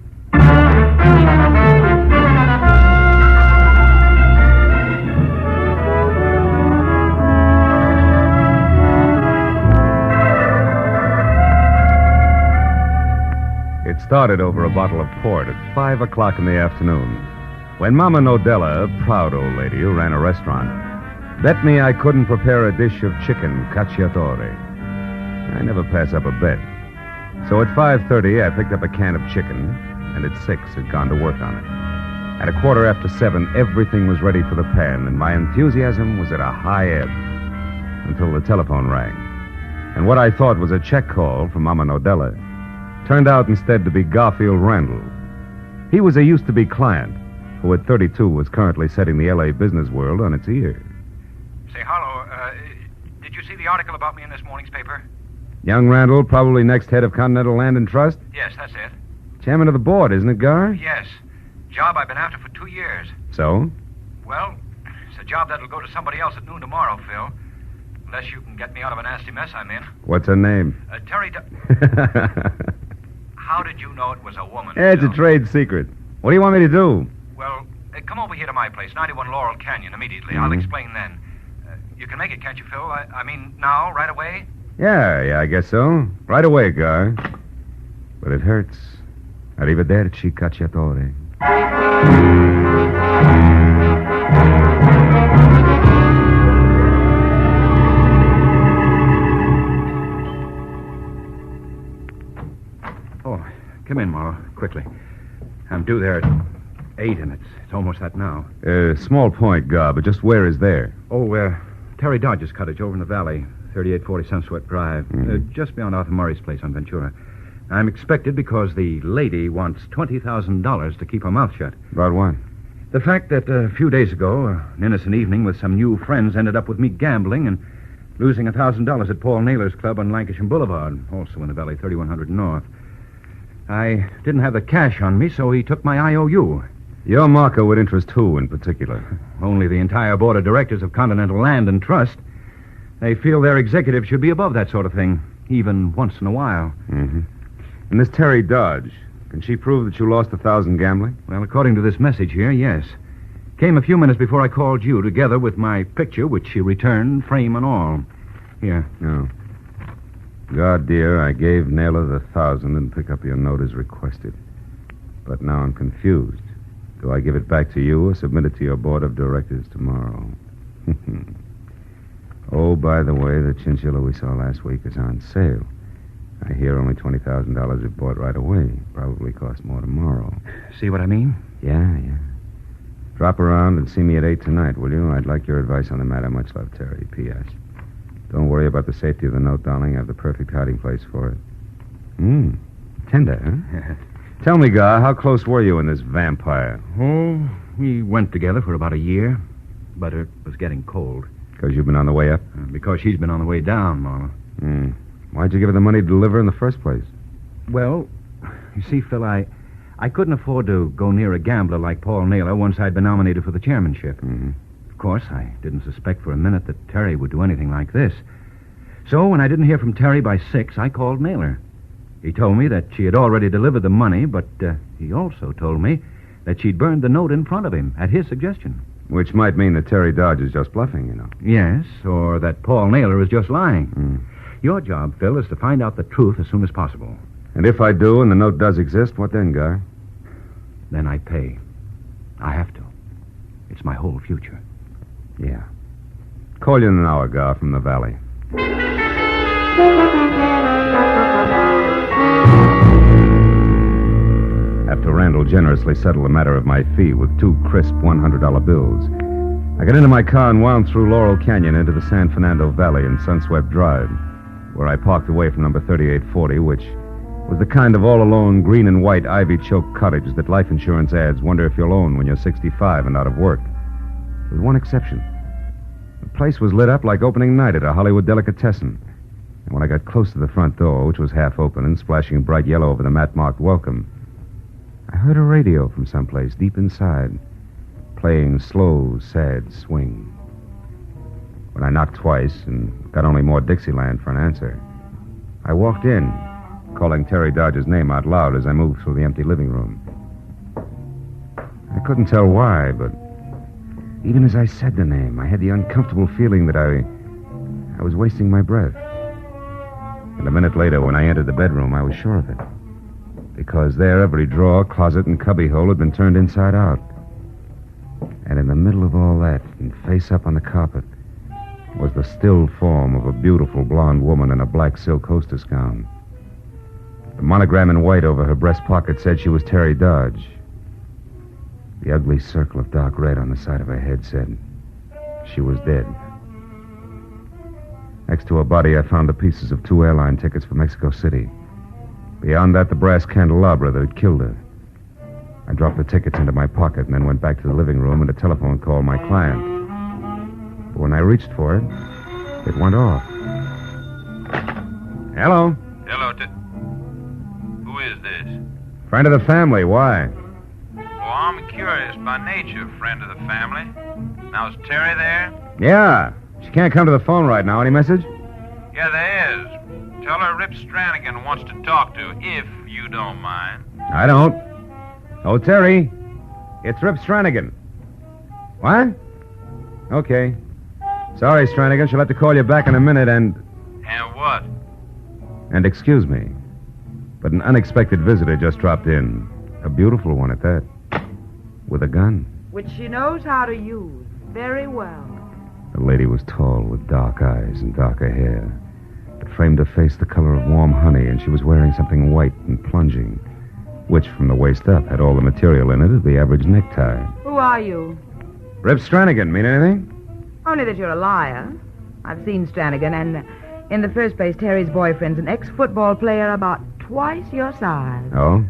It started over a bottle of port at 5 o'clock in the afternoon, when Mama Nodella, a proud old lady who ran a restaurant, bet me I couldn't prepare a dish of chicken cacciatore. I never pass up a bet. So at 5:30, I picked up a can of chicken, and at 6 had gone to work on it. At 7:15, everything was ready for the pan, and my enthusiasm was at a high ebb, until the telephone rang. And what I thought was a check call from Mama Nodella turned out instead to be Garfield Randall. He was a used-to-be client who at 32 was currently setting the L.A. business world on its ear. Say, Harlow, did you see the article about me in this morning's paper? Young Randall, probably next head of Continental Land and Trust? Yes, that's it. Chairman of the board, isn't it, Gar? Yes. Job I've been after for 2 years. So? Well, it's a job that'll go to somebody else at noon tomorrow, Phil. Unless you can get me out of a nasty mess I'm in. What's her name? Terry How did you know it was a woman? It's a trade secret. What do you want me to do? Well, come over here to my place, 91 Laurel Canyon, immediately. I'll explain then. You can make it, can't you, Phil? I mean, now, right away? Yeah, I guess so. Right away, Gar. But it hurts. Arrivederci, cacciatore. Oh, come in, Marlowe, quickly. I'm due there at 8, and it's almost that now. Small point, Gar, but just where is there? Oh, Terry Dodge's cottage over in the valley, 3840 Sunsweat Drive, just beyond Arthur Murray's place on Ventura. I'm expected because the lady wants $20,000 to keep her mouth shut. About what? The fact that a few days ago, an innocent evening with some new friends ended up with me gambling, and losing $1,000 at Paul Naylor's club on Lancashire Boulevard, also in the Valley, 3100 North. I didn't have the cash on me, so he took my IOU. Your marker would interest who in particular? Only the entire board of directors of Continental Land and Trust. They feel their executive should be above that sort of thing, even once in a while. Mm-hmm. And this Terry Dodge, can she prove that you lost $1,000 gambling? Well, according to this message here, yes. Came a few minutes before I called you, together with my picture, which she returned, frame and all. Here. No. God, dear, I gave Naylor the $1,000 and pick up your note as requested. But now I'm confused. Do I give it back to you or submit it to your board of directors tomorrow? Oh, by the way, the chinchilla we saw last week is on sale. I hear only $20,000 if bought right away. Probably cost more tomorrow. See what I mean? Yeah. Drop around and see me at 8 tonight, will you? I'd like your advice on the matter. Much love, Terry. P.S. Don't worry about the safety of the note, darling. I have the perfect hiding place for it. Tender, huh? Tell me, Gar, how close were you and this vampire? Oh, we went together for about a year, but it was getting cold. Because you've been on the way up? Because she's been on the way down, Marla. Why'd you give her the money to deliver in the first place? Well, you see, Phil, I couldn't afford to go near a gambler like Paul Naylor once I'd been nominated for the chairmanship. Mm-hmm. Of course, I didn't suspect for a minute that Terry would do anything like this. So when I didn't hear from Terry by 6, I called Naylor. He told me that she had already delivered the money, but he also told me that she'd burned the note in front of him at his suggestion. Which might mean that Terry Dodge is just bluffing, you know. Yes, or that Paul Naylor is just lying. Your job, Phil, is to find out the truth as soon as possible. And if I do and the note does exist, what then, Guy? Then I pay. I have to. It's my whole future. Yeah. Call you in an hour, Gar, from the valley. After Randall generously settled the matter of my fee with 2 crisp $100 bills, I got into my car and wound through Laurel Canyon into the San Fernando Valley and Sunswept Drive, where I parked away from number 3840, which was the kind of all-alone green and white ivy-choked cottage that life insurance ads wonder if you'll own when you're 65 and out of work. With one exception. The place was lit up like opening night at a Hollywood delicatessen. And when I got close to the front door, which was half open and splashing bright yellow over the mat-marked welcome, I heard a radio from someplace deep inside, playing slow, sad swing. When I knocked twice and got only more Dixieland for an answer, I walked in, calling Terry Dodge's name out loud as I moved through the empty living room. I couldn't tell why, but even as I said the name, I had the uncomfortable feeling that I was wasting my breath. And a minute later, when I entered the bedroom, I was sure of it. Because there, every drawer, closet, and cubbyhole had been turned inside out. And in the middle of all that, and face up on the carpet, was the still form of a beautiful blonde woman in a black silk hostess gown. The monogram in white over her breast pocket said she was Terry Dodge. The ugly circle of dark red on the side of her head said she was dead. Next to her body, I found the pieces of 2 airline tickets for Mexico City. Beyond that, the brass candelabra that had killed her. I dropped the tickets into my pocket and then went back to the living room and a telephone called my client. But when I reached for it, it went off. Hello? Hello, who is this? Friend of the family. Why? Oh, I'm curious by nature, friend of the family. Now, is Terry there? Yeah. She can't come to the phone right now. Any message? Yeah, there is. Tell her Rip Stranigan wants to talk to, if you don't mind. I don't. Oh, Terry. It's Rip Stranigan. What? Okay. Sorry, Stranigan. She'll have to call you back in a minute and... And what? And excuse me, but an unexpected visitor just dropped in. A beautiful one at that. With a gun. Which she knows how to use very well. The lady was tall with dark eyes and darker hair. It framed her face the color of warm honey, and she was wearing something white and plunging, which, from the waist up, had all the material in it of the average necktie. Who are you? Rip Stranigan. Mean anything? Only that you're a liar. I've seen Stranigan, and in the first place, Terry's boyfriend's an ex-football player about twice your size. Oh?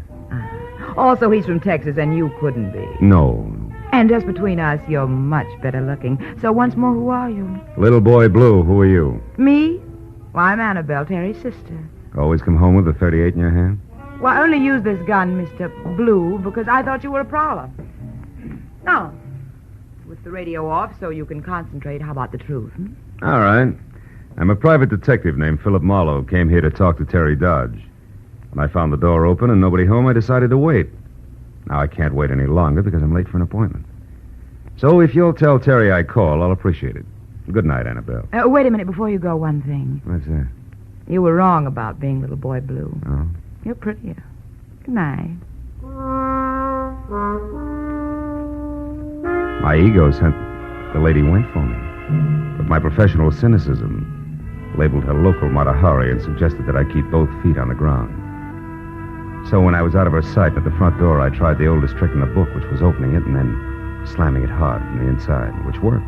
Also, he's from Texas, and you couldn't be. No. And just between us, you're much better looking. So once more, who are you? Little boy Blue, who are you? Me? Well, I'm Annabelle, Terry's sister. Always come home with a 38 in your hand? Well, I only used this gun, Mr. Blue, because I thought you were a prowler. No. With the radio off so you can concentrate, how about the truth? All right. I'm a private detective named Philip Marlowe. Came here to talk to Terry Dodge. When I found the door open and nobody home, I decided to wait. Now I can't wait any longer because I'm late for an appointment. So if you'll tell Terry I called, I'll appreciate it. Good night, Annabelle. Wait a minute before you go, one thing. What's that? You were wrong about being little boy Blue. Oh? You're prettier. Good night. My ego sent the lady went for me. But my professional cynicism labeled her local Matahari and suggested that I keep both feet on the ground. So when I was out of her sight at the front door, I tried the oldest trick in the book, which was opening it and then slamming it hard from the inside, which worked.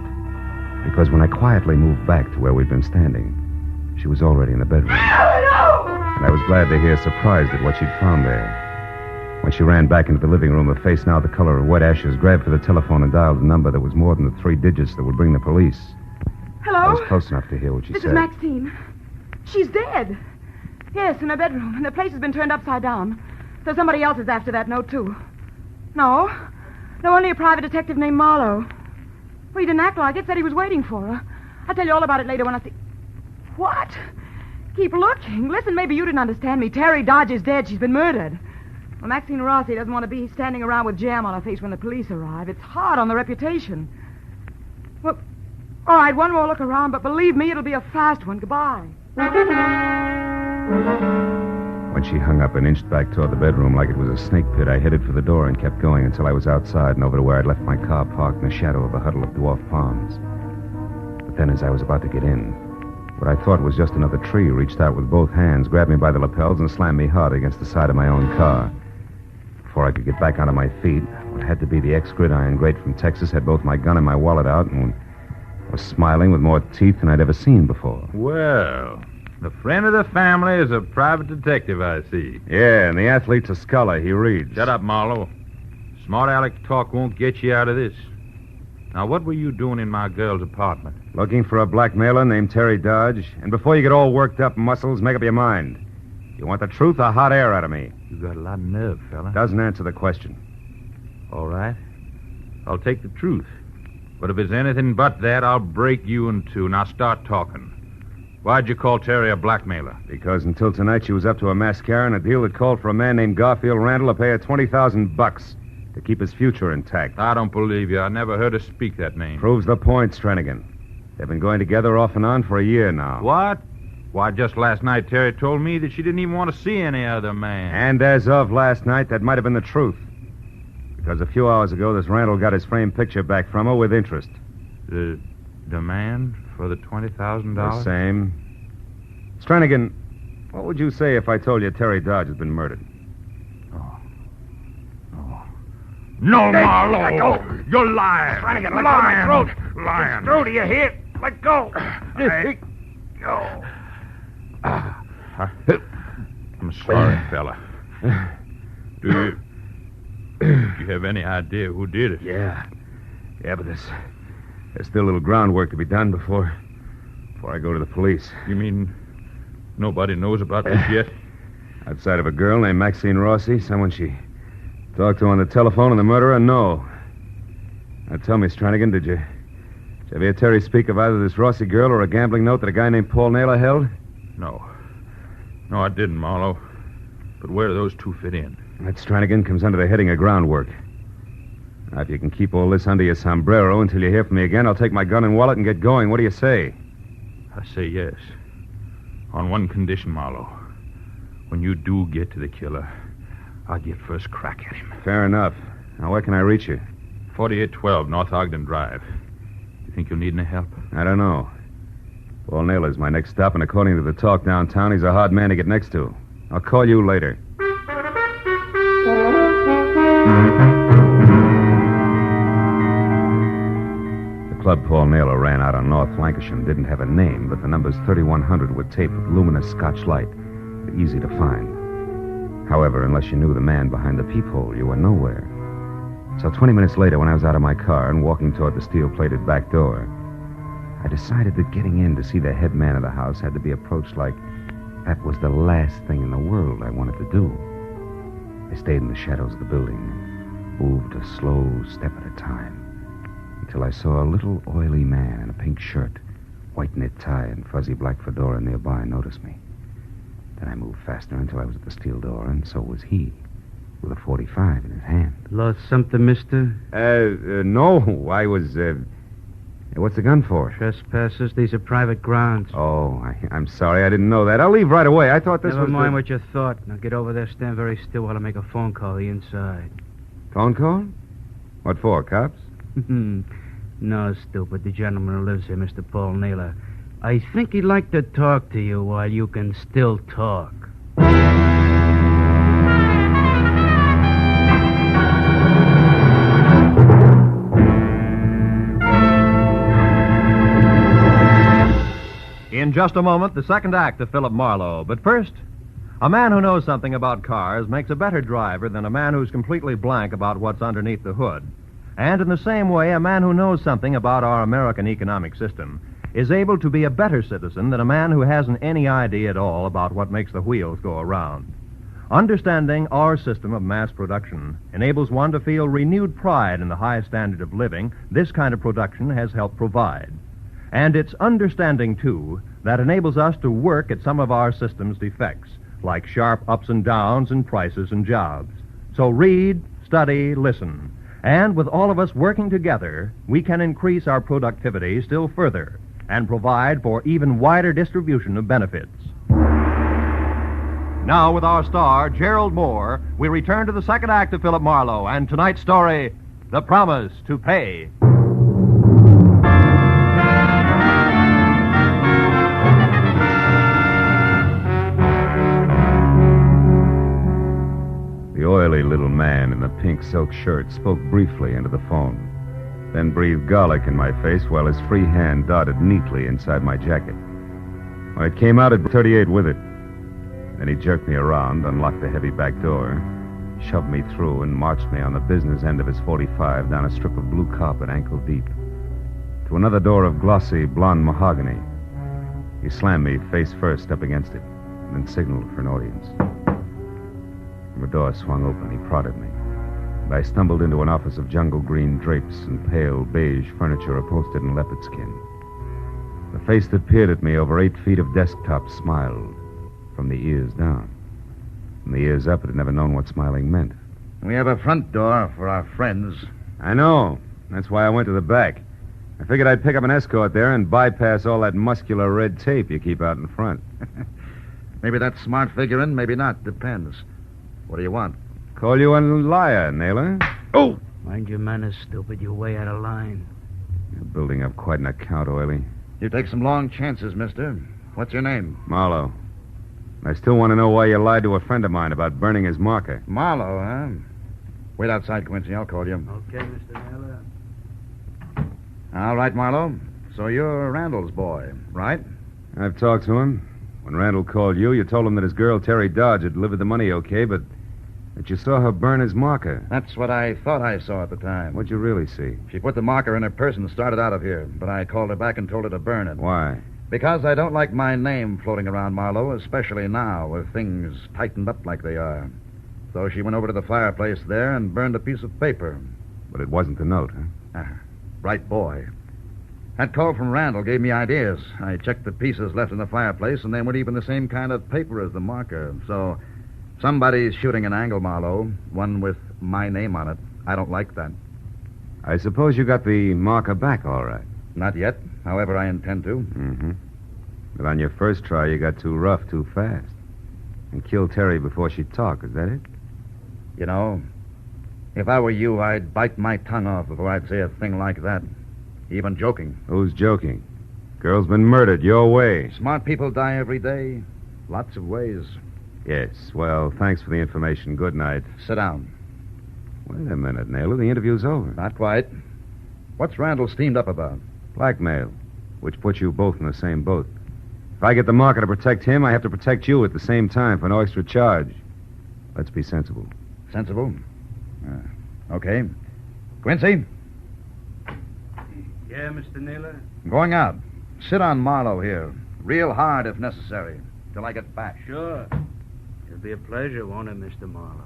Because when I quietly moved back to where we'd been standing, she was already in the bedroom. And I was glad to hear, surprised at what she'd found there. When she ran back into the living room, her face now the color of wet ashes, grabbed for the telephone and dialed a number that was more than the 3 digits that would bring the police. Hello? I was close enough to hear what she This said. is Maxine. She's dead. Yes, in her bedroom, and the place has been turned upside down. So somebody else is after that note, too. No, only a private detective named Marlowe. Well, he didn't act like it, said he was waiting for her. I'll tell you all about it later when I see... What? Keep looking. Listen, maybe you didn't understand me. Terry Dodge is dead. She's been murdered. Well, Maxine Rossi doesn't want to be standing around with jam on her face when the police arrive. It's hard on the reputation. Well, all right, one more look around, but believe me, it'll be a fast one. Goodbye. When she hung up and inched back toward the bedroom like it was a snake pit, I headed for the door and kept going until I was outside and over to where I'd left my car parked in the shadow of a huddle of dwarf palms. But then as I was about to get in, what I thought was just another tree reached out with both hands, grabbed me by the lapels, and slammed me hard against the side of my own car. Before I could get back onto my feet, what had to be the ex-gridiron great from Texas had both my gun and my wallet out and was smiling with more teeth than I'd ever seen before. Well, the friend of the family is a private detective, I see. Yeah, and the athlete's a scholar. He reads. Shut up, Marlowe. Smart aleck talk won't get you out of this. Now, what were you doing in my girl's apartment? Looking for a blackmailer named Terry Dodge. And before you get all worked up, Muscles, make up your mind. You want the truth or hot air out of me? You got a lot of nerve, fella. Doesn't answer the question. All right. I'll take the truth. But if it's anything but that, I'll break you in two. Now start talking. Why'd you call Terry a blackmailer? Because until tonight she was up to a mascara and a deal that called for a man named Garfield Randall to pay her $20,000 to keep his future intact. I don't believe you. I never heard her speak that name. Proves the point, Stranigan. They've been going together off and on for a year now. What? Why, just last night Terry told me that she didn't even want to see any other man. And as of last night, that might have been the truth. Because a few hours ago, this Randall got his framed picture back from her with interest. The demand for the $20,000? The same. Stranigan, what would you say if I told you Terry Dodge has been murdered? No, Hey, Marlowe. let go. You're lying. Flanagan, let go of my throat. Lying. It's through. Do you hear? Let go. Let go. I'm sorry, fella. Do you have any idea who did it? Yeah, but there's still a little groundwork to be done before I go to the police. You mean nobody knows about this yet? Outside of a girl named Maxine Rossi, someone she talked to on the telephone, and the murderer, no. Now tell me, Stranigan, did you ever hear Terry speak of either this Rossi girl or a gambling note that a guy named Paul Naylor held? No, I didn't, Marlowe. But where do those two fit in? That, Stranigan, comes under the heading of groundwork. Now, if you can keep all this under your sombrero until you hear from me again, I'll take my gun and wallet and get going. What do you say? I say yes. On one condition, Marlowe. When you do get to the killer, I'll get first crack at him. Fair enough. Now, where can I reach you? 4812 North Ogden Drive. You think you'll need any help? I don't know. Paul Naylor's my next stop, and according to the talk downtown, he's a hard man to get next to. I'll call you later. The club Paul Naylor ran out on North Lancashire didn't have a name, but the numbers 3100 were taped with luminous Scotch light, easy to find. However, unless you knew the man behind the peephole, you were nowhere. So 20 minutes later, when I was out of my car and walking toward the steel-plated back door, I decided that getting in to see the head man of the house had to be approached like that was the last thing in the world I wanted to do. I stayed in the shadows of the building and moved a slow step at a time until I saw a little oily man in a pink shirt, white knit tie, and fuzzy black fedora nearby notice me. Then I moved faster until I was at the steel door, and so was he, with a .45 in his hand. Lost something, mister? No. I was, what's the gun for? Trespassers. These are private grounds. Oh, I'm sorry. I didn't know that. I'll leave right away. I thought this was... Never mind what you thought. Now get over there, stand very still while I make a phone call the inside. Phone call? What for, cops? No, stupid. The gentleman who lives here, Mr. Paul Naylor. I think he'd like to talk to you while you can still talk. In just a moment, the second act of Philip Marlowe. But first, a man who knows something about cars makes a better driver than a man who's completely blank about what's underneath the hood. And in the same way, a man who knows something about our American economic system is able to be a better citizen than a man who hasn't any idea at all about what makes the wheels go around. Understanding our system of mass production enables one to feel renewed pride in the high standard of living this kind of production has helped provide. And it's understanding, too, that enables us to work at some of our system's defects, like sharp ups and downs in prices and jobs. So read, study, listen. And with all of us working together, we can increase our productivity still further and provide for even wider distribution of benefits. Now, with our star, Gerald Moore, we return to the second act of Philip Marlowe and tonight's story, The Promise to Pay. The oily little man in the pink silk shirt spoke briefly into the phone, then breathed garlic in my face while his free hand darted neatly inside my jacket. When it came out, it brought 38 with it. Then he jerked me around, unlocked the heavy back door, shoved me through, and marched me on the business end of his .45 down a strip of blue carpet ankle deep to another door of glossy blonde mahogany. He slammed me face first up against it, and then signaled for an audience. The door swung open. He prodded me. And I stumbled into an office of jungle green drapes and pale beige furniture upholstered in leopard skin. The face that peered at me over 8 feet of desktop smiled, from the ears down. From the ears up, it had never known what smiling meant. We have a front door for our friends. I know. That's why I went to the back. I figured I'd pick up an escort there and bypass all that muscular red tape you keep out in front. Maybe that's smart figuring, maybe not. Depends. What do you want? Call you a liar, Naylor. Oh! Mind your manners, stupid. You're way out of line. You're building up quite an account, Oily. You take some long chances, mister. What's your name? Marlowe. I still want to know why you lied to a friend of mine about burning his marker. Marlowe, huh? Wait outside, Quincy. I'll call you. Okay, Mr. Naylor. All right, Marlowe. So you're Randall's boy, right? I've talked to him. When Randall called you, you told him that his girl, Terry Dodge, had delivered the money okay, but that you saw her burn his marker. That's what I thought I saw at the time. What'd you really see? She put the marker in her purse and started out of here, but I called her back and told her to burn it. Why? Because I don't like my name floating around, Marlowe, especially now with things tightened up like they are. So she went over to the fireplace there and burned a piece of paper. But it wasn't the note, huh? Bright boy. That call from Randall gave me ideas. I checked the pieces left in the fireplace, and they weren't even the same kind of paper as the marker. So somebody's shooting an angle, Marlowe, one with my name on it. I don't like that. I suppose you got the marker back all right. Not yet. However, I intend to. Mm-hmm. But on your first try, you got too rough too fast. And killed Terry before she'd talk. Is that it? You know, if I were you, I'd bite my tongue off before I'd say a thing like that. Even joking. Who's joking? Girl's been murdered your way. Smart people die every day. Lots of ways. Yes. Well, thanks for the information. Good night. Sit down. Wait a minute, Naylor. The interview's over. Not quite. What's Randall steamed up about? Blackmail, which puts you both in the same boat. If I get the marker to protect him, I have to protect you at the same time for no extra charge. Let's be sensible. Sensible? Okay. Quincy, Yeah, Mr. Naylor? I'm going out. Sit on Marlowe here. Real hard if necessary. Till I get back. Sure. It'll be a pleasure, won't it, Mr. Marlowe?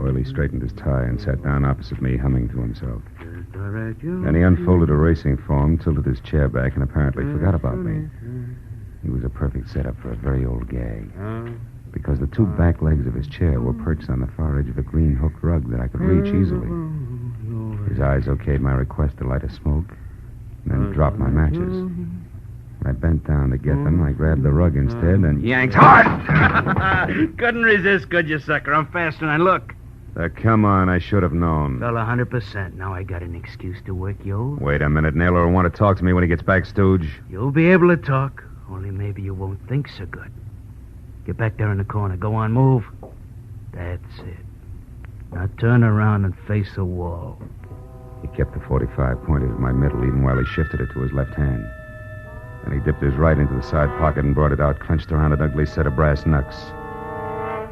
Oily straightened his tie and sat down opposite me, humming to himself. Then he unfolded a racing form, tilted his chair back, and apparently forgot about me. He was a perfect setup for a very old gag. Because the two back legs of his chair were perched on the far edge of a green hooked rug that I could reach easily. His eyes okayed my request to light a smoke, and then drop my matches. When I bent down to get them, I grabbed the rug instead and yanked hard. Couldn't resist, could you, sucker? I'm faster than I look. Come on, I should have known. Well, 100%. Now I got an excuse to work you. Wait a minute, Naylor will want to talk to me when he gets back, Stooge. You'll be able to talk, only maybe you won't think so good. Get back there in the corner. Go on, move. That's it. Now turn around and face the wall. He kept the .45 pointed at my middle even while he shifted it to his left hand. Then he dipped his right into the side pocket and brought it out, clenched around an ugly set of brass knucks.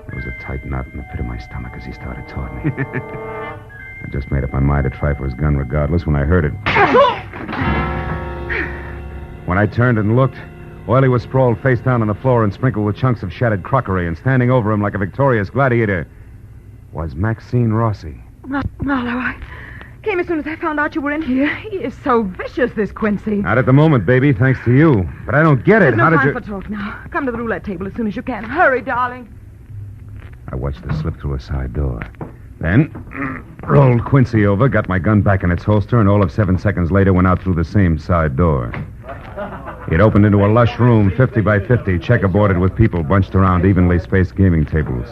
There was a tight knot in the pit of my stomach as he started toward me. I just made up my mind to try for his gun regardless when I heard it. When I turned and looked, Oily was sprawled face down on the floor and sprinkled with chunks of shattered crockery, and standing over him like a victorious gladiator was Maxine Rossi. Marlowe, I came as soon as I found out you were in here. He is so vicious, this Quincy. Not at the moment, baby, thanks to you. But I don't get it. There's no How did time you... for talk now. Come to the roulette table as soon as you can. Hurry, darling. I watched her slip through a side door. Then rolled Quincy over, got my gun back in its holster, and all of 7 seconds later went out through the same side door. It opened into a lush room, 50 by 50, checkerboarded with people bunched around evenly spaced gaming tables.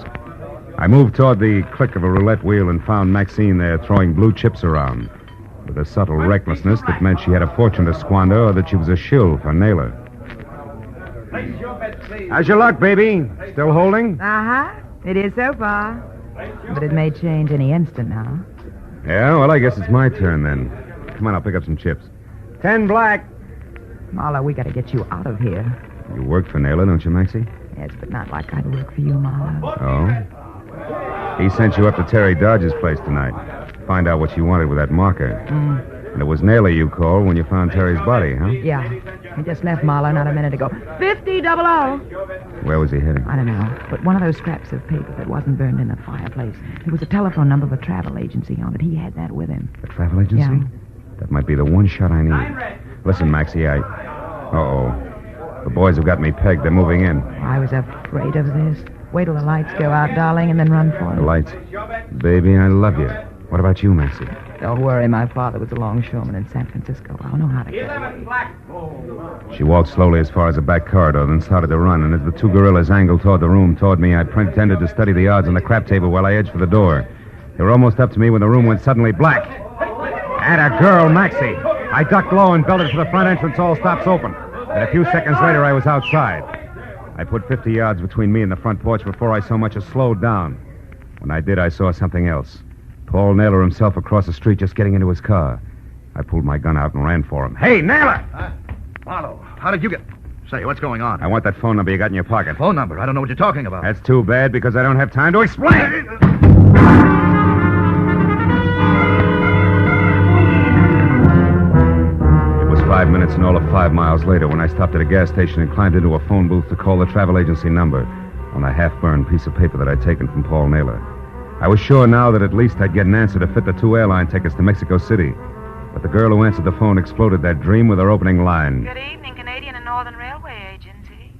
I moved toward the click of a roulette wheel and found Maxine there throwing blue chips around with a subtle recklessness that meant she had a fortune to squander or that she was a shill for Naylor. How's your luck, baby? Still holding? Uh-huh. It is so far. But it may change any instant now. Yeah, well, I guess it's my turn then. Come on, I'll pick up some chips. 10 black. Marlowe, we got to get you out of here. You work for Naylor, don't you, Maxie? Yes, but not like I'd work for you, Marlowe. Oh? He sent you up to Terry Dodge's place tonight. Find out what you wanted with that marker. And it was Naylor you called when you found Terry's body, huh? Yeah. He just left Marlowe not a minute ago. 50-00. Where was he heading? I don't know. But one of those scraps of paper that wasn't burned in the fireplace. There was a telephone number of a travel agency on it. He had that with him. A travel agency? Yeah. That might be the one shot I need. Listen, Maxie, Uh-oh. The boys have got me pegged. They're moving in. I was afraid of this. Wait till the lights go out, darling, and then run for it. The lights. Baby, I love you. What about you, Maxie? Don't worry. My father was a longshoreman in San Francisco. I'll know how to get away. She walked slowly as far as the back corridor, then started to run, and as the two gorillas angled toward the room toward me, I pretended to study the odds on the crap table while I edged for the door. They were almost up to me when the room went suddenly black. Atta girl, Maxie. I ducked low and belted for the front entrance, all stops open. And a few seconds later, I was outside. I put 50 yards between me and the front porch before I so much as slowed down. When I did, I saw something else. Paul Naylor himself across the street just getting into his car. I pulled my gun out and ran for him. Hey, Naylor! Marlowe, how did you get... Say, what's going on? I want that phone number you got in your pocket. Phone number? I don't know what you're talking about. That's too bad because I don't have time to explain. It was 5 minutes and all of 5 miles later when I stopped at a gas station and climbed into a phone booth to call the travel agency number on a half-burned piece of paper that I'd taken from Paul Naylor. I was sure now that at least I'd get an answer to fit the 2 airline tickets to Mexico City. But the girl who answered the phone exploded that dream with her opening line. Good evening, Canadian and Northern Railway Agency.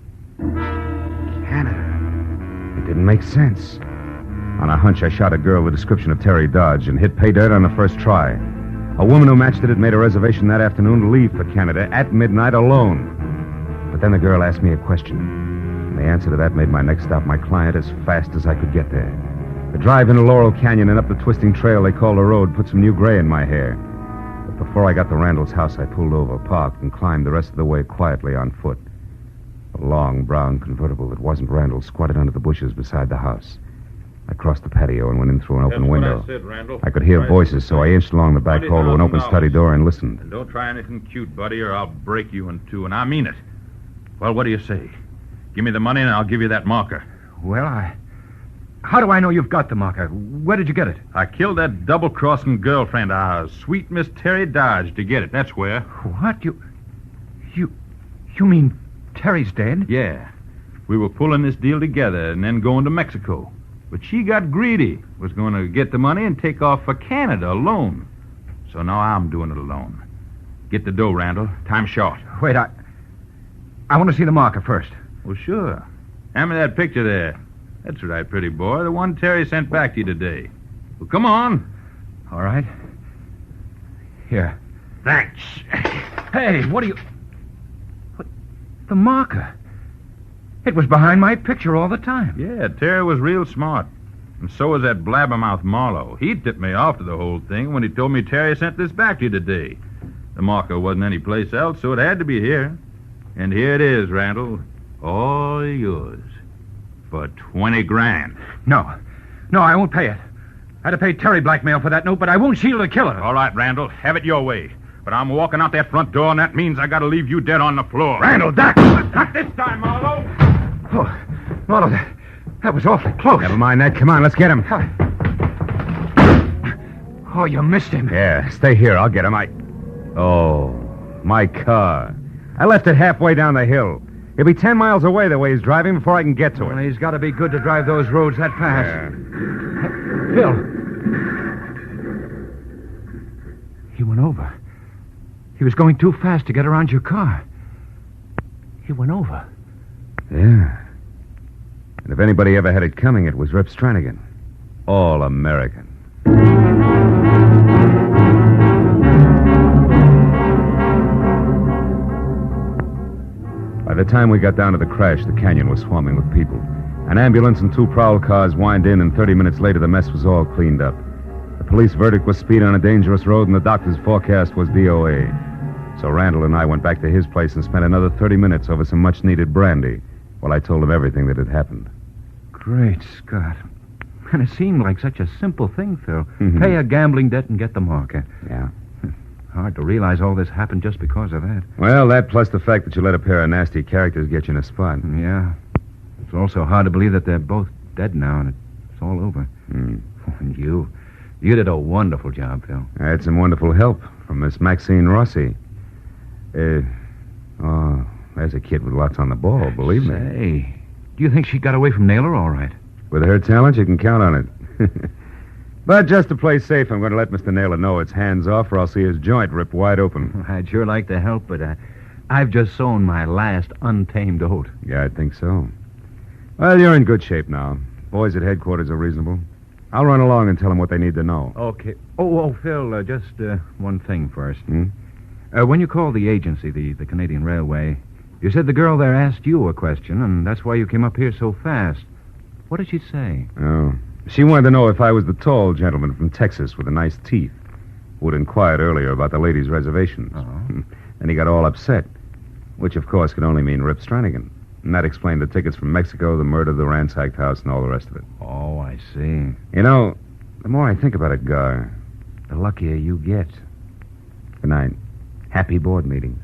Hannah. It didn't make sense. On a hunch, I shot a girl the description of Terry Dodge and hit pay dirt on the first try. A woman who matched it had made a reservation that afternoon to leave for Canada at midnight alone. But then the girl asked me a question. And the answer to that made my next stop my client as fast as I could get there. The drive into Laurel Canyon and up the twisting trail they call the road put some new gray in my hair. But before I got to Randall's house, I pulled over, parked, and climbed the rest of the way quietly on foot. A long brown convertible that wasn't Randall's squatted under the bushes beside the house. I crossed the patio and went in through an open window. I said, Randall. I could hear voices, so I inched along the back hall to an open study door and listened. And don't try anything cute, buddy, or I'll break you in two, and I mean it. Well, what do you say? Give me the money and I'll give you that marker. Well, How do I know you've got the marker? Where did you get it? I killed that double-crossing girlfriend of ours, sweet Miss Terry Dodge, to get it. That's where. What? You mean Terry's dead? Yeah. We were pulling this deal together and then going to Mexico. But she got greedy, was going to get the money and take off for Canada alone. So now I'm doing it alone. Get the dough, Randall. Time's short. Wait, I want to see the marker first. Well, sure. Hand me that picture there. That's right, pretty boy. The one Terry sent back to you today. Well, come on. All right. Here. Thanks. Hey, what are you... What? The marker. It was behind my picture all the time. Yeah, Terry was real smart. And so was that blabbermouth Marlowe. He tipped me off to the whole thing when he told me Terry sent this back to you today. The marker wasn't anyplace else, so it had to be here. And here it is, Randall. All yours. For 20 grand. No, I won't pay it. I'd have paid Terry blackmail for that note, but I won't shield the killer. All right, Randall, have it your way. But I'm walking out that front door, and that means I gotta leave you dead on the floor. Randall, Doc! Not this time, Marlowe! Oh, Marlowe, that was awfully close. Never mind that. Come on, let's get him. Oh, you missed him. Yeah, stay here. I'll get him. Oh, my car. I left it halfway down the hill. He'll be 10 miles away the way he's driving before I can get to it. Well, he's got to be good to drive those roads that fast. Yeah. Phil. He went over. He was going too fast to get around your car. He went over. Yeah. And if anybody ever had it coming, it was Rip Stranigan. All American. By the time we got down to the crash, the canyon was swarming with people. An ambulance and 2 prowl cars whined in, and 30 minutes later, the mess was all cleaned up. The police verdict was speed on a dangerous road, and the doctor's forecast was DOA. So Randall and I went back to his place and spent another 30 minutes over some much-needed brandy while I told him everything that had happened. Great Scott. And it seemed like such a simple thing, Phil. Mhm. Pay a gambling debt and get the marker. Yeah. Hard to realize all this happened just because of that. Well, that plus the fact that you let a pair of nasty characters get you in a spot. Yeah. It's also hard to believe that they're both dead now and it's all over. Mm. And you did a wonderful job, Phil. I had some wonderful help from Miss Maxine Rossi. There's a kid with lots on the ball, believe me. Hey, do you think she got away from Naylor all right? With her talent, you can count on it. But just to play safe, I'm going to let Mr. Naylor know it's hands off, or I'll see his joint ripped wide open. I'd sure like to help, but I've just sown my last untamed oat. Yeah, I think so. Well, you're in good shape now. Boys at headquarters are reasonable. I'll run along and tell them what they need to know. Okay. Oh, Phil, just one thing first. Hmm? When you called the agency, the Canadian Railway, you said the girl there asked you a question, and that's why you came up here so fast. What did she say? Oh. She wanted to know if I was the tall gentleman from Texas with the nice teeth who had inquired earlier about the ladies' reservations. Uh-huh. And he got all upset, which, of course, could only mean Rip Stranigan. And that explained the tickets from Mexico, the murder, the ransacked house, and all the rest of it. Oh, I see. You know, the more I think about it, Gar, the luckier you get. Good night. Happy board meetings.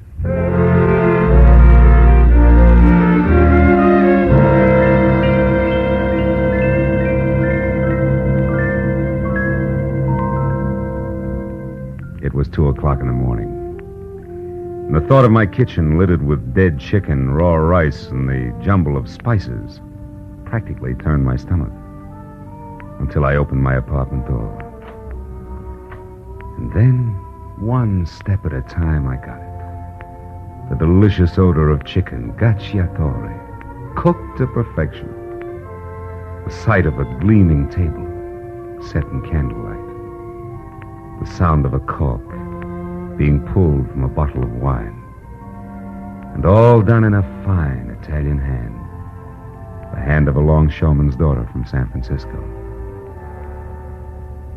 It was 2 o'clock in the morning. And the thought of my kitchen littered with dead chicken, raw rice, and the jumble of spices practically turned my stomach. Until I opened my apartment door. And then, one step at a time, I got it. The delicious odor of chicken, gacciatore, cooked to perfection. The sight of a gleaming table, set in candlelight. The sound of a cork being pulled from a bottle of wine. And all done in a fine Italian hand. The hand of a longshoreman's daughter from San Francisco.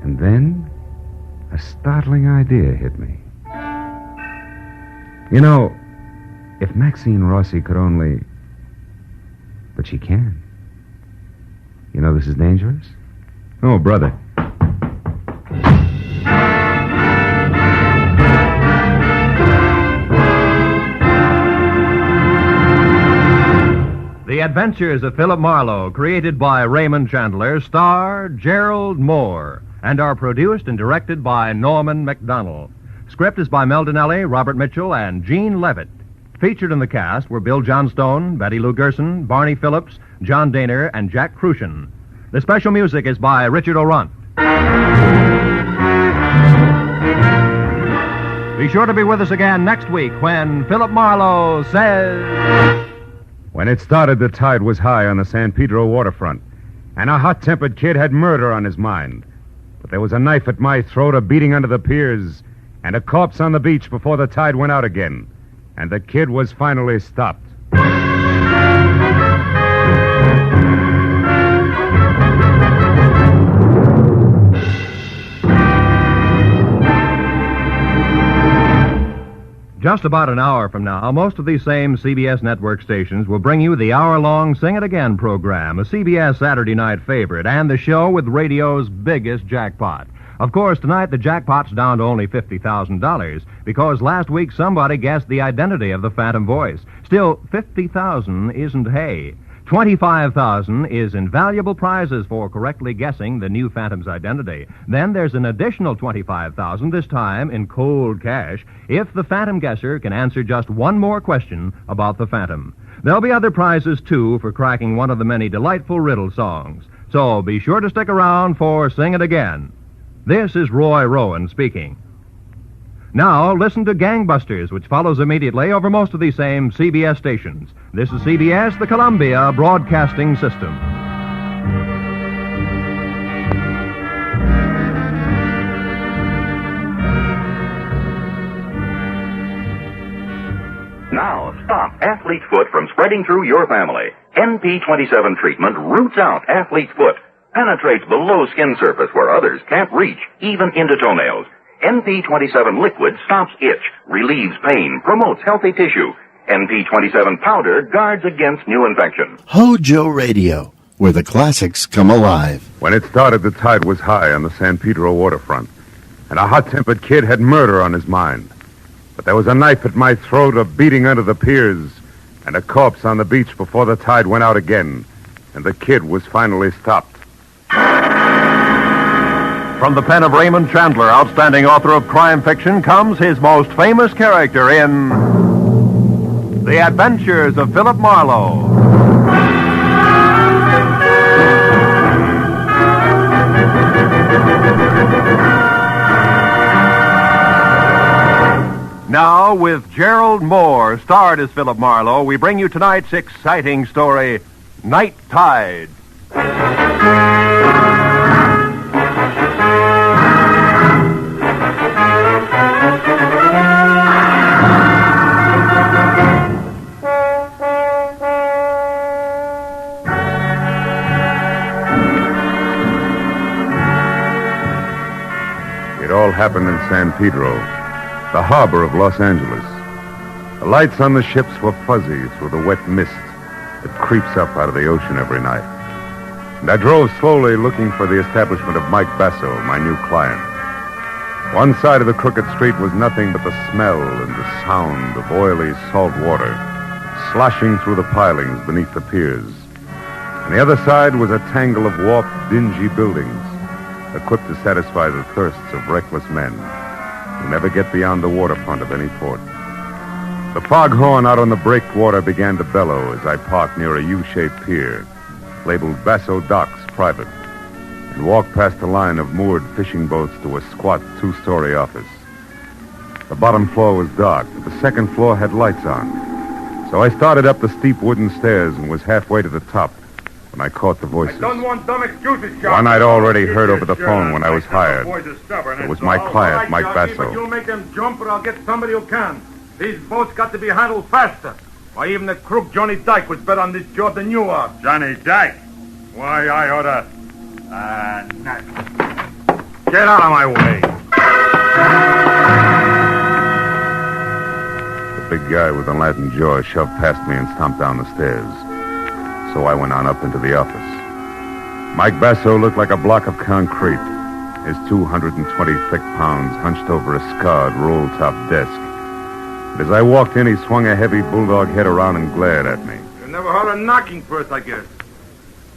And then, a startling idea hit me. You know, if Maxine Rossi could only... But she can. You know this is dangerous? Oh, brother. The The Adventures of Philip Marlowe, created by Raymond Chandler, star Gerald Moore, and are produced and directed by Norman MacDonald. Script is by Mel Donnelly, Robert Mitchell, and Gene Levitt. Featured in the cast were Bill Johnstone, Betty Lou Gerson, Barney Phillips, John Daner, and Jack Crucian. The special music is by Richard O'Runt. Be sure to be with us again next week when Philip Marlowe says... When it started, the tide was high on the San Pedro waterfront, and a hot-tempered kid had murder on his mind. But there was a knife at my throat, a beating under the piers, and a corpse on the beach before the tide went out again. And the kid was finally stopped. Just about an hour from now, most of these same CBS network stations will bring you the hour-long Sing It Again program, a CBS Saturday night favorite, and the show with radio's biggest jackpot. Of course, tonight the jackpot's down to only $50,000 because last week somebody guessed the identity of the Phantom voice. Still, $50,000 isn't hay. $25,000 is invaluable prizes for correctly guessing the new Phantom's identity. Then there's an additional $25,000, this time in cold cash, if the Phantom guesser can answer just one more question about the Phantom. There'll be other prizes, too, for cracking one of the many delightful riddle songs. So be sure to stick around for Sing It Again. This is Roy Rowan speaking. Now, listen to Gangbusters, which follows immediately over most of these same CBS stations. This is CBS, the Columbia Broadcasting System. Now, stop athlete's foot from spreading through your family. NP27 treatment roots out athlete's foot, penetrates below skin surface where others can't reach, even into toenails. NP27 liquid stops itch, relieves pain, promotes healthy tissue. NP27 powder guards against new infection. HOJO Radio, where the classics come alive. When it started, the tide was high on the San Pedro waterfront, and a hot-tempered kid had murder on his mind. But there was a knife at my throat, a beating under the piers, and a corpse on the beach before the tide went out again, and the kid was finally stopped. From the pen of Raymond Chandler, outstanding author of crime fiction, comes his most famous character in The Adventures of Philip Marlowe. Now, with Gerald Moore, starred as Philip Marlowe, we bring you tonight's exciting story, Night Tide. It all happened in San Pedro, the harbor of Los Angeles. The lights on the ships were fuzzy through the wet mist that creeps up out of the ocean every night. And I drove slowly looking for the establishment of Mike Basso, my new client. One side of the crooked street was nothing but the smell and the sound of oily salt water sloshing through the pilings beneath the piers. On the other side was a tangle of warped, dingy buildings, equipped to satisfy the thirsts of reckless men who never get beyond the waterfront of any port. The foghorn out on the breakwater began to bellow as I parked near a U-shaped pier, labeled Basso Docks Private, and walked past a line of moored fishing boats to a squat two-story office. The bottom floor was dark, but the second floor had lights on. So I started up the steep wooden stairs and was halfway to the top when I caught the voices. Don't want dumb excuses, Sharp. One I'd already heard over the phone when I was hired. It was my client, Mike Basso. But you'll make them jump or I'll get somebody who can. These boats got to be handled faster. Why, even the crook Johnny Dyke was better on this job than you are. Johnny Dyke? Why, I oughta... Nat. Get out of my way. The big guy with the Latin jaw shoved past me and stomped down the stairs. So I went on up into the office. Mike Basso looked like a block of concrete, his 220 thick pounds hunched over a scarred, roll-top desk. And as I walked in, he swung a heavy bulldog head around and glared at me. You never heard of knocking first, I guess.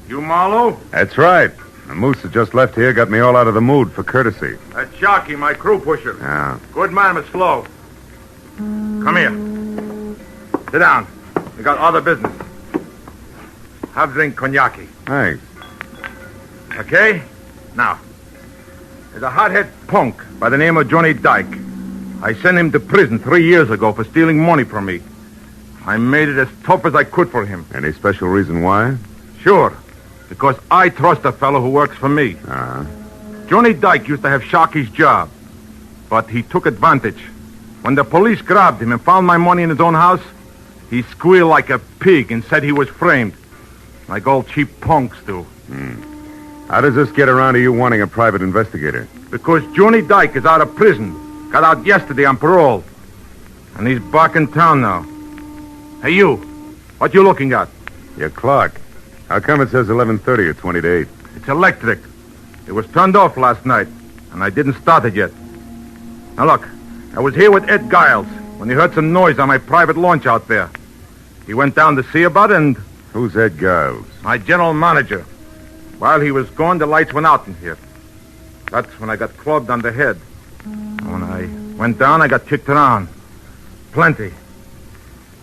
You Marlowe? That's right. The moose that just left here got me all out of the mood for courtesy. That's Sharky, my crew pusher. Yeah. Good man, but slow. Come here. Sit down. We got other business. Have drink cognac. Thanks. Okay? Now, there's a hothead punk by the name of Johnny Dyke. I sent him to prison 3 years ago for stealing money from me. I made it as tough as I could for him. Any special reason why? Sure. Because I trust a fellow who works for me. Johnny Dyke used to have Sharky's job, but he took advantage. When the police grabbed him and found my money in his own house, he squealed like a pig and said he was framed, like all cheap punks do. How does this get around to you wanting a private investigator? Because Johnny Dyke is out of prison. Got out yesterday on parole. And he's back in town now. Hey, you. What you looking at? Your clock. How come it says 11:30 or 20 to 8? It's electric. It was turned off last night, and I didn't start it yet. Now, look. I was here with Ed Giles when he heard some noise on my private launch out there. He went down to see about it, and... Who's Ed Giles? My general manager. While he was gone, the lights went out in here. That's when I got clubbed on the head. When I went down, I got kicked around. Plenty.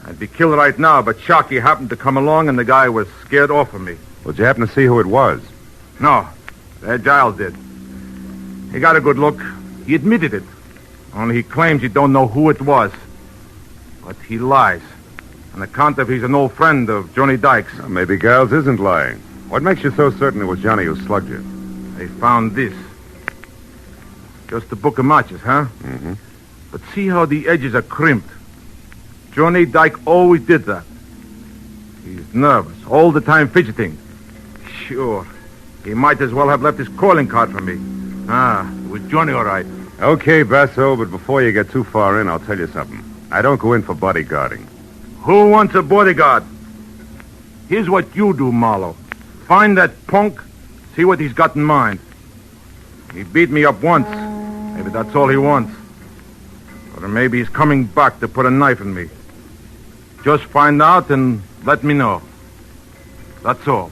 I'd be killed right now, but Sharky happened to come along, and the guy was scared off of me. Did you happen to see who it was? No. Ed Giles did. He got a good look. He admitted it. Only he claims he don't know who it was. But he lies. On account of he's an old friend of Johnny Dyke's. Well, maybe Giles isn't lying. What makes you so certain it was Johnny who slugged you? They found this. Just a book of matches, huh? Mm-hmm. But see how the edges are crimped. Johnny Dyke always did that. He's nervous, all the time fidgeting. Sure. He might as well have left his calling card for me. It was Johnny, all right. Okay, Basso, but before you get too far in, I'll tell you something. I don't go in for bodyguarding. Who wants a bodyguard? Here's what you do, Marlowe. Find that punk, see what he's got in mind. He beat me up once. Maybe that's all he wants. Or maybe he's coming back to put a knife in me. Just find out and let me know. That's all.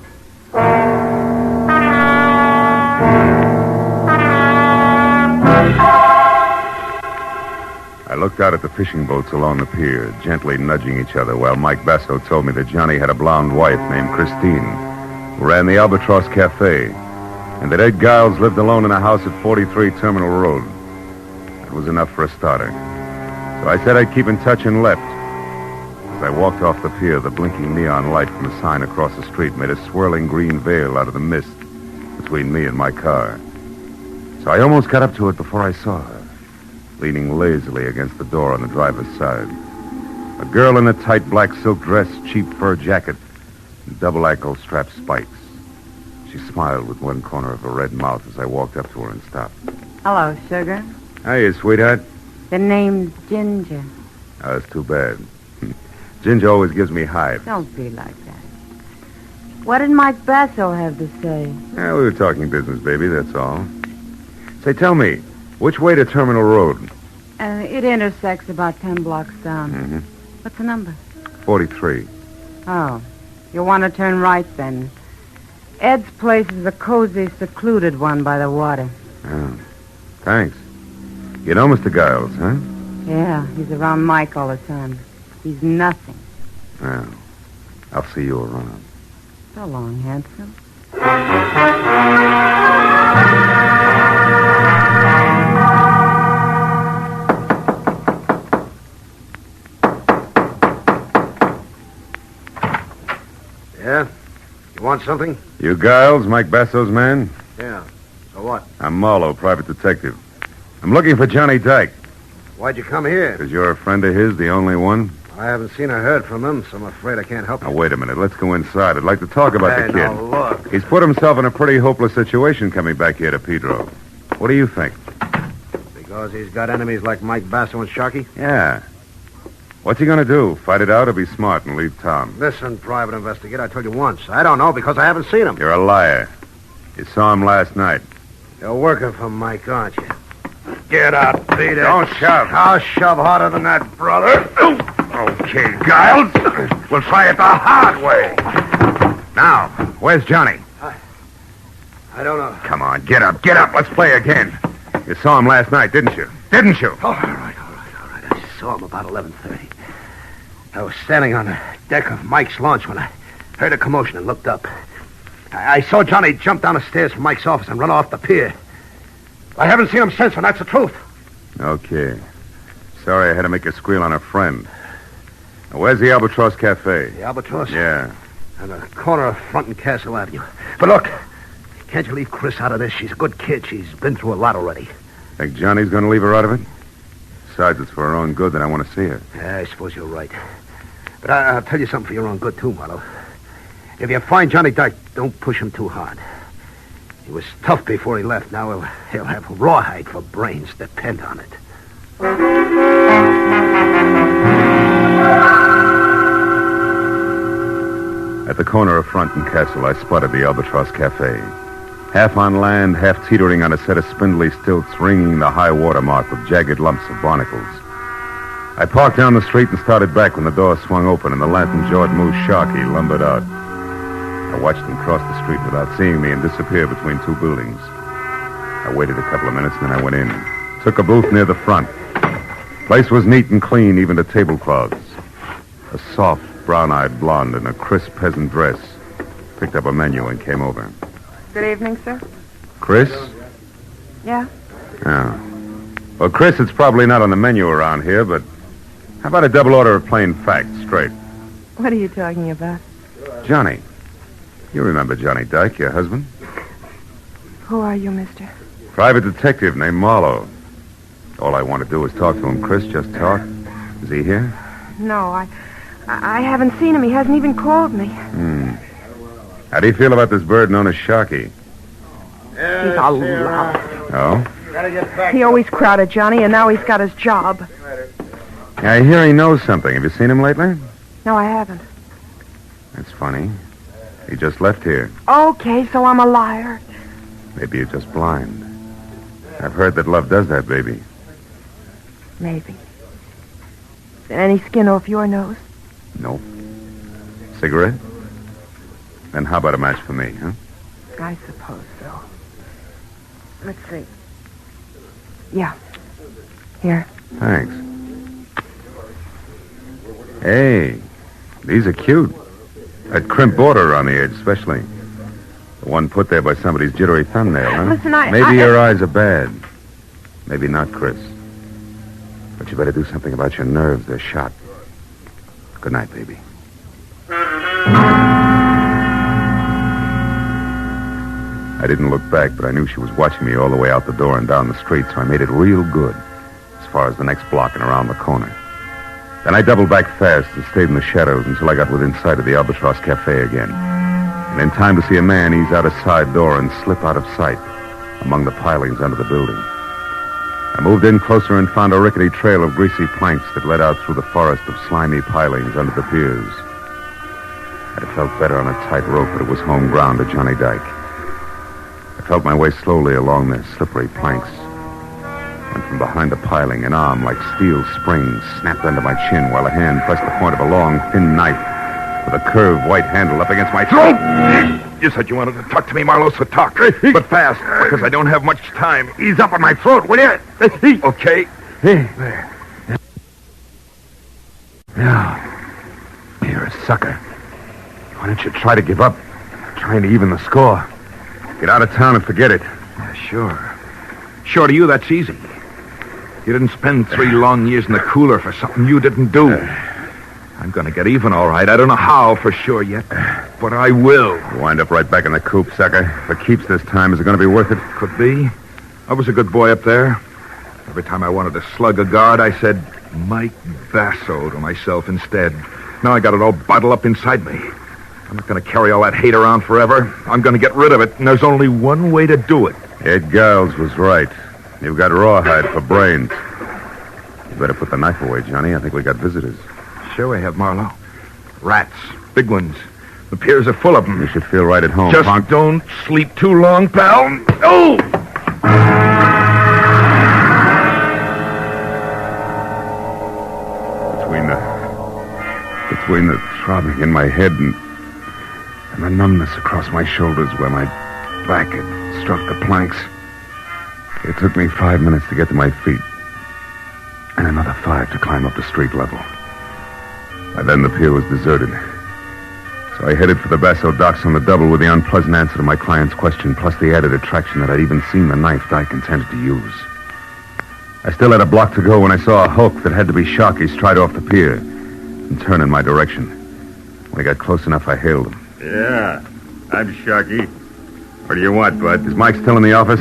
I looked out at the fishing boats along the pier, gently nudging each other, while Mike Basso told me that Johnny had a blonde wife named Christine, who ran the Albatross Cafe, and that Ed Giles lived alone in a house at 43 Terminal Road. That was enough for a starter. So I said I'd keep in touch and left. As I walked off the pier, the blinking neon light from the sign across the street made a swirling green veil out of the mist between me and my car. So I almost got up to it before I saw her, leaning lazily against the door on the driver's side. A girl in a tight black silk dress, cheap fur jacket, and double ankle-strap spikes. She smiled with one corner of her red mouth as I walked up to her and stopped. Hello, sugar. Hiya, sweetheart. The name's Ginger. Oh, that's too bad. Ginger always gives me hives. Don't be like that. What did Mike Basso have to say? Yeah, we were talking business, baby, that's all. Say, tell me, which way to Terminal Road? It intersects about 10 blocks down. Mm-hmm. What's the number? 43. Oh, you want to turn right then. Ed's place is a cozy, secluded one by the water. Oh, thanks. You know Mr. Giles, huh? Yeah, he's around Mike all the time. He's nothing. Well, I'll see you around. So long, handsome. Yeah? You want something? You Giles, Mike Basso's man? Yeah. So what? I'm Marlowe, private detective. I'm looking for Johnny Dyke. Why'd you come here? Because you're a friend of his, the only one? I haven't seen or heard from him, so I'm afraid I can't help you. Now, wait a minute. Let's go inside. I'd like to talk about the kid. Now, look. He's put himself in a pretty hopeless situation coming back here to Pedro. What do you think? Because he's got enemies like Mike Basso and Sharky? Yeah. What's he going to do? Fight it out or be smart and leave town? Listen, private investigator, I told you once. I don't know because I haven't seen him. You're a liar. You saw him last night. You're working for Mike, aren't you? Get out, Peter. Don't shove. I'll shove harder than that, brother. Okay, Giles. We'll try it the hard way. Now, where's Johnny? I don't know. Come on, get up. Let's play again. You saw him last night, didn't you? Didn't you? All right. I saw him about 11:30. I was standing on the deck of Mike's launch when I heard a commotion and looked up. I saw Johnny jump down the stairs from Mike's office and run off the pier. I haven't seen him since, and that's the truth. Okay. Sorry I had to make you squeal on a friend. Now, where's the Albatross Cafe? The Albatross? Yeah. On the corner of Front and Castle Avenue. But look, can't you leave Chris out of this? She's a good kid. She's been through a lot already. Think Johnny's going to leave her out of it? Besides, it's for her own good that I want to see her. Yeah, I suppose you're right. But I'll tell you something for your own good, too, Marlowe. If you find Johnny Dyke, don't push him too hard. He was tough before he left. Now he'll have rawhide for brains. Depend on it. At the corner of Front and Castle, I spotted the Albatross Cafe. Half on land, half teetering on a set of spindly stilts, ringing the high water mark with jagged lumps of barnacles. I parked down the street and started back when the door swung open and the lantern-jawed moose Sharky lumbered out. I watched him cross the street without seeing me and disappear between two buildings. I waited a couple of minutes, and then I went in. Took a booth near the front. Place was neat and clean, even to tablecloths. A soft, brown-eyed blonde in a crisp peasant dress picked up a menu and came over. Good evening, sir. Chris? Yeah? Oh. Well, Chris, it's probably not on the menu around here, but how about a double order of plain facts, straight? What are you talking about? Johnny. You remember Johnny Dyke, your husband? Who are you, mister? Private detective named Marlowe. All I want to do is talk to him, Chris. Just talk. Is he here? No, I haven't seen him. He hasn't even called me. How do you feel about this bird known as Sharky? He's a lout. Oh? He always crowded Johnny, and now he's got his job. Yeah, I hear he knows something. Have you seen him lately? No, I haven't. That's funny. He just left here. Okay, so I'm a liar. Maybe you're just blind. I've heard that love does that, baby. Maybe. Any skin off your nose? Nope. Cigarette? Then how about a match for me, huh? I suppose so. Let's see. Yeah. Here. Thanks. Hey, these are cute. That crimp border around the edge, especially. The one put there by somebody's jittery thumbnail, huh? Listen, Maybe your eyes are bad. Maybe not, Chris. But you better do something about your nerves. They're shot. Good night, baby. I didn't look back, but I knew she was watching me all the way out the door and down the street, so I made it real good as far as the next block and around the corner. Then I doubled back fast and stayed in the shadows until I got within sight of the Albatross Cafe again. And in time to see a man ease out a side door and slip out of sight among the pilings under the building. I moved in closer and found a rickety trail of greasy planks that led out through the forest of slimy pilings under the piers. I felt better on a tight rope, but it was home ground to Johnny Dyke. I felt my way slowly along the slippery planks. And from behind the piling, an arm like steel springs snapped under my chin while a hand pressed the point of a long, thin knife with a curved white handle up against my throat. You said you wanted to talk to me, Marlowe, so talk. But fast, because I don't have much time. Ease up on my throat, will you? Okay. There. Now, you're a sucker. Why don't you try to give up? Trying to even the score. Get out of town and forget it. Yeah, sure. Sure, to you, that's easy. You didn't spend 3 long years in the cooler for something you didn't do. I'm going to get even, all right. I don't know how for sure yet, but I will. You wind up right back in the coop, sucker. If it keeps this time, is it going to be worth it? Could be. I was a good boy up there. Every time I wanted to slug a guard, I said, Mike Basso to myself instead. Now I got it all bottled up inside me. I'm not going to carry all that hate around forever. I'm going to get rid of it, and there's only one way to do it. Ed Giles was right. You've got rawhide for brains. You better put the knife away, Johnny. I think we got visitors. Sure we have, Marlowe. Rats. Big ones. The piers are full of them. You should feel right at home, Just punk. don't sleep too long, pal. Oh! Between the between the throbbing in my head and the numbness across my shoulders where my back had struck the planks. It took me 5 minutes to get to my feet, and another 5 to climb up to street level. By then, the pier was deserted. So I headed for the Basso docks on the double with the unpleasant answer to my client's question, plus the added attraction that I'd even seen the knife Dyke intended to use. I still had a block to go when I saw a hulk that had to be Sharkey stride off the pier and turn in my direction. When I got close enough, I hailed him. Yeah, I'm Sharkey. What do you want, bud? Is Mike still in the office?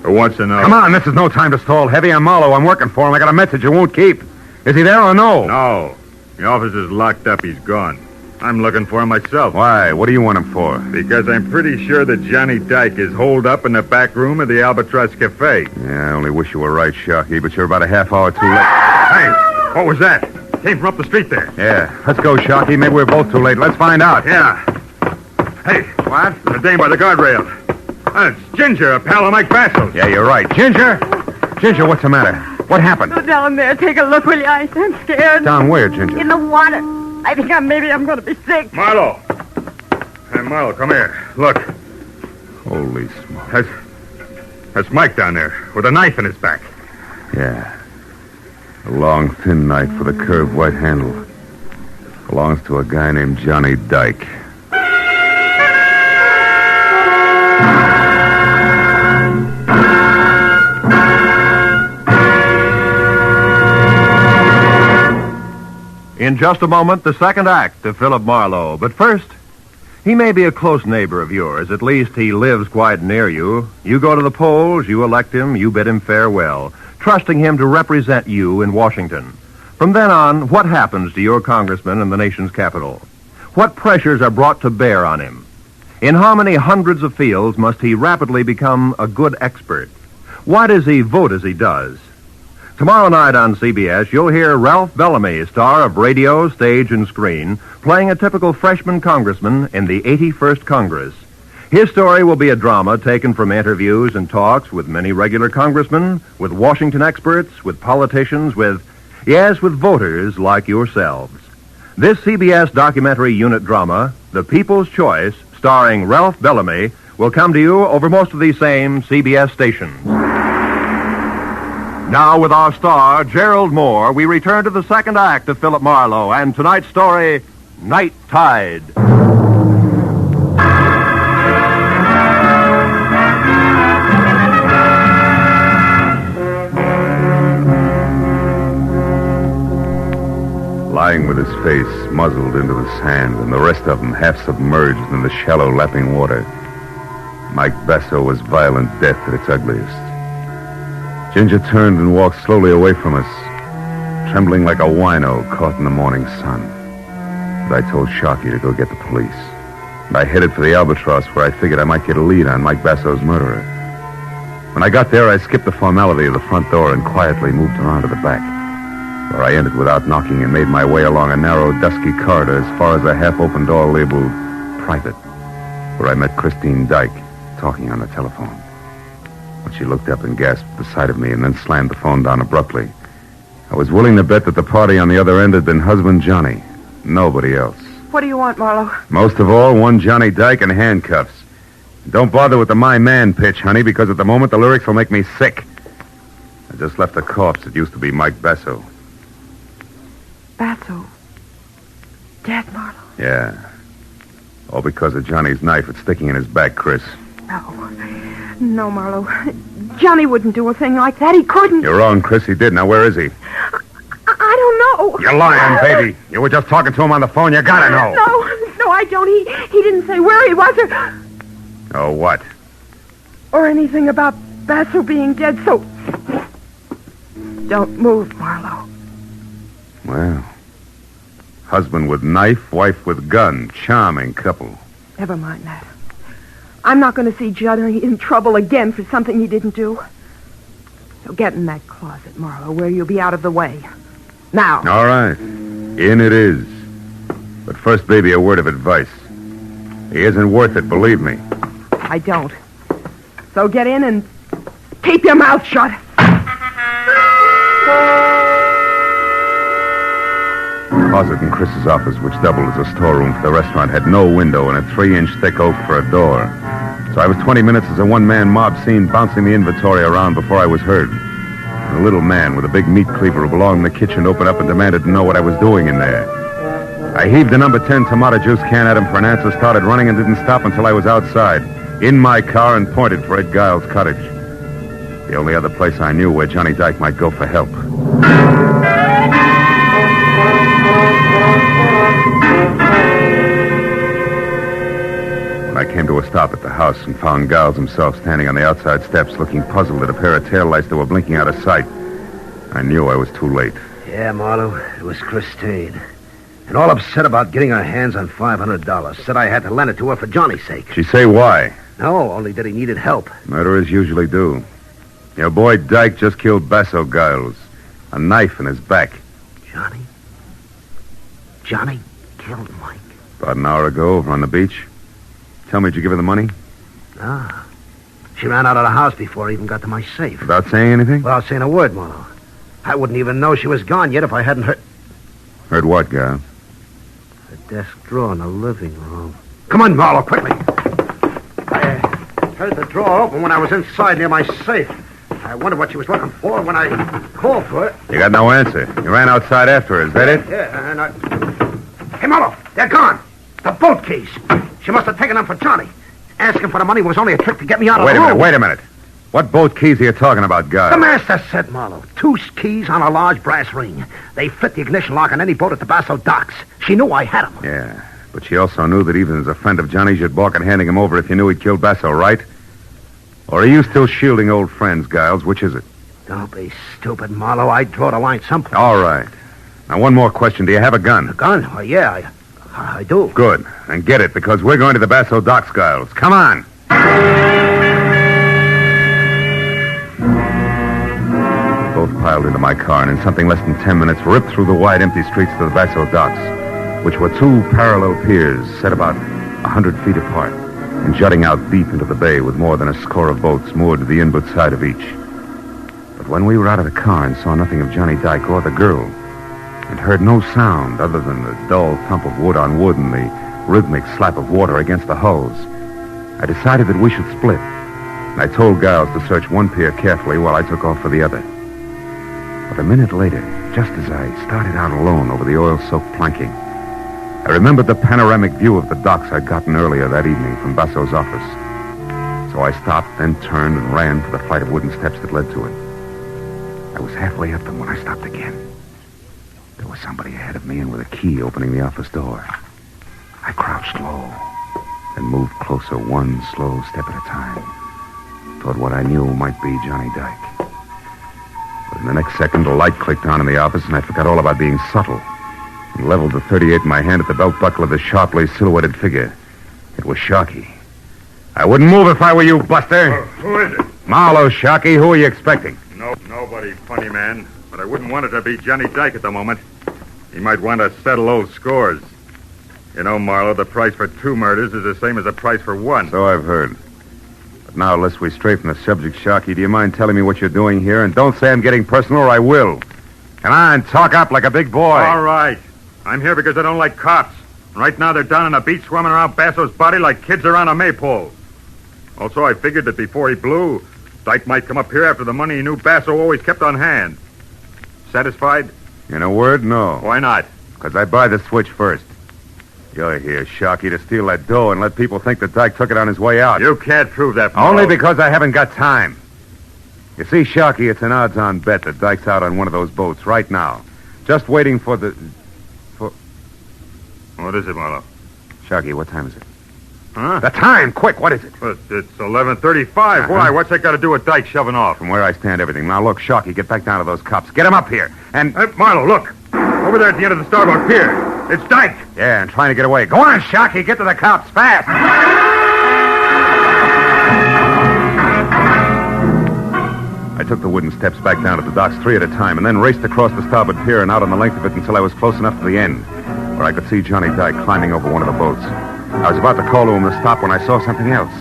Who wants to know? Come on, this is no time to stall, Heavy. I'm Marlowe. I'm working for him. I got a message you won't keep. Is he there or no? No. The office is locked up. He's gone. I'm looking for him myself. Why? What do you want him for? Because I'm pretty sure that Johnny Dyke is holed up in the back room of the Albatross Cafe. Yeah, I only wish you were right, Sharkey, but you're about a half hour too late. Hey, what was that? Came from up the street there. Yeah, let's go, Sharkey. Maybe we're both too late. Let's find out. Yeah. Hey, what? The dame by the guardrail. It's Ginger, a pal of Mike Basso's. Yeah, you're right. Ginger! Ginger, what's the matter? What happened? Go down there. Take a look, will you? I'm scared. Down where, Ginger? In the water. I think maybe I'm going to be sick. Marlowe. Hey, Marlowe, come here. Look. Holy smoke. That's Mike down there with a knife in his back. Yeah. A long, thin knife with a curved white handle. Belongs to a guy named Johnny Dyke. In just a moment, the second act of Philip Marlowe. But first, he may be a close neighbor of yours. At least he lives quite near you. You go to the polls, you elect him, you bid him farewell, trusting him to represent you in Washington. From then on, what happens to your congressman in the nation's capital? What pressures are brought to bear on him? In how many hundreds of fields must he rapidly become a good expert? Why does he vote as he does? Tomorrow night on CBS, you'll hear Ralph Bellamy, star of radio, stage, and screen, playing a typical freshman congressman in the 81st Congress. His story will be a drama taken from interviews and talks with many regular congressmen, with Washington experts, with politicians, with voters like yourselves. This CBS documentary unit drama, The People's Choice, starring Ralph Bellamy, will come to you over most of these same CBS stations. Now, with our star, Gerald Moore, we return to the second act of Philip Marlowe and tonight's story, Night Tide. Lying with his face muzzled into the sand and the rest of him half submerged in the shallow lapping water, Mike Basso was violent death at its ugliest. Ginger turned and walked slowly away from us, trembling like a wino caught in the morning sun. But I told Sharkey to go get the police. And I headed for the Albatross, where I figured I might get a lead on Mike Basso's murderer. When I got there, I skipped the formality of the front door and quietly moved around to the back, where I entered without knocking and made my way along a narrow, dusky corridor as far as a half-open door labeled Private, where I met Christine Dyke talking on the telephone. When she looked up and gasped at the sight of me and then slammed the phone down abruptly, I was willing to bet that the party on the other end had been husband Johnny. Nobody else. What do you want, Marlowe? Most of all, one Johnny Dyke in handcuffs. Don't bother with the my man pitch, honey, because at the moment the lyrics will make me sick. I just left a corpse that used to be Mike Basso. Basso? Dead, Marlowe? Yeah. All because of Johnny's knife that's sticking in his back, Chris. No, Marlowe. Johnny wouldn't do a thing like that. He couldn't. You're wrong, Chris. He did. Now, where is he? I don't know. You're lying, baby. You were just talking to him on the phone. You gotta know. No, I don't. He didn't say where he was Oh, what? or anything about Basso being dead, so don't move, Marlowe. Well, husband with knife, wife with gun. Charming couple. Never mind that. I'm not going to see Johnny in trouble again for something he didn't do. So get in that closet, Marlowe, where you'll be out of the way. Now. All right. In it is. But first, baby, a word of advice. He isn't worth it, believe me. I don't. So get in and keep your mouth shut. The closet in Chris's office, which doubled as a storeroom for the restaurant, had no window and a 3-inch thick oak for a door. So I was 20 minutes as a one-man mob scene bouncing the inventory around before I was heard. And a little man with a big meat cleaver who belonged in the kitchen opened up and demanded to know what I was doing in there. I heaved the number 10 tomato juice can at him for an answer, started running, and didn't stop until I was outside, in my car, and pointed for Ed Giles' cottage. The only other place I knew where Johnny Dyke might go for help. When I came to a stop at the house and found Giles himself standing on the outside steps looking puzzled at a pair of taillights that were blinking out of sight, I knew I was too late. Yeah, Marlowe, it was Christine. And all upset about getting her hands on $500. Said I had to lend it to her for Johnny's sake. She say why? No, only that he needed help. Murderers usually do. Your boy Dyke just killed Basso Giles. A knife in his back. Johnny? Johnny killed Mike? About an hour ago over on the beach. Tell me, did you give her the money? Ah. She ran out of the house before I even got to my safe. Without saying anything? Without saying a word, Marlowe. I wouldn't even know she was gone yet if I hadn't heard... Heard what, Giles? The desk drawer in the living room. Come on, Marlowe, quickly. I heard the drawer open when I was inside near my safe. I wondered what she was looking for when I called for it. You got no answer. You ran outside after her. Is that it? Yeah, and I... Hey, Marlowe, they're gone. The boat keys. She must have taken them for Johnny. Asking for the money was only a trick to get me out of the room. Wait a minute. What boat keys are you talking about, Giles? The master said, Marlowe. 2 keys on a large brass ring. They fit the ignition lock on any boat at the Basso docks. She knew I had them. Yeah, but she also knew that even as a friend of Johnny's, you'd balk at handing him over if you knew he'd killed Basso, right? Or are you still shielding old friends, Giles? Which is it? Don't be stupid, Marlowe. I'd draw the line someplace. All right. Now, one more question. Do you have a gun? A gun? Oh, yeah, I do. Good. Then get it, because we're going to the Basso docks, Giles. Come on. Both piled into my car, and in something less than 10 minutes, ripped through the wide, empty streets to the Basso docks, which were 2 parallel piers set about 100 feet apart and jutting out deep into the bay with more than a score of boats moored to the inboard side of each. But when we were out of the car and saw nothing of Johnny Dyke or the girl, and heard no sound other than the dull thump of wood on wood and the rhythmic slap of water against the hulls, I decided that we should split, and I told Giles to search one pier carefully while I took off for the other. But a minute later, just as I started out alone over the oil-soaked planking, I remembered the panoramic view of the docks I'd gotten earlier that evening from Basso's office. So I stopped, then turned and ran for the flight of wooden steps that led to it. I was halfway up them when I stopped again. There was somebody ahead of me and with a key opening the office door. I crouched low, then moved closer one slow step at a time toward what I knew might be Johnny Dyke. But in the next second, a light clicked on in the office, and I forgot all about being subtle and leveled the .38 in my hand at the belt buckle of the sharply silhouetted figure. It was Sharkey. I wouldn't move if I were you, Buster. Who is it? Marlowe, Sharkey. Who are you expecting? Nobody, funny man. But I wouldn't want it to be Johnny Dyke at the moment. He might want to settle old scores. You know, Marlowe, the price for 2 murders is the same as the price for 1. So I've heard. But now, lest we stray from the subject, Sharkey, do you mind telling me what you're doing here? And don't say I'm getting personal or I will. Come on, talk up like a big boy. All right. I'm here because I don't like cops. Right now they're down on the beach swimming around Basso's body like kids around a maypole. Also, I figured that before he blew, Dyke might come up here after the money he knew Basso always kept on hand. Satisfied? In a word, no. Why not? Because I buy the switch first. You're here, Sharkey, to steal that dough and let people think that Dyke took it on his way out. You can't prove that, Marlowe. Only because I haven't got time. You see, Sharkey, it's an odds-on bet that Dyke's out on one of those boats right now. Just waiting for the... What is it, Marlowe? Sharkey, what time is it? Huh? The time! Quick, what is it? But it's 11:35. Why? What's that got to do with Dyke shoving off? From where I stand, everything. Now, look, Sharkey, get back down to those cops. Get them up here. And... Hey, Marlowe, look. Over there at the end of the starboard pier. It's Dyke. Yeah, and trying to get away. Go on, Sharkey. Get to the cops. Fast. I took the wooden steps back down to the docks 3 at a time and then raced across the starboard pier and out on the length of it until I was close enough to the end, where I could see Johnny Dyke climbing over one of the boats. I was about to call to him to stop when I saw something else.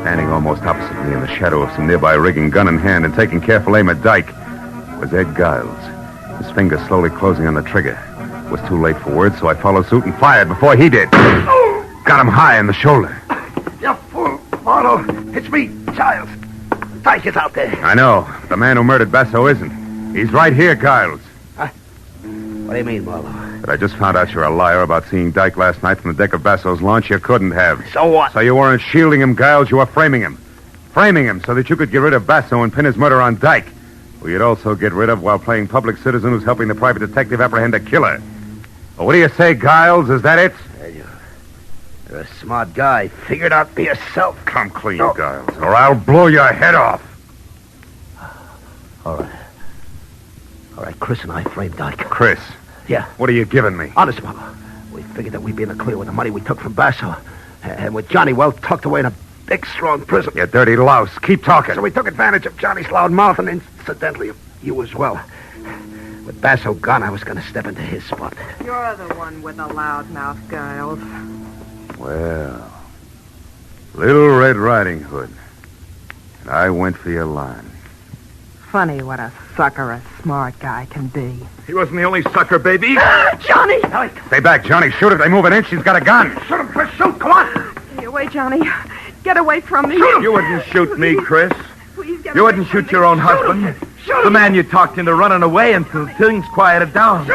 Standing almost opposite me in the shadow of some nearby rigging, gun in hand and taking careful aim at Dyke, was Ed Giles, his fingers slowly closing on the trigger, It was too late for words, so I followed suit and fired before he did. Got him high in the shoulder. You fool, Marlowe. It's me, Giles. Dyke is out there. I know. The man who murdered Basso isn't. He's right here, Giles. What do you mean, Marlowe? But I just found out you're a liar about seeing Dyke last night from the deck of Basso's launch. You couldn't have. So what? So you weren't shielding him, Giles. You were framing him. Framing him so that you could get rid of Basso and pin his murder on Dyke, who you'd also get rid of while playing public citizen who's helping the private detective apprehend a killer. Well, what do you say, Giles? Is that it? You're a smart guy. Figure it out for yourself. Come clean, Giles, or I'll blow your head off. All right, Chris and I framed Dyke. Chris? Yeah. What are you giving me? Honest, Marlowe. We figured that we'd be in the clear with the money we took from Basso. And with Johnny well tucked away in a big, strong prison. You dirty louse. Keep talking. So we took advantage of Johnny's loud mouth and incidentally, you as well. With Basso gone, I was going to step into his spot. You're the one with the loud mouth, Giles. Well, Little Red Riding Hood. And I went for your line. Funny what a sucker a smart guy can be. He wasn't the only sucker, baby. Johnny! Stay back, Johnny. Shoot if they move an inch. She's got a gun. Shoot him, Chris. Shoot. Come on. Hey, wait, Johnny. Get away from me. You wouldn't shoot me, Chris. Please get You away wouldn't from shoot me. your own husband. The man you talked into running away until things quieted down.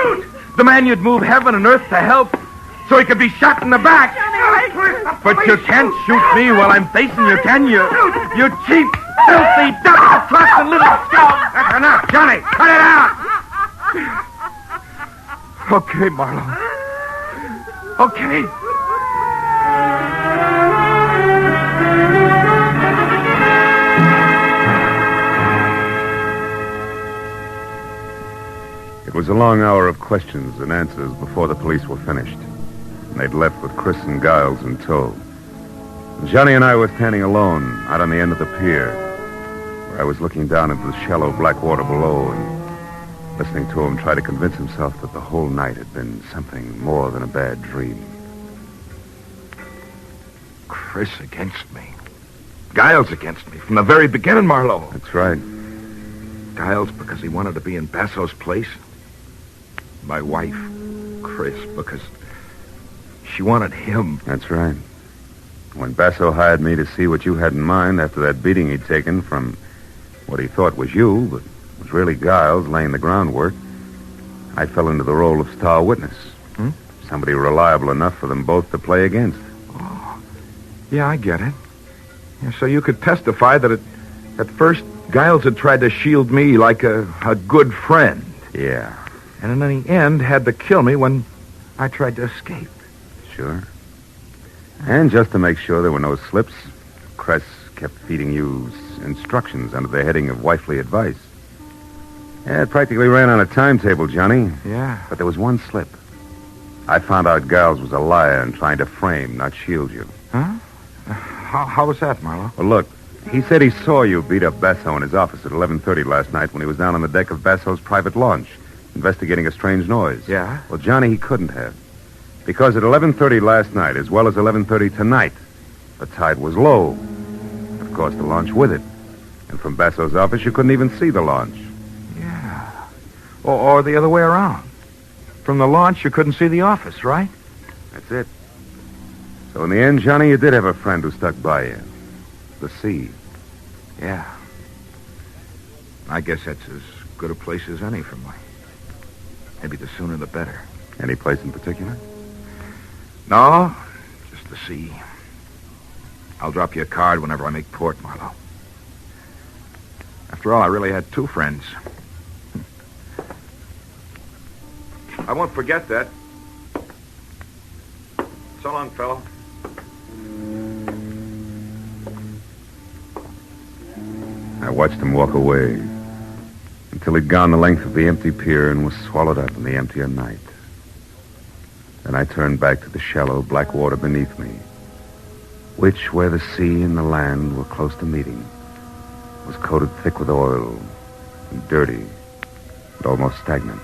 The man you'd move heaven and earth to help so he could be shot in the back. But you can't shoot me while I'm facing you, can you? You cheap, filthy, double-crossing little scum. That's enough. Johnny, cut it out. Okay, Marlowe. Okay. It was a long hour of questions and answers before the police were finished. And they'd left with Chris and Giles in tow. Johnny and I were standing alone out on the end of the pier, where I was looking down into the shallow black water below and listening to him try to convince himself that the whole night had been something more than a bad dream. Chris against me. Giles against me from the very beginning, Marlowe. That's right. Giles because he wanted to be in Basso's place. My wife, Chris, because she wanted him. That's right. When Basso hired me to see what you had in mind after that beating he'd taken from what he thought was you, but was really Giles laying the groundwork, I fell into the role of star witness. Somebody reliable enough for them both to play against. Oh, yeah, I get it. Yeah, so you could testify that at first Giles had tried to shield me like a good friend. Yeah. And in the end had to kill me when I tried to escape. Sure. And just to make sure there were no slips, Cress kept feeding you instructions under the heading of wifely advice. Yeah, it practically ran on a timetable, Johnny. Yeah. But there was one slip. I found out Giles was a liar and trying to frame, not shield you. Huh? How was that, Marlowe? Well, look, he said he saw you beat up Basso in his office at 11:30 last night when he was down on the deck of Basso's private launch, investigating a strange noise. Yeah? Well, Johnny, he couldn't have. Because at 11:30 last night, as well as 11:30 tonight, the tide was low. Of course, the launch with it. And from Basso's office, you couldn't even see the launch. Yeah. Or the other way around. From the launch, you couldn't see the office, right? That's it. So in the end, Johnny, you did have a friend who stuck by you. The sea. Yeah. I guess that's as good a place as any for me. Maybe the sooner the better. Any place in particular? No, just the sea. I'll drop you a card whenever I make port, Marlowe. After all, I really had two friends. I won't forget that. So long, fellow. I watched him walk away until he'd gone the length of the empty pier and was swallowed up in the emptier night. Then I turned back to the shallow black water beneath me, which, where the sea and the land were close to meeting, was coated thick with oil and dirty and almost stagnant.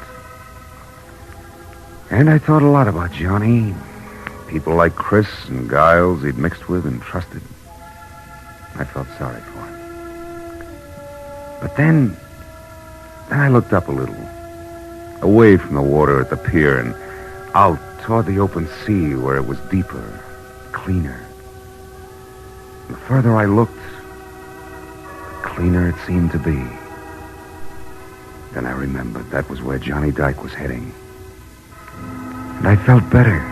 And I thought a lot about Johnny, people like Chris and Giles he'd mixed with and trusted. I felt sorry for him. But then I looked up a little, away from the water at the pier, and out toward the open sea where it was deeper, cleaner. The further I looked, the cleaner it seemed to be. Then I remembered that was where Johnny Dyke was heading. And I felt better.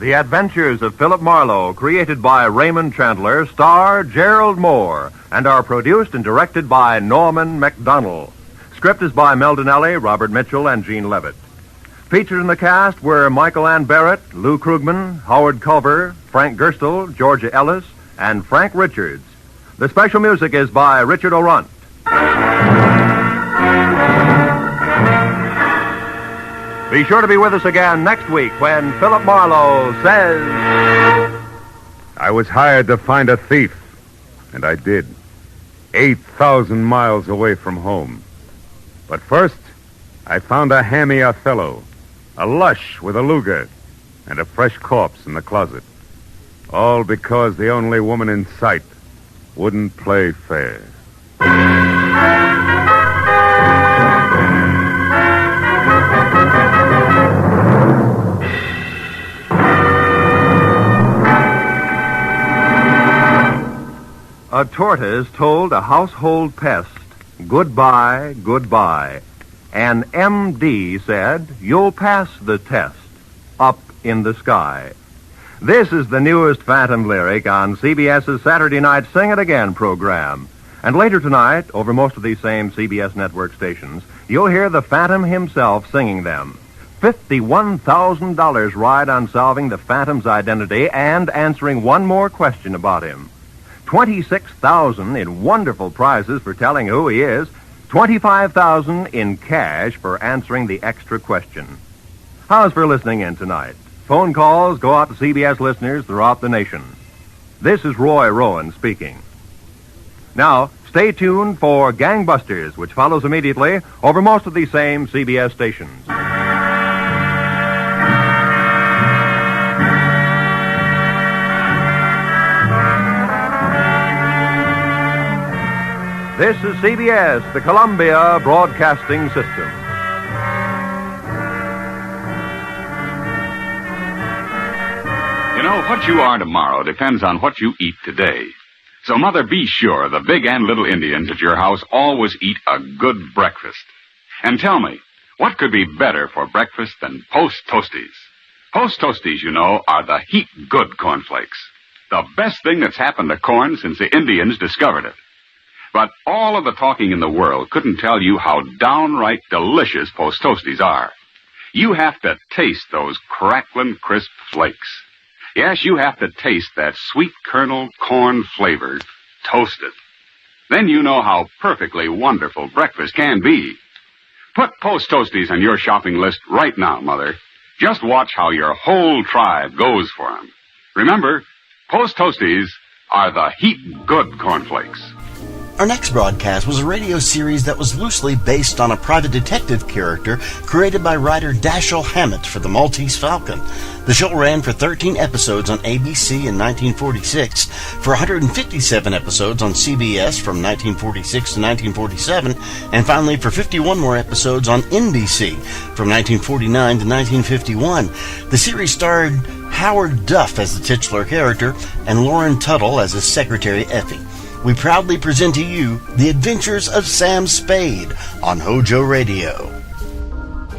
The Adventures of Philip Marlowe, created by Raymond Chandler, star Gerald Moore, and are produced and directed by Norman MacDonald. Script is by Mel Donnelly, Robert Mitchell, and Gene Levitt. Featured in the cast were Michael Ann Barrett, Lou Krugman, Howard Culver, Frank Gerstle, Georgia Ellis, and Frank Richards. The special music is by Richard O'Runt. Be sure to be with us again next week when Philip Marlowe says... I was hired to find a thief, and I did. 8,000 miles away from home. But first, I found a hammy Othello, a lush with a Luger, and a fresh corpse in the closet. All because the only woman in sight wouldn't play fair. A tortoise told a household pest, goodbye, goodbye. An MD said, you'll pass the test, up in the sky. This is the newest Phantom lyric on CBS's Saturday Night Sing It Again program. And later tonight, over most of these same CBS network stations, you'll hear the Phantom himself singing them. $51,000 ride on solving the Phantom's identity and answering one more question about him. $26,000 in wonderful prizes for telling who he is. $25,000 in cash for answering the extra question. How's for listening in tonight? Phone calls go out to CBS listeners throughout the nation. This is Roy Rowan speaking. Now, stay tuned for Gangbusters, which follows immediately over most of these same CBS stations. This is CBS, the Columbia Broadcasting System. You know, what you are tomorrow depends on what you eat today. So, Mother, be sure the big and little Indians at your house always eat a good breakfast. And tell me, what could be better for breakfast than Post Toasties? Post Toasties, you know, are the heat-good cornflakes. The best thing that's happened to corn since the Indians discovered it. But all of the talking in the world couldn't tell you how downright delicious Post Toasties are. You have to taste those crackling, crisp flakes. Yes, you have to taste that sweet kernel corn flavor toasted. Then you know how perfectly wonderful breakfast can be. Put Post Toasties on your shopping list right now, Mother. Just watch how your whole tribe goes for them. Remember, Post Toasties are the heat-good cornflakes. Our next broadcast was a radio series that was loosely based on a private detective character created by writer Dashiell Hammett for the Maltese Falcon. The show ran for 13 episodes on ABC in 1946, for 157 episodes on CBS from 1946 to 1947, and finally for 51 more episodes on NBC from 1949 to 1951. The series starred Howard Duff as the titular character and Lauren Tuttle as his secretary Effie. We proudly present to you The Adventures of Sam Spade on HOJO Radio.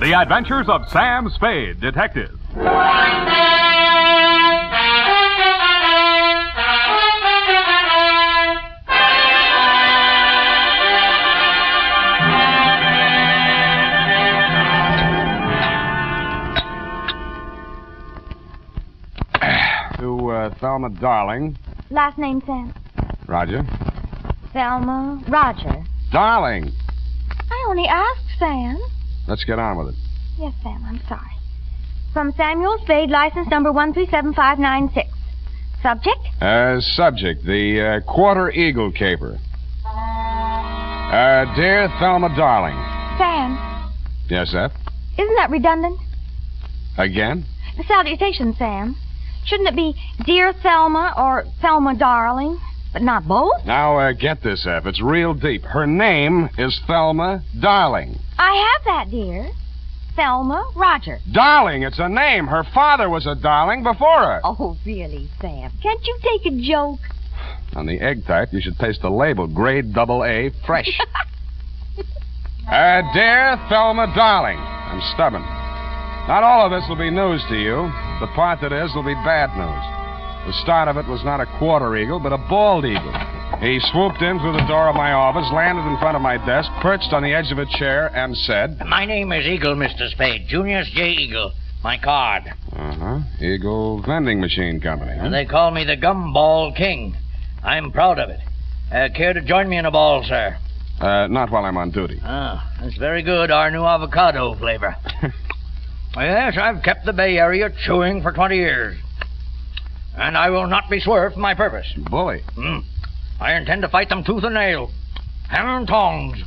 The Adventures of Sam Spade, Detective. To Thelma Darling. Last name, Sam? Roger. Thelma Roger. Darling! I only asked, Sam. Let's get on with it. Yes, Sam, I'm sorry. From Samuel Spade, license number 137596. Subject? Subject, the Quarter Eagle caper. Dear Thelma Darling. Sam, Yes, Eph? isn't that redundant? Again? The salutation, Sam. Shouldn't it be Dear Thelma or Thelma Darling, but not both? Now, get this, Eph. It's real deep. Her name is Thelma Darling. I have that, dear. Thelma Roger. Darling, it's a name. Her father was a darling before her. Oh, really, Sam? Can't you take a joke? On the egg type, you should taste the label. Grade AA, fresh. Dear Thelma Darling, I'm stubborn. Not all of this will be news to you. The part that is will be bad news. The start of it was not a quarter eagle, but a bald eagle. He swooped in through the door of my office, landed in front of my desk, perched on the edge of a chair, and said... My name is Eagle, Mr. Spade. Junius J. Eagle. My card. Uh-huh. Eagle Vending Machine Company, huh? They call me the Gumball King. I'm proud of it. Care to join me in a ball, sir? Not while I'm on duty. Ah, that's very good. Our new avocado flavor. Yes, I've kept the Bay Area chewing for 20 years. And I will not be swerved from my purpose. Bully. I intend to fight them tooth and nail. Hammer and tongs.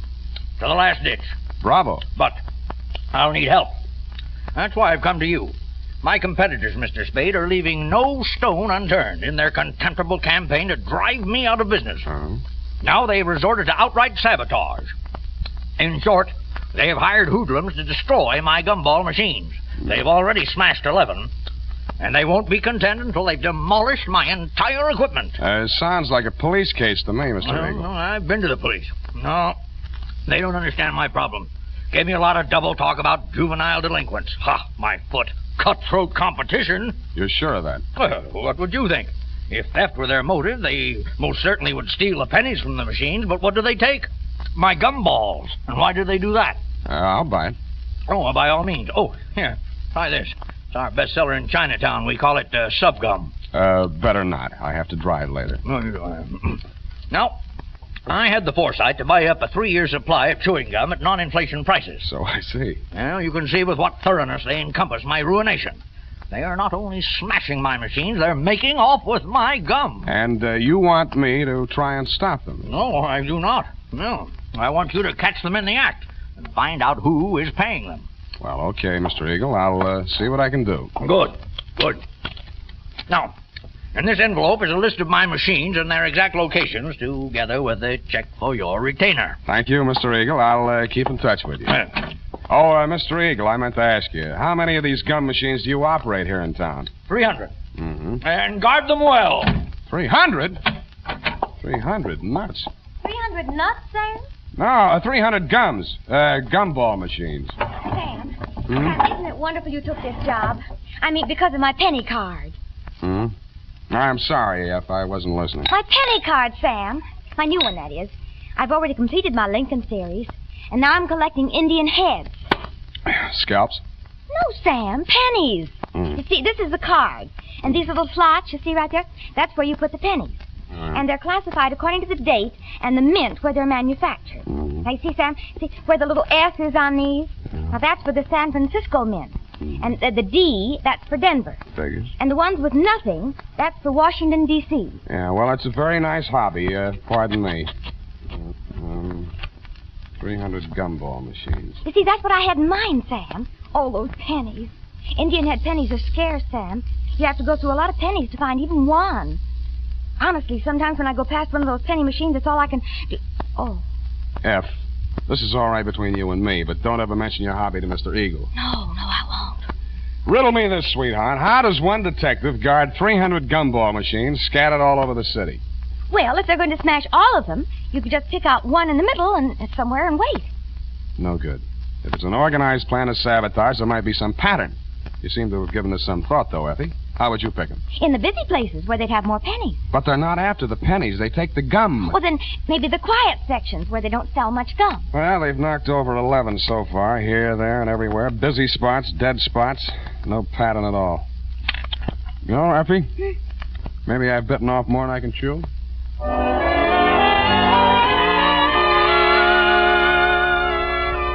To the last ditch. Bravo. But I'll need help. That's why I've come to you. My competitors, Mr. Spade, are leaving no stone unturned in their contemptible campaign to drive me out of business. Now they've resorted to outright sabotage. In short, they have hired hoodlums to destroy my gumball machines. They've already smashed 11, and they won't be content until they've demolished my entire equipment. Sounds like a police case to me, Mr. Eagle. No, I've been to the police. No, they don't understand my problem. Gave me a lot of double talk about juvenile delinquents. Ha, my foot. Cutthroat competition. You're sure of that? Well, what would you think? If theft were their motive, they most certainly would steal the pennies from the machines, but what do they take? My gumballs. And why do they do that? I'll buy it. Oh, by all means. Oh, here, try this. It's our bestseller in Chinatown. We call it Subgum. Better not. I have to drive later. Now, I had the foresight to buy up a 3-year supply of chewing gum at non-inflation prices. So I see. Well, you can see with what thoroughness they encompass my ruination. They are not only smashing my machines, they're making off with my gum. And you want me to try and stop them? No, I do not. No. I want you to catch them in the act and find out who is paying them. Well, okay, Mr. Eagle. I'll see what I can do. Good. Now, in this envelope is a list of my machines and their exact locations, together with a check for your retainer. Thank you, Mr. Eagle. I'll keep in touch with you. Mr. Eagle, I meant to ask you, how many of these gum machines do you operate here in town? 300. And guard them well. 300? 300 nuts. 300 nuts, Sam? No, 300 gums. Gumball machines. Sam, isn't it wonderful you took this job? I mean, because of my penny card. I'm sorry if I wasn't listening. My penny card, Sam. My new one, that is. I've already completed my Lincoln series, and now I'm collecting Indian heads. Scalps? No, Sam, pennies. You see, this is the card. And these little slots you see right there, that's where you put the pennies. And they're classified according to the date and the mint where they're manufactured. Now, you see, Sam, see where the little S is on these? Now, that's for the San Francisco mint. And the D, that's for Denver. Figures. And the ones with nothing, that's for Washington, D.C. Yeah, well, it's a very nice hobby. Pardon me. 300 gumball machines. You see, that's what I had in mind, Sam. All those pennies. Indian head pennies are scarce, Sam. You have to go through a lot of pennies to find even one. Honestly, sometimes when I go past one of those penny machines, that's all I can do. Oh. F, this is all right between you and me, but don't ever mention your hobby to Mr. Eagle. No, I won't. Riddle me this, sweetheart. How does one detective guard 300 gumball machines scattered all over the city? Well, if they're going to smash all of them, you could just pick out one in the middle and somewhere and wait. No good. If it's an organized plan of sabotage, there might be some pattern. You seem to have given this some thought, though, Effie. How would you pick them? In the busy places where they'd have more pennies. But they're not after the pennies. They take the gum. Well, then maybe the quiet sections where they don't sell much gum. Well, they've knocked over 11 so far, here, there, and everywhere. Busy spots, dead spots. No pattern at all. You know, Effie, maybe I've bitten off more than I can chew.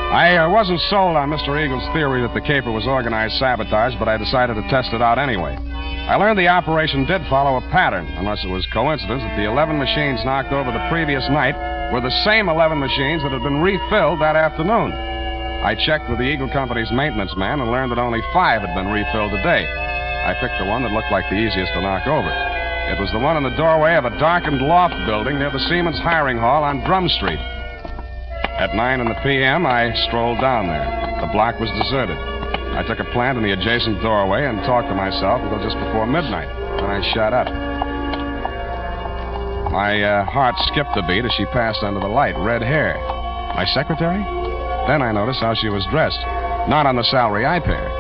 I wasn't sold on Mr. Eagle's theory that the caper was organized sabotage, but I decided to test it out anyway. I learned the operation did follow a pattern, unless it was coincidence that the 11 machines knocked over the previous night were the same 11 machines that had been refilled that afternoon. I checked with the Eagle Company's maintenance man and learned that only 5 had been refilled today. I picked the one that looked like the easiest to knock over. It was the one in the doorway of a darkened loft building near the Siemens Hiring Hall on Drum Street. At 9 p.m., I strolled down there. The block was deserted. I took a plant in the adjacent doorway and talked to myself until just before midnight. Then I shut up. My heart skipped a beat as she passed under the light. Red hair. My secretary? Then I noticed how she was dressed. Not on the salary I paid.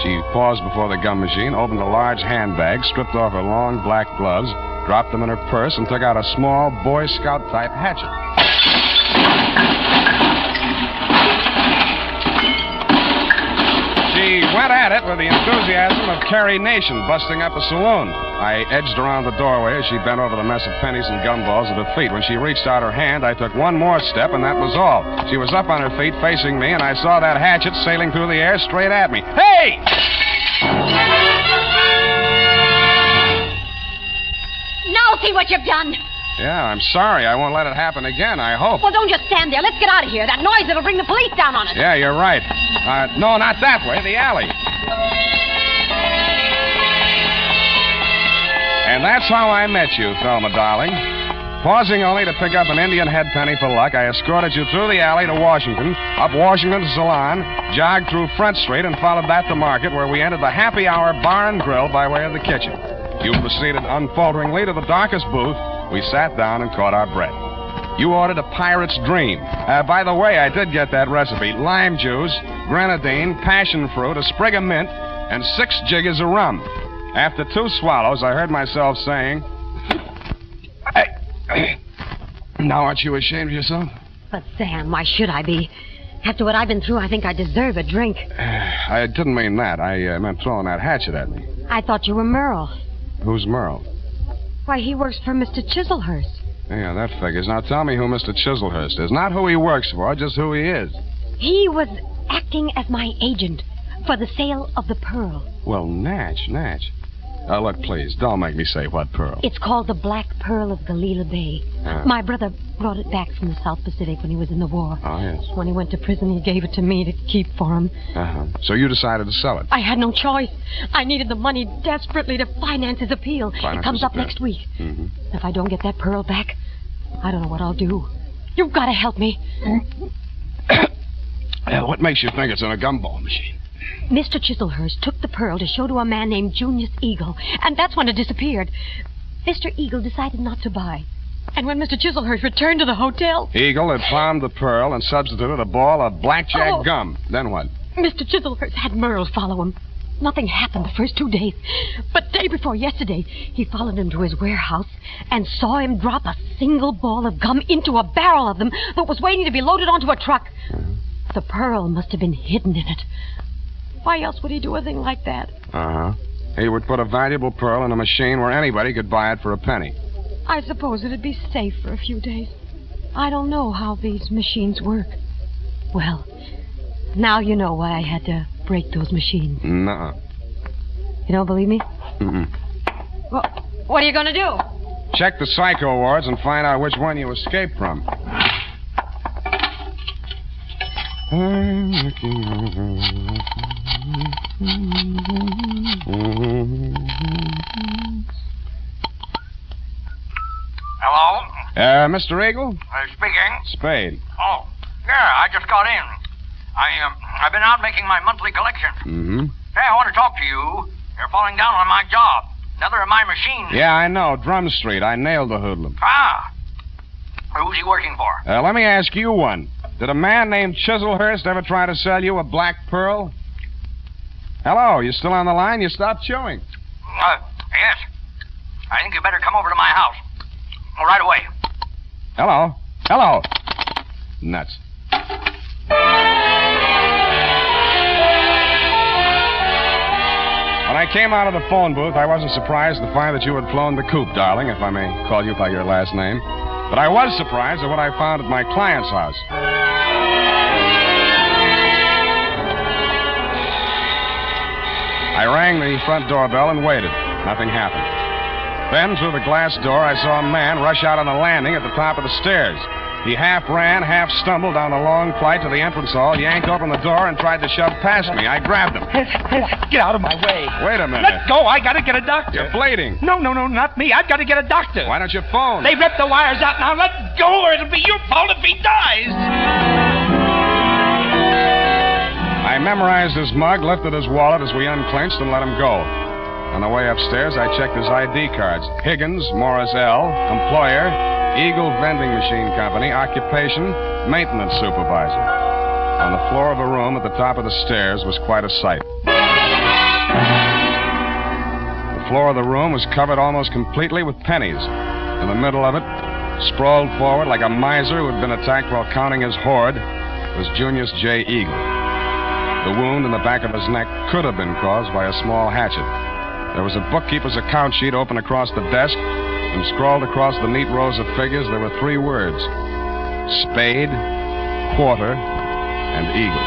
She paused before the gum machine, opened a large handbag, stripped off her long black gloves, dropped them in her purse, and took out a small Boy Scout-type hatchet. She went at it with the enthusiasm of Carrie Nation busting up a saloon. I edged around the doorway as she bent over the mess of pennies and gumballs at her feet. When she reached out her hand, I took one more step, and that was all. She was up on her feet, facing me, and I saw that hatchet sailing through the air straight at me. Hey! Now see what you've done. Yeah, I'm sorry. I won't let it happen again, I hope. Well, don't just stand there. Let's get out of here. That noise, it'll bring the police down on us. Yeah, you're right. No, not that way. The alley. And that's how I met you, Thelma, darling. Pausing only to pick up an Indian head penny for luck, I escorted you through the alley to Washington, up Washington to Salon, jogged through Front Street, and followed that to Market, where we entered the happy hour bar and grill by way of the kitchen. You proceeded unfalteringly to the darkest booth. We sat down and caught our breath. You ordered a pirate's dream. By the way, I did get that recipe. Lime juice, grenadine, passion fruit, a sprig of mint, and 6 jiggers of rum. After 2 swallows, I heard myself saying, now aren't you ashamed of yourself? But, Sam, why should I be? After what I've been through, I think I deserve a drink. I didn't mean that. I meant throwing that hatchet at me. I thought you were Merle. Who's Merle? Why, he works for Mr. Chislehurst. Yeah, that figures. Now tell me who Mr. Chislehurst is. Not who he works for, just who he is. He was acting as my agent for the sale of the pearl. Well, Natch. Look, please, don't make me say what pearl. It's called the Black Pearl of Galila Bay. My brother brought it back from the South Pacific when he was in the war. Oh, yes. When he went to prison, he gave it to me to keep for him. So you decided to sell it? I had no choice. I needed the money desperately to finance his appeal. It comes up next week. Mm-hmm. If I don't get that pearl back, I don't know what I'll do. You've got to help me. What makes you think it's in a gumball machine? Mr. Chislehurst took the pearl to show to a man named Junius Eagle, and that's when it disappeared. Mr. Eagle decided not to buy. And when Mr. Chislehurst returned to the hotel... Eagle had found the pearl and substituted a ball of blackjack gum. Then what? Mr. Chislehurst had Merle follow him. Nothing happened the first 2 days. But day before yesterday, he followed him to his warehouse and saw him drop a single ball of gum into a barrel of them that was waiting to be loaded onto a truck. The pearl must have been hidden in it. Why else would he do a thing like that? He would put a valuable pearl in a machine where anybody could buy it for a penny. I suppose it'd be safe for a few days. I don't know how these machines work. Well, now you know why I had to break those machines. Nuh-uh. You don't believe me? Mm-mm. Well, what are you going to do? Check the psycho wards and find out which one you escaped from. Hello? Mr. Eagle? Speaking. Spade. Oh, yeah, I just got in. I've been out making my monthly collection. Mm-hmm. Hey, I want to talk to you. You're falling down on my job. Another of my machines. Yeah, I know. Drum Street. I nailed the hoodlum. Ah. Who's he working for? Let me ask you one. Did a man named Chislehurst ever try to sell you a black pearl? Hello, you still on the line? You stopped chewing. Yes. I think you better come over to my house. Right away. Hello. Hello. Nuts. When I came out of the phone booth, I wasn't surprised to find that you had flown the coop, darling, if I may call you by your last name. But I was surprised at what I found at my client's house. I rang the front doorbell and waited. Nothing happened. Then, through the glass door, I saw a man rush out on the landing at the top of the stairs. He half ran, half stumbled down the long flight to the entrance hall, yanked open the door, and tried to shove past me. I grabbed him. Get out of my way. Wait a minute. Let go. I got to get a doctor. You're bleeding. No, not me. I've got to get a doctor. Why don't you phone? They ripped the wires out now. Let go, or it'll be your fault if he dies. I memorized his mug, lifted his wallet as we unclinched, and let him go. On the way upstairs, I checked his ID cards. Higgins, Morris L., employer, Eagle Vending Machine Company, occupation, maintenance supervisor. On the floor of a room at the top of the stairs was quite a sight. The floor of the room was covered almost completely with pennies. In the middle of it, sprawled forward like a miser who had been attacked while counting his hoard, was Junius J. Eagle. The wound in the back of his neck could have been caused by a small hatchet. There was a bookkeeper's account sheet open across the desk, and scrawled across the neat rows of figures there were 3 words: Spade, Quarter, and Eagle.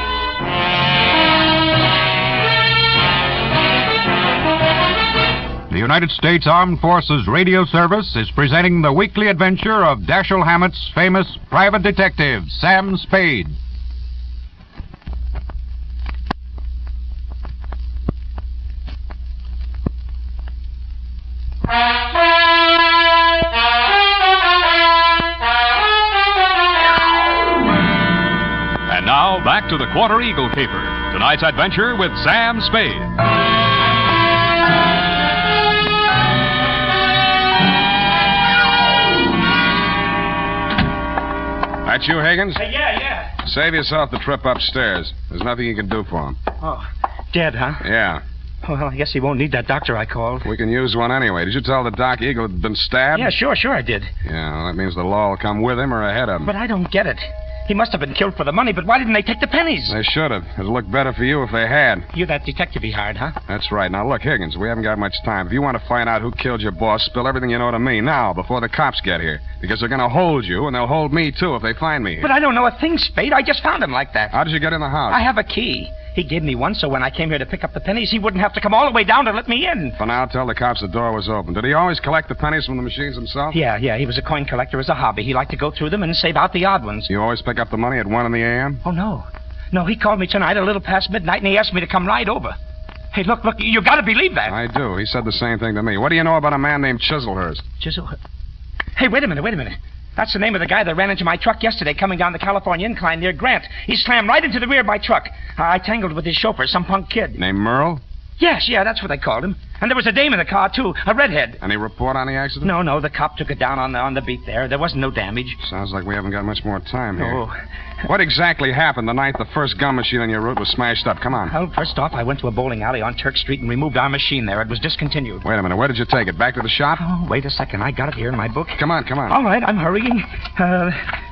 The United States Armed Forces Radio Service is presenting the weekly adventure of Dashiell Hammett's famous private detective, Sam Spade. And now, back to the Quarter Eagle Caper. Tonight's adventure with Sam Spade. That you, Higgins? Yeah. Save yourself the trip upstairs. There's nothing you can do for him. Oh, dead, huh? Yeah. Well, I guess he won't need that doctor I called. We can use one anyway. Did you tell the doc Eagle had been stabbed? Yeah, sure I did. Yeah, well, that means the law will come with him or ahead of him. But I don't get it. He must have been killed for the money, but why didn't they take the pennies? They should have. It'd look better for you if they had. You're that detective he hired, huh? That's right. Now, look, Higgins, we haven't got much time. If you want to find out who killed your boss, spill everything you know to me now, before the cops get here. Because they're going to hold you, and they'll hold me, too, if they find me here. But I don't know a thing, Spade. I just found him like that. How did you get in the house? I have a key. He gave me one, so when I came here to pick up the pennies, he wouldn't have to come all the way down to let me in. For now, tell the cops the door was open. Did he always collect the pennies from the machines himself? Yeah. He was a coin collector as a hobby. He liked to go through them and save out the odd ones. You always pick up the money at 1 in the a.m.? Oh, no. No, he called me tonight a little past midnight, and he asked me to come right over. Hey, look, you got to believe that. I do. He said the same thing to me. What do you know about a man named Chislehurst? Chislehurst? Hey, wait a minute. That's the name of the guy that ran into my truck yesterday coming down the California incline near Grant. He slammed right into the rear of my truck. I tangled with his chauffeur, some punk kid. Named Merle? Yes, that's what they called him. And there was a dame in the car, too, a redhead. Any report on the accident? No, the cop took it down on the beat there. There wasn't no damage. Sounds like we haven't got much more time here. Oh. What exactly happened the night the first gum machine on your route was smashed up? Come on. Well, first off, I went to a bowling alley on Turk Street and removed our machine there. It was discontinued. Wait a minute. Where did you take it? Back to the shop? Oh, wait a second. I got it here in my book. Come on. All right, I'm hurrying.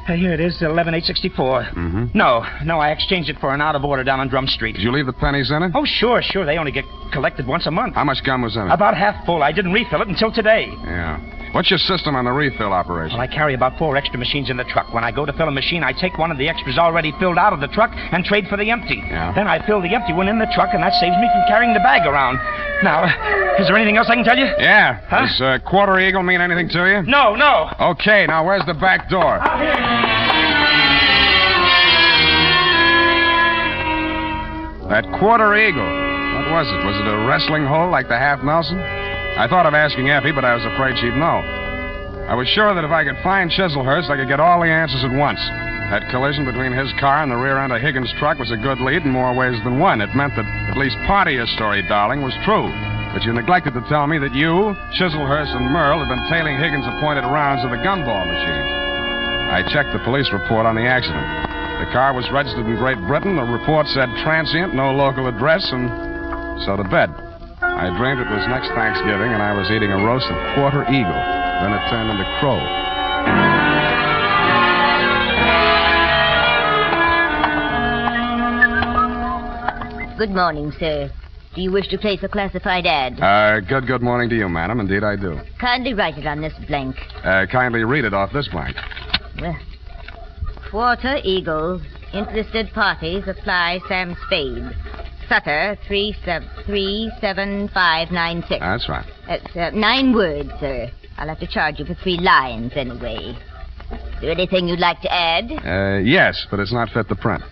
Here it is, 11864. Mm-hmm. No, I exchanged it for an out of order down on Drum Street. Did you leave the pennies in it? Oh, sure. They only get collected once a month. How much gum was in it? About half full. I didn't refill it until today. Yeah. What's your system on the refill operation? Well, I carry about 4 extra machines in the truck. When I go to fill a machine, I take one of the extras already filled out of the truck and trade for the empty. Yeah. Then I fill the empty one in the truck, and that saves me from carrying the bag around. Now, is there anything else I can tell you? Yeah. Huh? Does Quarter Eagle mean anything to you? No. Okay, now where's the back door? Out here. That Quarter Eagle. What was it? Was it a wrestling hole like the Half Nelson? I thought of asking Effie, but I was afraid she'd know. I was sure that if I could find Chislehurst, I could get all the answers at once. That collision between his car and the rear end of Higgins' truck was a good lead in more ways than one. It meant that at least part of your story, darling, was true. But you neglected to tell me that you, Chislehurst, and Merle had been tailing Higgins' appointed rounds of the gumball machines. I checked the police report on the accident. The car was registered in Great Britain. The report said transient, no local address, and so to bed. I dreamed it was next Thanksgiving, and I was eating a roast of Quarter Eagle. Then it turned into crow. Good morning, sir. Do you wish to place a classified ad? Good morning to you, madam. Indeed, I do. Kindly write it on this blank. Kindly read it off this blank. Well, Quarter Eagle. Interested parties apply Sam Spade. Sutter, 37596. That's right. That's 9 words, sir. I'll have to charge you for 3 lines anyway. Is there anything you'd like to add? Yes, but it's not fit to print.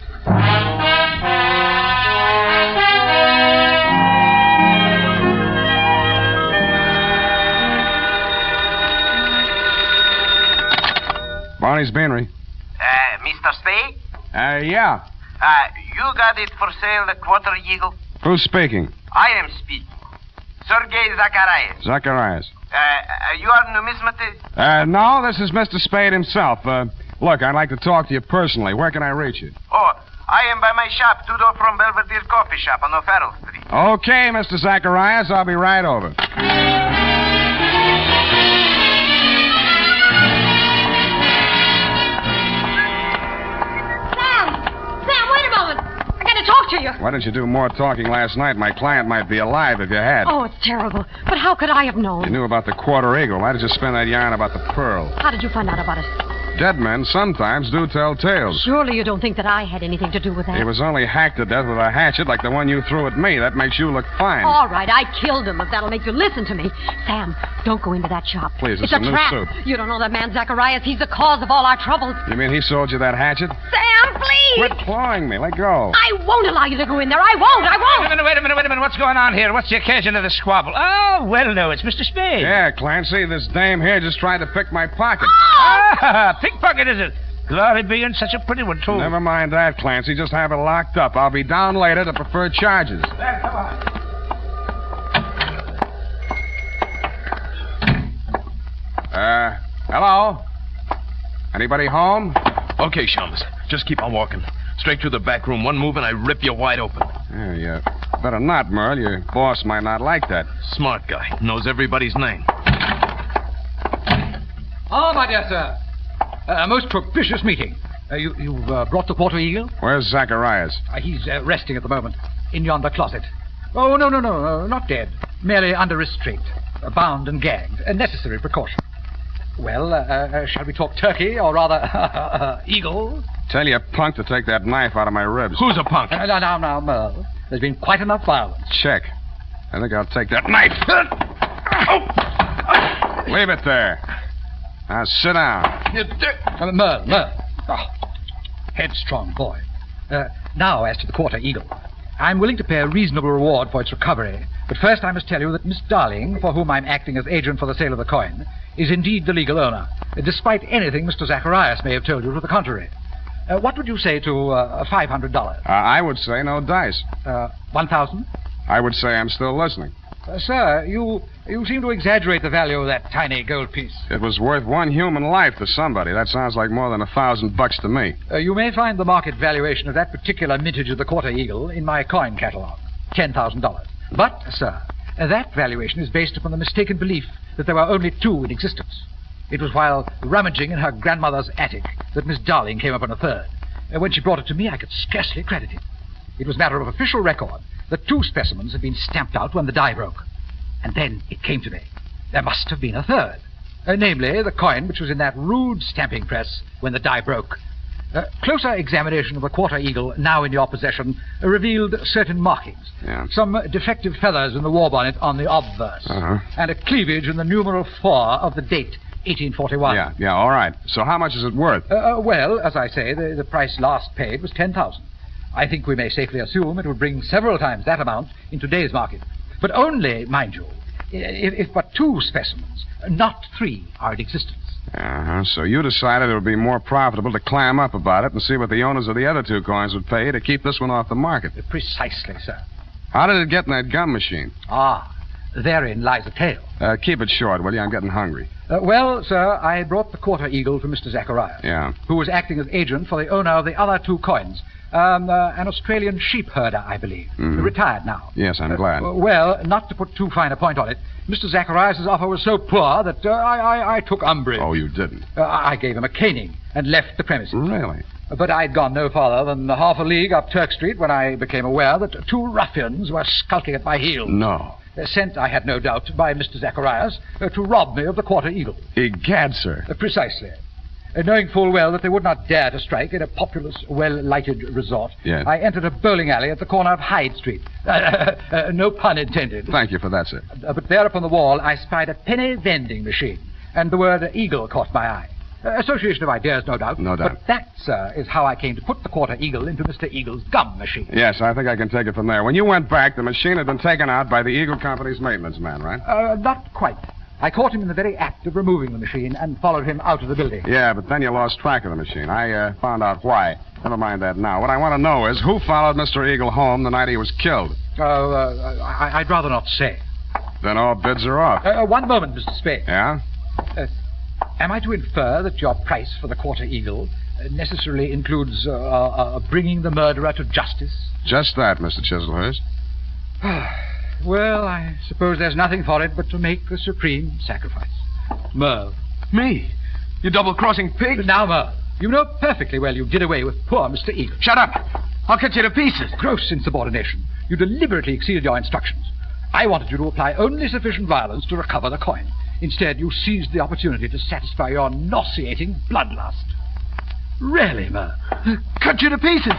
Barney's Beanery. Mr. Spade? Yeah. You got it for sale, the Quarter Eagle? Who's speaking? I am speaking. Sergei Zacharias. Zacharias. You are numismatist? No, this is Mr. Spade himself. Look, I'd like to talk to you personally. Where can I reach you? Oh, I am by my shop, 2 doors from Belvedere Coffee Shop on O'Farrell Street. Okay, Mr. Zacharias, I'll be right over. Talk to you. Why didn't you do more talking last night? My client might be alive if you had. Oh, it's terrible. But how could I have known? You knew about the Quarter Eagle. Why did you spin that yarn about the pearl? How did you find out about it? Dead men sometimes do tell tales. Surely you don't think that I had anything to do with that? He was only hacked to death with a hatchet like the one you threw at me. That makes you look fine. All right, I killed him, if that'll make you listen to me. Sam, don't go into that shop. Please, it's a new trap. suit. You don't know that man Zacharias. He's the cause of all our troubles. You mean he sold you that hatchet? Sam, please! Quit clawing me. Let go. I won't allow you to go in there. I won't. Wait a minute. What's going on here? What's the occasion of the squabble? Oh, well, no, it's Mr. Spade. Yeah, Clancy, this dame here just tried to pick my pocket. Ah, pickpocket, is it? Glory be in such a pretty one, too. Never mind that, Clancy. Just have it locked up. I'll be down later to preferred charges. There, come on. Hello? Anybody home? Okay, Chalmers. Just keep on walking. Straight through the back room. One move and I rip you wide open. Yeah, you better not, Merle. Your boss might not like that. Smart guy. Knows everybody's name. Ah, my dear sir. A most propitious meeting. You've brought the Quarter Eagle? Where's Zacharias? He's resting at the moment in yonder closet. Oh, no, not dead. Merely under restraint. Bound and gagged. A necessary precaution. Well, shall we talk turkey, or rather, eagle? Tell your punk to take that knife out of my ribs. Who's a punk? Now, Merle. There's been quite enough violence. Check. I think I'll take that knife. Leave it there. Now sit down. Merle. Oh, headstrong boy. Now, as to the Quarter Eagle. I'm willing to pay a reasonable reward for its recovery. But first I must tell you that Miss Darling, for whom I'm acting as agent for the sale of the coin, is indeed the legal owner, despite anything Mr. Zacharias may have told you to the contrary. What would you say to $500? I would say no dice. 1,000? I would say I'm still listening. Sir, you seem to exaggerate the value of that tiny gold piece. It was worth one human life to somebody. That sounds like more than $1,000 to me. You may find the market valuation of that particular mintage of the Quarter Eagle in my coin catalog, $10,000. But, sir, that valuation is based upon the mistaken belief that there were only 2 in existence. It was while rummaging in her grandmother's attic that Miss Darling came upon a third. When she brought it to me, I could scarcely credit it. It was matter of official record that 2 specimens had been stamped out when the die broke. And then it came to me. There must have been a third. Namely, the coin which was in that rude stamping press when the die broke. Closer examination of the Quarter Eagle, now in your possession, revealed certain markings. Yeah. Some defective feathers in the war bonnet on the obverse. And a cleavage in the numeral 4 of the date, 1841. Yeah, all right. So how much is it worth? Well, as I say, the price last paid was $10,000. I think we may safely assume it would bring several times that amount in today's market. But only, mind you, if but 2 specimens, not 3, are in existence. So you decided it would be more profitable to clam up about it and see what the owners of the other 2 coins would pay to keep this one off the market. Precisely, sir. How did it get in that gum machine? Therein lies the tale. Keep it short, will you? I'm getting hungry. Well, sir, I brought the Quarter Eagle to Mr. Zacharias. Yeah. Who was acting as agent for the owner of the other 2 coins. An Australian sheep herder, I believe. Retired now. Yes, I'm glad. Well, not to put too fine a point on it, Mr. Zacharias' offer was so poor that I took umbrage. Oh, you didn't? I gave him a caning and left the premises. Really? But I'd gone no farther than half a league up Turk Street when I became aware that 2 ruffians were skulking at my heels. No. Sent, I had no doubt, by Mr. Zacharias to rob me of the Quarter Eagle. Egad, sir. Precisely. Knowing full well that they would not dare to strike in a populous, well-lighted resort, yes. I entered a bowling alley at the corner of Hyde Street. No pun intended. Thank you for that, sir. But there upon the wall I spied a penny vending machine, and the word Eagle caught my eye. Association of ideas, no doubt. No doubt. But that, sir, is how I came to put the quarter eagle into Mr. Eagle's gum machine. Yes, I think I can take it from there. When you went back, the machine had been taken out by the Eagle Company's maintenance man, right? Not quite. I caught him in the very act of removing the machine and followed him out of the building. Yeah, but then you lost track of the machine. I found out why. Never mind that now. What I want to know is who followed Mr. Eagle home the night he was killed? I'd rather not say. Then all bids are off. One moment, Mr. Spade. Yeah? Am I to infer that your price for the quarter eagle necessarily includes bringing the murderer to justice? Just that, Mr. Chislehurst. Well, I suppose there's nothing for it but to make the supreme sacrifice. Merle. Me? You double-crossing pig? Now, Merle, you know perfectly well you did away with poor Mr. Eagle. Shut up! I'll cut you to pieces. Gross insubordination. You deliberately exceeded your instructions. I wanted you to apply only sufficient violence to recover the coin. Instead, you seized the opportunity to satisfy your nauseating bloodlust. Really, Merle? Cut you to pieces.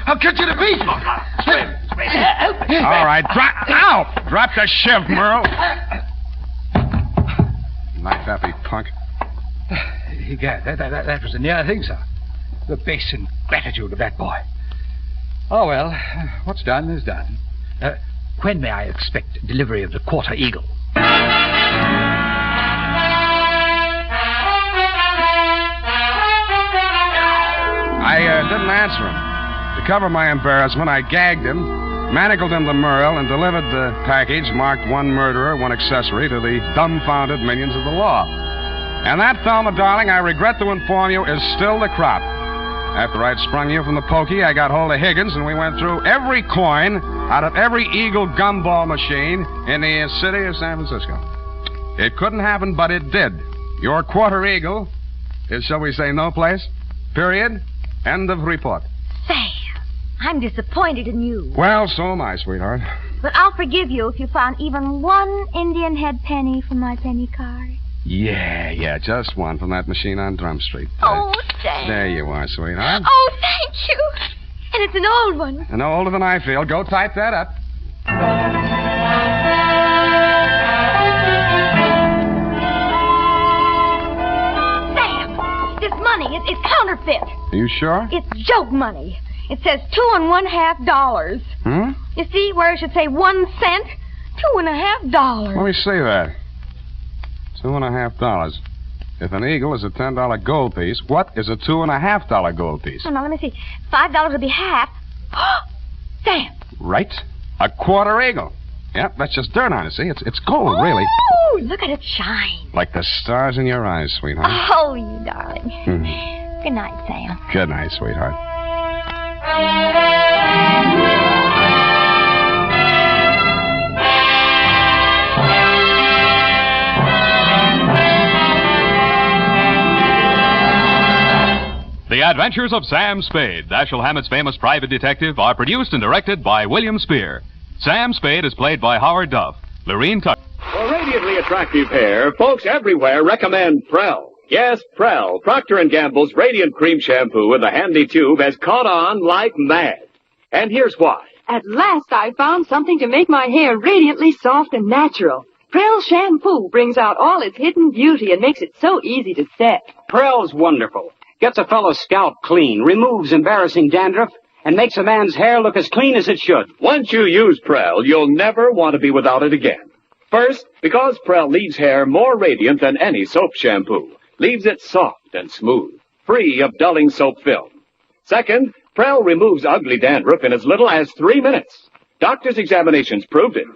I'll cut you to pieces. Help me. All right, drop the shiv, Merle. Knife-happy punk. Egad, that was a near thing, sir. The base ingratitude of that boy. Oh, well, what's done is done. When may I expect delivery of the quarter eagle? I didn't answer him. To cover my embarrassment, I gagged him, manacled him to Merle, and delivered the package marked one murderer, one accessory to the dumbfounded minions of the law. And that, Thelma, darling, I regret to inform you, is still the crop. After I'd sprung you from the pokey, I got hold of Higgins, and we went through every coin out of every Eagle gumball machine in the city of San Francisco. It couldn't happen, but it did. Your quarter eagle is, shall we say, no place. Period. End of report. Sam, I'm disappointed in you. Well, so am I, sweetheart. But I'll forgive you if you found even one Indian head penny from my penny card. Yeah, just one from that machine on Drum Street. Oh, Sam. There you are, sweetheart. Oh, thank you. And it's an old one. And older than I feel. Go type that up. Sam, this money is counterfeit. Are you sure? It's joke money. It says $2.50. You see where it should say 1 cent? $2.50. Let me see that. $2.50. If an eagle is a $10 gold piece, what is a $2.50 gold piece? Oh, no, let me see. $5 would be half. Sam. Right. A quarter eagle. Yep, that's just dirt on it, see? It's gold, really. Oh, look at it shine. Like the stars in your eyes, sweetheart. Oh, you darling. Good night, Sam. Good night, sweetheart. The Adventures of Sam Spade, Dashiell Hammett's famous private detective, are produced and directed by William Spear. Sam Spade is played by Howard Duff. Lorene Tucker. For radiantly attractive hair, folks everywhere recommend Prell. Yes, Prell, Procter & Gamble's Radiant Cream Shampoo with a handy tube has caught on like mad. And here's why. At last I found something to make my hair radiantly soft and natural. Prell shampoo brings out all its hidden beauty and makes it so easy to set. Prell's wonderful. Gets a fellow's scalp clean, removes embarrassing dandruff, and makes a man's hair look as clean as it should. Once you use Prell, you'll never want to be without it again. First, because Prell leaves hair more radiant than any soap shampoo. Leaves it soft and smooth, free of dulling soap film. Second, Prell removes ugly dandruff in as little as 3 minutes. Doctors' examinations proved it.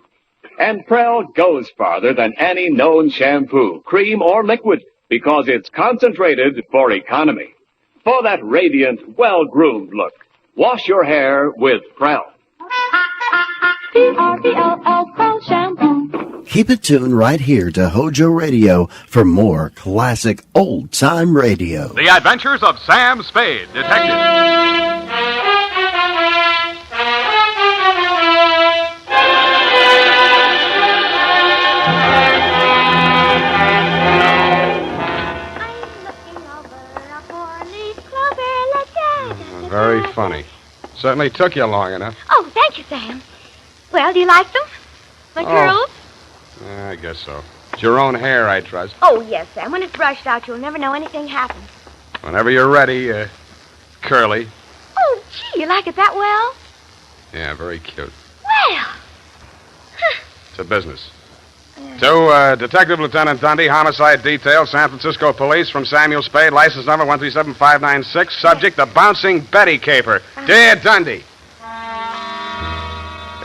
And Prell goes farther than any known shampoo, cream, or liquid, because it's concentrated for economy. For that radiant, well-groomed look, wash your hair with Prell. P-R-E-L-L, Prell shampoo. Keep it tuned right here to HOJO Radio for more classic old-time radio. The Adventures of Sam Spade, Detective. Very funny. Certainly took you long enough. Oh, thank you, Sam. Well, do you like them? My curls? I guess so. It's your own hair, I trust. Oh, yes, Sam. When it's brushed out, you'll never know anything happened. Whenever you're ready, Curly. Oh, gee, you like it that well? Yeah, very cute. Well. It's a business. To Detective Lieutenant Dundee, Homicide Detail, San Francisco Police, from Samuel Spade, license number 137596, subject the Bouncing Betty Caper. Dear Dundee.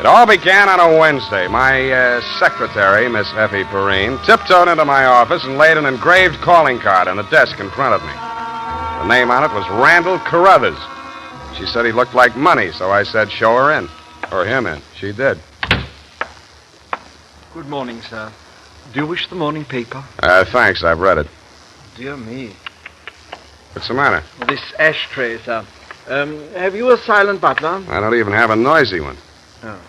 It all began on a Wednesday. My secretary, Miss Effie Perrine, tiptoed into my office and laid an engraved calling card on the desk in front of me. The name on it was Randall Carruthers. She said he looked like money, so I said, show her in. Or him in. She did. Good morning, sir. Do you wish the morning paper? Thanks, I've read it. Dear me. What's the matter? This ashtray, sir. Have you a silent butler? I don't even have a noisy one. Oh.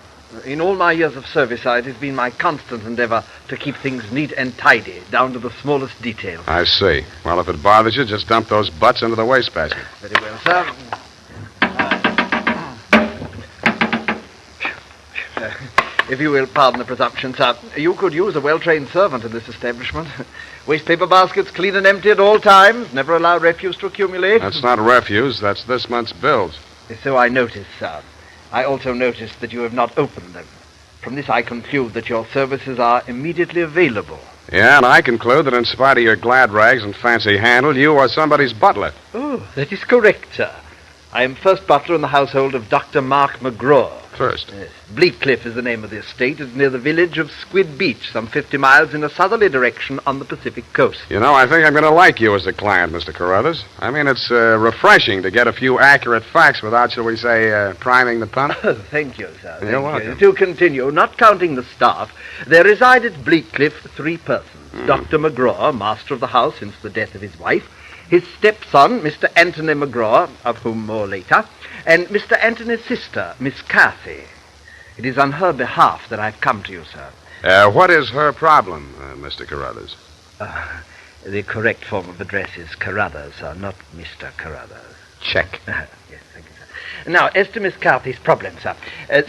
In all my years of service, it has been my constant endeavor to keep things neat and tidy, down to the smallest detail. I see. Well, if it bothers you, just dump those butts into the wastebasket. Very well, sir. If you will pardon the presumption, sir, you could use a well-trained servant in this establishment. Wastepaper baskets clean and empty at all times. Never allow refuse to accumulate. That's not refuse. That's this month's bills. So I noticed, sir. I also noticed that you have not opened them. From this, I conclude that your services are immediately available. Yeah, and I conclude that in spite of your glad rags and fancy handle, you are somebody's butler. Oh, that is correct, sir. I am first butler in the household of Dr. Mark McGraw. First? Yes. Bleakcliff is the name of the estate. It's near the village of Squid Beach, some 50 miles in a southerly direction on the Pacific coast. You know, I think I'm going to like you as a client, Mr. Carruthers. I mean, it's refreshing to get a few accurate facts without, shall we say, priming the pump. Oh, thank you, sir. You're welcome. You. To continue, not counting the staff, there reside at Bleakcliff 3 persons. Dr. McGraw, master of the house since the death of his wife, his stepson, Mr. Anthony McGraw, of whom more later, and Mr. Anthony's sister, Miss Cathy. It is on her behalf that I've come to you, sir. What is her problem, Mr. Carruthers? The correct form of address is Carruthers, sir, not Mr. Carruthers. Check. Yes, thank you, sir. Now, as to Miss Cathy's problem, sir,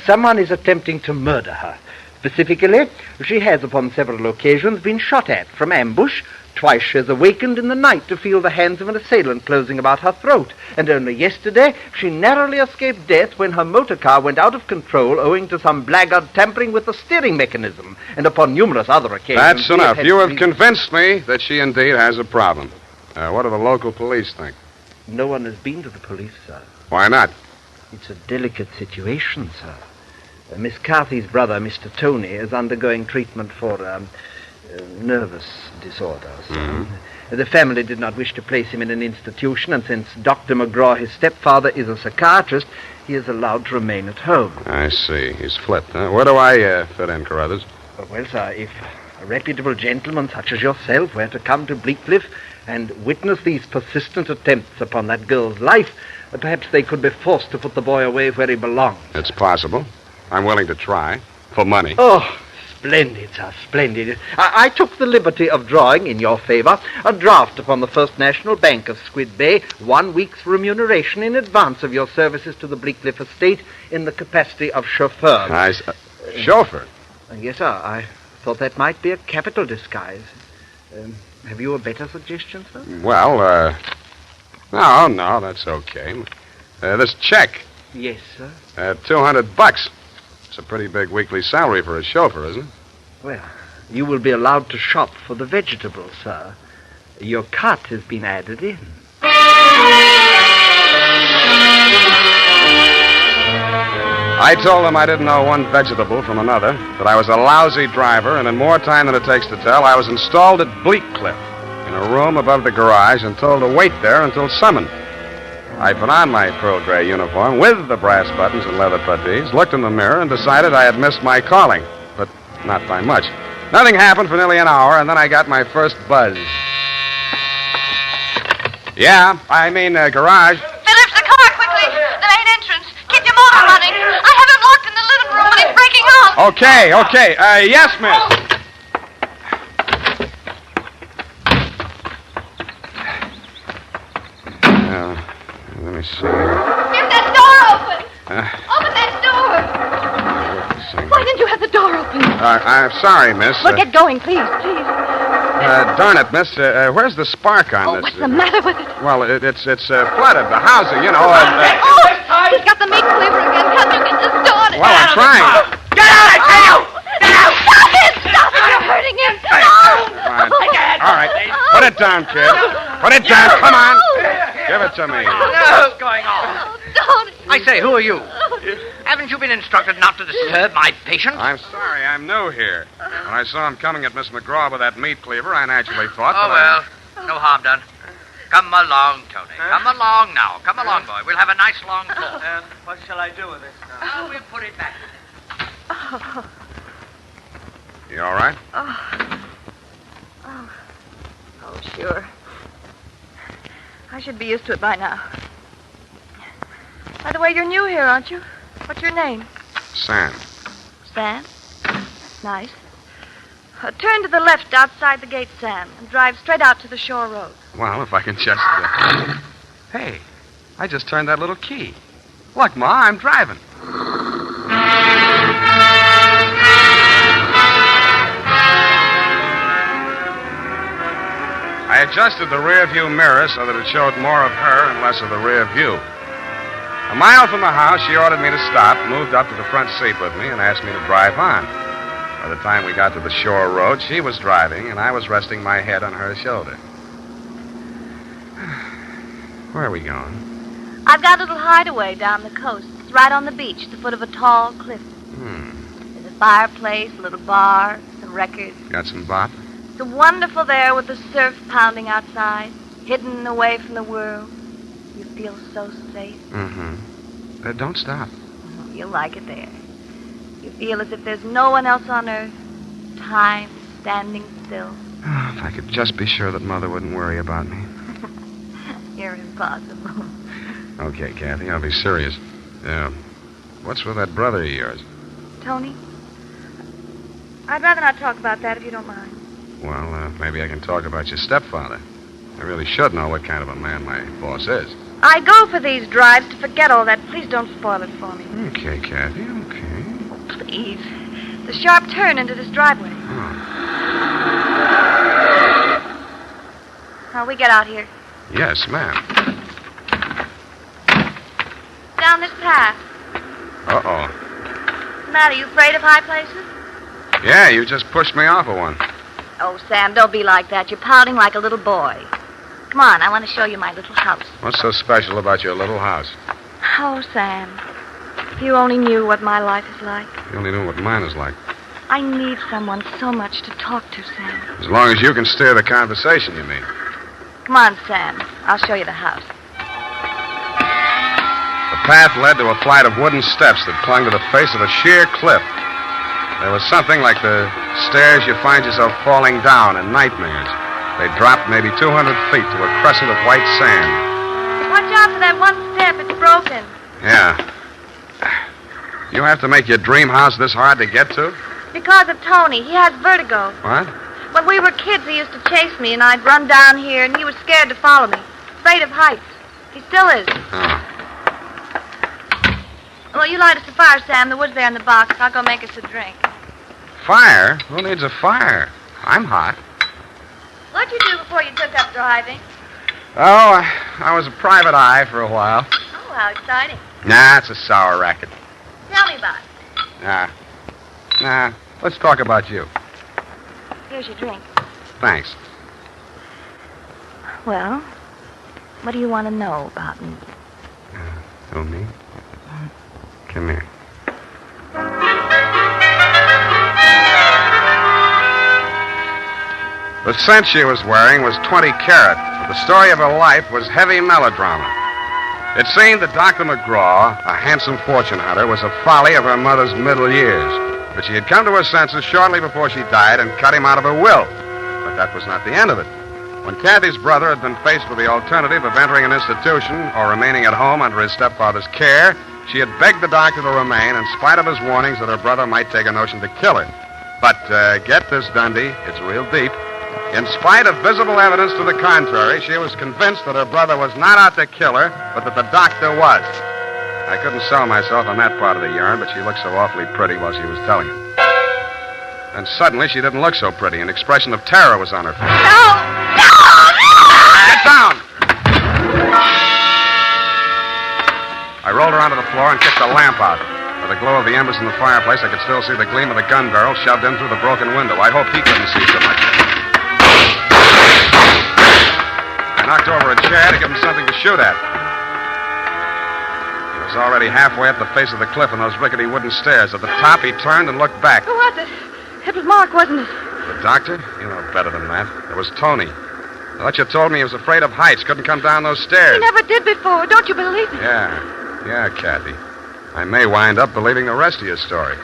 someone is attempting to murder her. Specifically, she has upon several occasions been shot at from ambush. Twice she has awakened in the night to feel the hands of an assailant closing about her throat. And only yesterday, she narrowly escaped death when her motor car went out of control owing to some blackguard tampering with the steering mechanism. And upon numerous other occasions... That's enough. You have convinced me that she indeed has a problem. What do the local police think? No one has been to the police, sir. Why not? It's a delicate situation, sir. Miss Cathy's brother, Mr. Tony, is undergoing treatment for nervous disorders. Mm-hmm. The family did not wish to place him in an institution, and since Dr. McGraw, his stepfather, is a psychiatrist, he is allowed to remain at home. I see. He's flipped, huh? Where do I fit in, Carruthers? Well, sir, if a reputable gentleman such as yourself were to come to Bleakcliff and witness these persistent attempts upon that girl's life, perhaps they could be forced to put the boy away where he belongs. It's possible. I'm willing to try. For money. Oh, splendid, sir, splendid. I took the liberty of drawing, in your favor, a draft upon the First National Bank of Squid Bay, 1 week's remuneration in advance of your services to the Bleakcliff estate in the capacity of chauffeur. Chauffeur? Yes, sir. I thought that might be a capital disguise. Have you a better suggestion, sir? Well, no, that's okay. This check. Yes, sir. $200. It's a pretty big weekly salary for a chauffeur, isn't it? Well, you will be allowed to shop for the vegetables, sir. Your cut has been added in. I told them I didn't know one vegetable from another, that I was a lousy driver, and in more time than it takes to tell, I was installed at Bleakcliff in a room above the garage and told to wait there until summoned. I put on my pearl gray uniform with the brass buttons and leather puttees, looked in the mirror, and decided I had missed my calling, but not by much. Nothing happened for nearly an hour, and then I got my first buzz. Yeah, I mean, garage. Phillips, the car, quickly. The main entrance. Keep your motor running. I have him locked in the living room, and he's breaking off. Okay. Yes, miss. Let me see. Get that door open. Open that door. Why didn't you have the door open? I'm sorry, miss. Well, get going, please. Darn it, miss. Where's the spark on this? What's the matter with it? Well, it's flooded. The house, you know. He's got the meat cleaver again. Can't you get this started? Well, I'm trying. Get out, I tell you! Get out! Stop it! Stop it! You're hurting him. Fine. All right. Put it down, kid. Put it down. Come on. Give it to me. What's going on? I say, who are you? Haven't you been instructed not to disturb my patient? I'm sorry. I'm new here. When I saw him coming at Miss McGraw with that meat cleaver, I naturally thought Oh, well, no harm done. Come along, Tony. Come along now. Come along, boy. We'll have a nice long talk. And what shall I do with this now? We'll put it back. You all right? Oh, sure. I should be used to it by now. By the way, you're new here, aren't you? What's your name? Sam. Sam? That's nice. Turn to the left outside the gate, Sam, and drive straight out to the shore road. Well, if I can just... Hey, I just turned that little key. Look, Ma, I'm driving. I adjusted the rear view mirror so that it showed more of her and less of the rear view. A mile from the house, she ordered me to stop, moved up to the front seat with me, and asked me to drive on. By the time we got to the shore road, she was driving, and I was resting my head on her shoulder. Where are we going? I've got a little hideaway down the coast. It's right on the beach, at the foot of a tall cliff. There's a fireplace, a little bar, some records. Got some bop? It's wonderful there with the surf pounding outside, hidden away from the world. You feel so safe. Don't stop. You'll like it there. You feel as if there's no one else on earth. Time standing still. If I could just be sure that Mother wouldn't worry about me. You're impossible. Okay, Kathy, I'll be serious. What's with that brother of yours? Tony? I'd rather not talk about that if you don't mind. Well, maybe I can talk about your stepfather. I really should know what kind of a man my boss is. I go for these drives to forget all that. Please don't spoil it for me. Okay, Kathy, okay. Please. The sharp turn into this driveway. Now, we get out here. Yes, ma'am. Down this path. Uh-oh. What's the matter? You afraid of high places? Yeah, you just pushed me off of one. Oh, Sam, don't be like that. You're pouting like a little boy. Come on, I want to show you my little house. What's so special about your little house? Oh, Sam, if you only knew what my life is like. You only know what mine is like. I need someone so much to talk to, Sam. As long as you can steer the conversation, you mean? Come on, Sam. I'll show you the house. The path led to a flight of wooden steps that clung to the face of a sheer cliff. There was something like the stairs you find yourself falling down in nightmares. They dropped maybe 200 feet to a crescent of white sand. Watch out for that one step. It's broken. Yeah. You have to make your dream house this hard to get to? Because of Tony. He has vertigo. What? When we were kids, he used to chase me, and I'd run down here, and he was scared to follow me. Afraid of heights. He still is. Oh. Well, you light us a fire, Sam. The wood's there in the box. I'll go make us a drink. Fire? Who needs a fire? I'm hot. What'd you do before you took up driving? Oh, I was a private eye for a while. Oh, how exciting. Nah, it's a sour racket. Tell me about it. Nah. Let's talk about you. Here's your drink. Thanks. Well, what do you want to know about me? Oh, me? Come here. The scent she was wearing was 20 carat, but the story of her life was heavy melodrama. It seemed that Dr. McGraw, a handsome fortune hunter, was a folly of her mother's middle years. But she had come to her senses shortly before she died and cut him out of her will. But that was not the end of it. When Kathy's brother had been faced with the alternative of entering an institution or remaining at home under his stepfather's care, she had begged the doctor to remain in spite of his warnings that her brother might take a notion to kill her. But get this, Dundee, it's real deep. In spite of visible evidence to the contrary, she was convinced that her brother was not out to kill her, but that the doctor was. I couldn't sell myself on that part of the yarn, but she looked so awfully pretty while she was telling it. And suddenly she didn't look so pretty. An expression of terror was on her face. No! Get down! I rolled her onto the floor and kicked the lamp out. By the glow of the embers in the fireplace, I could still see the gleam of the gun barrel shoved in through the broken window. I hoped he couldn't see so much. I knocked over a chair to give him something to shoot at. He was already halfway up the face of the cliff on those rickety wooden stairs. At the top, he turned and looked back. Who was it? It was Mark, wasn't it? The doctor? You know better than that. It was Tony. I thought you told me he was afraid of heights, couldn't come down those stairs. He never did before. Don't you believe me? Yeah, Kathy. I may wind up believing the rest of your story.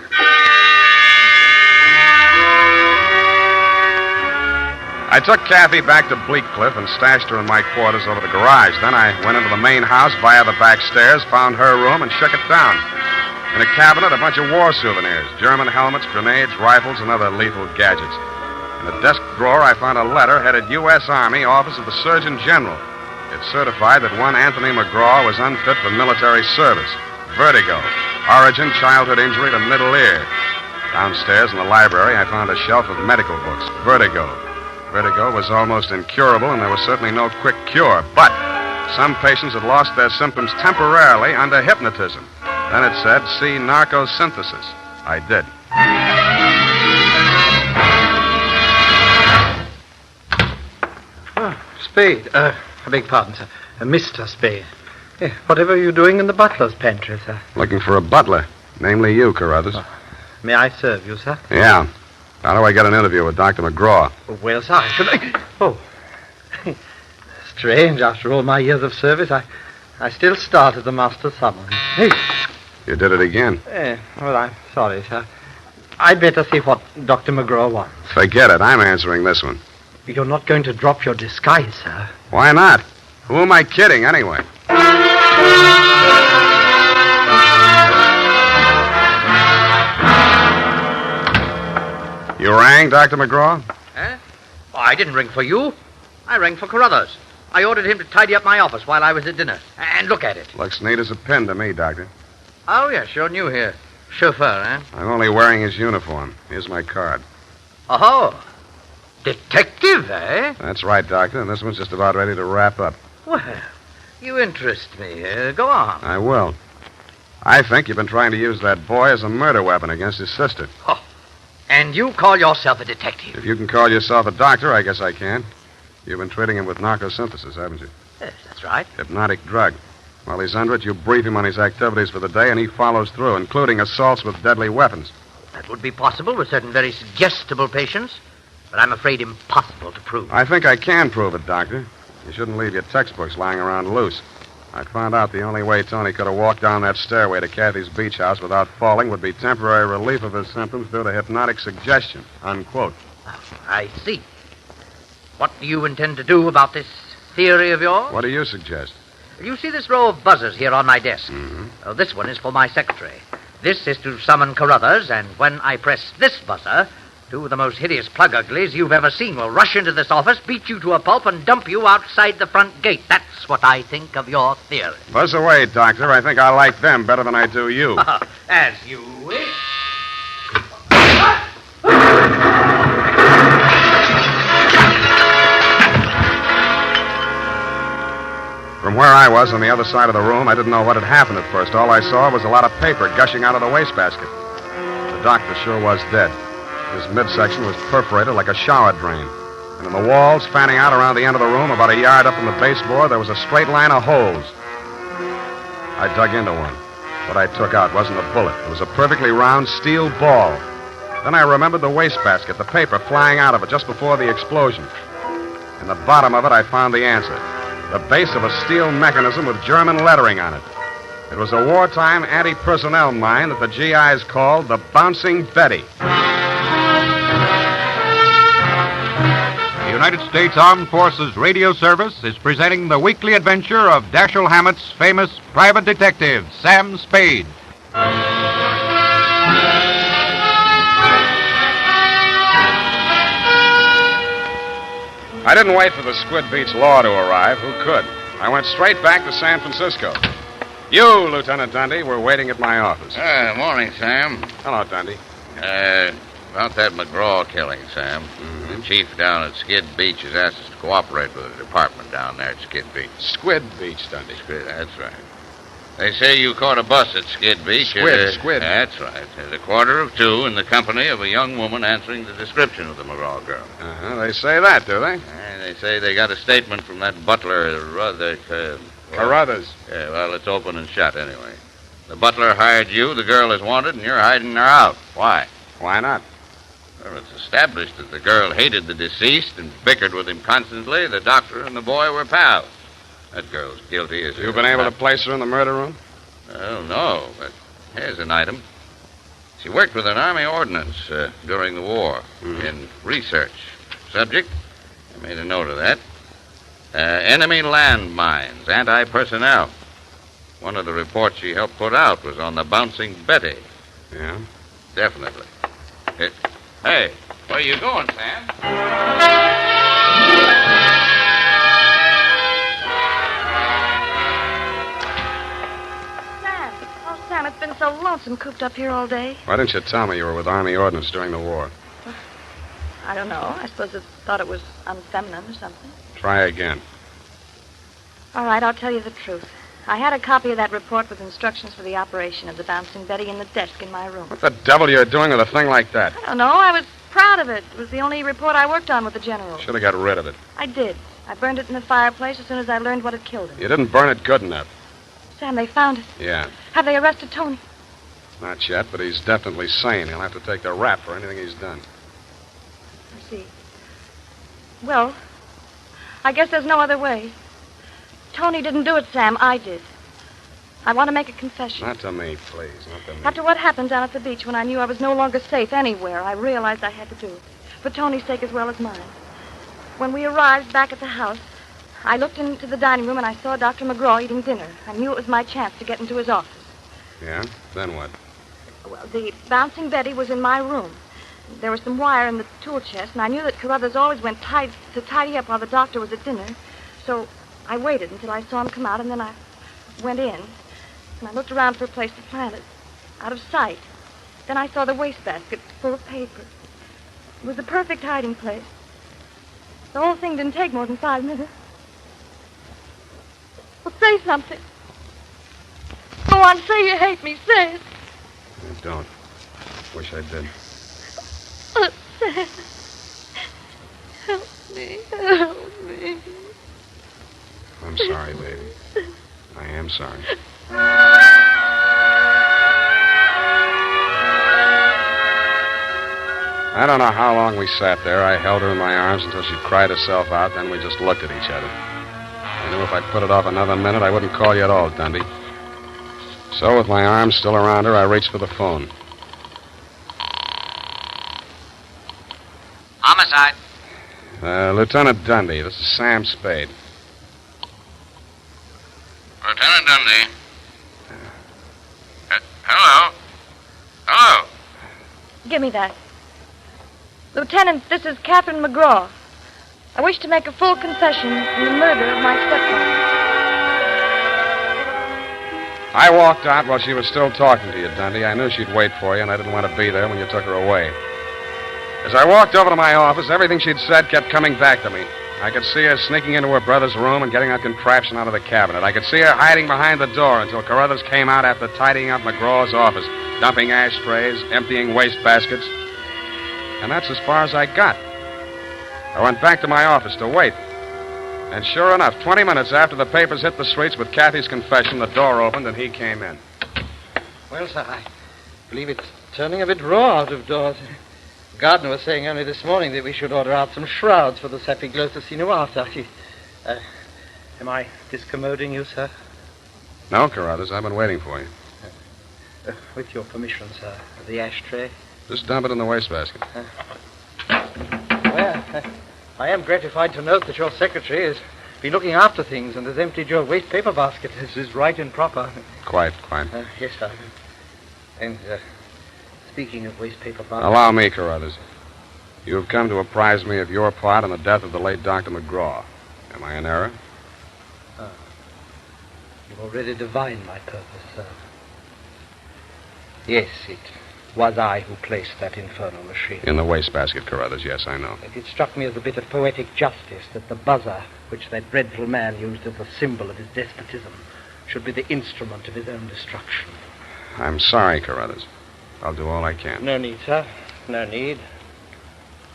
I took Kathy back to Bleak Cliff and stashed her in my quarters over the garage. Then I went into the main house via the back stairs, found her room, and shook it down. In a cabinet, a bunch of war souvenirs, German helmets, grenades, rifles, and other lethal gadgets. In a desk drawer, I found a letter headed U.S. Army, Office of the Surgeon General. It certified that one Anthony McGraw was unfit for military service. Vertigo. Origin, childhood injury to middle ear. Downstairs in the library, I found a shelf of medical books. Vertigo. Vertigo was almost incurable, and there was certainly no quick cure. But some patients had lost their symptoms temporarily under hypnotism. Then it said, see narcosynthesis. I did. Spade. I beg pardon, sir. Mr. Spade. Whatever are you doing in the butler's pantry, sir? Looking for a butler. Namely you, Carruthers. May I serve you, sir? Yeah. How do I get an interview with Dr. McGraw? Well, sir, I should... Oh. Strange, after all my years of service, I still start at the master's summons. Hey. You did it again. Well, I'm sorry, sir. I'd better see what Dr. McGraw wants. Forget it. I'm answering this one. You're not going to drop your disguise, sir. Why not? Who am I kidding, anyway? You rang, Dr. McGraw? Eh? Oh, I didn't ring for you. I rang for Carruthers. I ordered him to tidy up my office while I was at dinner. And look at it. Looks neat as a pin to me, Doctor. Oh, yeah, sure new here. Chauffeur, eh? I'm only wearing his uniform. Here's my card. Oh. Detective, eh? That's right, Doctor, and this one's just about ready to wrap up. Well, you interest me. Go on. I will. I think you've been trying to use that boy as a murder weapon against his sister. Oh. And you call yourself a detective? If you can call yourself a doctor, I guess I can. You've been treating him with narcosynthesis, haven't you? Yes, that's right. Hypnotic drug. While he's under it, you brief him on his activities for the day, and he follows through, including assaults with deadly weapons. That would be possible with certain very suggestible patients, but I'm afraid impossible to prove. I think I can prove it, Doctor. You shouldn't leave your textbooks lying around loose. I found out the only way Tony could have walked down that stairway to Kathy's beach house without falling would be temporary relief of his symptoms due to hypnotic suggestion. Unquote. I see. What do you intend to do about this theory of yours? What do you suggest? You see this row of buzzers here on my desk? Mm-hmm. This one is for my secretary. This is to summon Carruthers, and when I press this buzzer, two of the most hideous plug uglies you've ever seen will rush into this office, beat you to a pulp, and dump you outside the front gate. That's what I think of your theory. Buzz away, Doctor. I think I like them better than I do you. As you wish. From where I was on the other side of the room, I didn't know what had happened at first. All I saw was a lot of paper gushing out of the wastebasket. The doctor sure was dead. His midsection was perforated like a shower drain. And in the walls, fanning out around the end of the room, about a yard up from the baseboard, there was a straight line of holes. I dug into one. What I took out wasn't a bullet. It was a perfectly round steel ball. Then I remembered the wastebasket, the paper flying out of it just before the explosion. In the bottom of it, I found the answer. The base of a steel mechanism with German lettering on it. It was a wartime anti-personnel mine that the GIs called the Bouncing Betty. The United States Armed Forces Radio Service is presenting the weekly adventure of Dashiell Hammett's famous private detective, Sam Spade. I didn't wait for the Squid Beach law to arrive. Who could? I went straight back to San Francisco. You, Lieutenant Dundee, were waiting at my office. Morning, Sam. Hello, Dundee. About that McGraw killing, Sam. The chief down at Skid Beach has asked us to cooperate with the department down there at Skid Beach. Squid Beach, Dundee. Squid, that's right. They say you caught a bus at Skid Beach. Squid. That's right. At 1:45 in the company of a young woman answering the description of the McGraw girl. They say that, do they? They say they got a statement from that butler, Carruthers. Yeah, well, it's open and shut anyway. The butler hired you, the girl is wanted, and you're hiding her out. Why? Why not? Well, it's established that the girl hated the deceased and bickered with him constantly. The doctor and the boy were pals. That girl's guilty as You've been able to place her in the murder room? Well, no, but here's an item. She worked with an Army ordnance during the war in research. Subject, I made a note of that. Enemy landmines, anti-personnel. One of the reports she helped put out was on the Bouncing Betty. Yeah? Definitely. Hey, where are you going, Sam? Sam, it's been so lonesome cooped up here all day. Why didn't you tell me you were with Army ordnance during the war? I don't know. I suppose it thought it was unfeminine or something. Try again. All right, I'll tell you the truth. I had a copy of that report with instructions for the operation of the Bouncing Betty in the desk in my room. What the devil are you doing with a thing like that? I don't know. I was proud of it. It was the only report I worked on with the general. Should have got rid of it. I did. I burned it in the fireplace as soon as I learned what had killed him. You didn't burn it good enough. Sam, they found it. Yeah. Have they arrested Tony? Not yet, but he's definitely sane. He'll have to take the rap for anything he's done. I see. Well, I guess there's no other way. Tony didn't do it, Sam. I did. I want to make a confession. Not to me, please. Not to me. After what happened down at the beach when I knew I was no longer safe anywhere, I realized I had to do it. For Tony's sake as well as mine. When we arrived back at the house, I looked into the dining room and I saw Dr. McGraw eating dinner. I knew it was my chance to get into his office. Yeah? Then what? Well, the Bouncing Betty was in my room. There was some wire in the tool chest, and I knew that Carruthers always went to tidy up while the doctor was at dinner. So I waited until I saw him come out, and then I went in. And I looked around for a place to plant it, out of sight. Then I saw the wastebasket full of paper. It was the perfect hiding place. The whole thing didn't take more than 5 minutes. Well, say something. Go on, say you hate me. Say it. I don't. Wish I did. Sam. Help me. Help me. I'm sorry, baby. I am sorry. I don't know how long we sat there. I held her in my arms until she cried herself out, then we just looked at each other. I knew if I put it off another minute, I wouldn't call you at all, Dundee. So, with my arms still around her, I reached for the phone. Homicide. Lieutenant Dundee, this is Sam Spade. Lieutenant Dundee. Hello? Hello? Give me that. Lieutenant, this is Catherine McGraw. I wish to make a full confession in the murder of my stepfather. I walked out while she was still talking to you, Dundee. I knew she'd wait for you, and I didn't want to be there when you took her away. As I walked over to my office, everything she'd said kept coming back to me. I could see her sneaking into her brother's room and getting a contraption out of the cabinet. I could see her hiding behind the door until Carruthers came out after tidying up McGraw's office, dumping ashtrays, emptying wastebaskets. And that's as far as I got. I went back to my office to wait. And sure enough, 20 minutes after the papers hit the streets with Kathy's confession, the door opened and he came in. Well, sir, I believe it's turning a bit raw out of doors. Gardner was saying only this morning that we should order out some shrouds for the Sappiglosa sinuata. Am I discommoding you, sir? No, Carruthers, I've been waiting for you. With your permission, sir, the ashtray. Just dump it in the wastebasket. Well, I am gratified to note that your secretary has been looking after things and has emptied your waste paper basket. This is right and proper. Quite. Yes, sir. And, speaking of waste paper basket... Allow me, Carruthers. You have come to apprise me of your part in the death of the late Dr. McGraw. Am I in error? You've already divined my purpose, sir. Yes, it was I who placed that infernal machine. In the wastebasket, Carruthers, yes, I know. It struck me as a bit of poetic justice that the buzzer, which that dreadful man used as a symbol of his despotism, should be the instrument of his own destruction. I'm sorry, Carruthers. I'll do all I can. No need, sir. No need.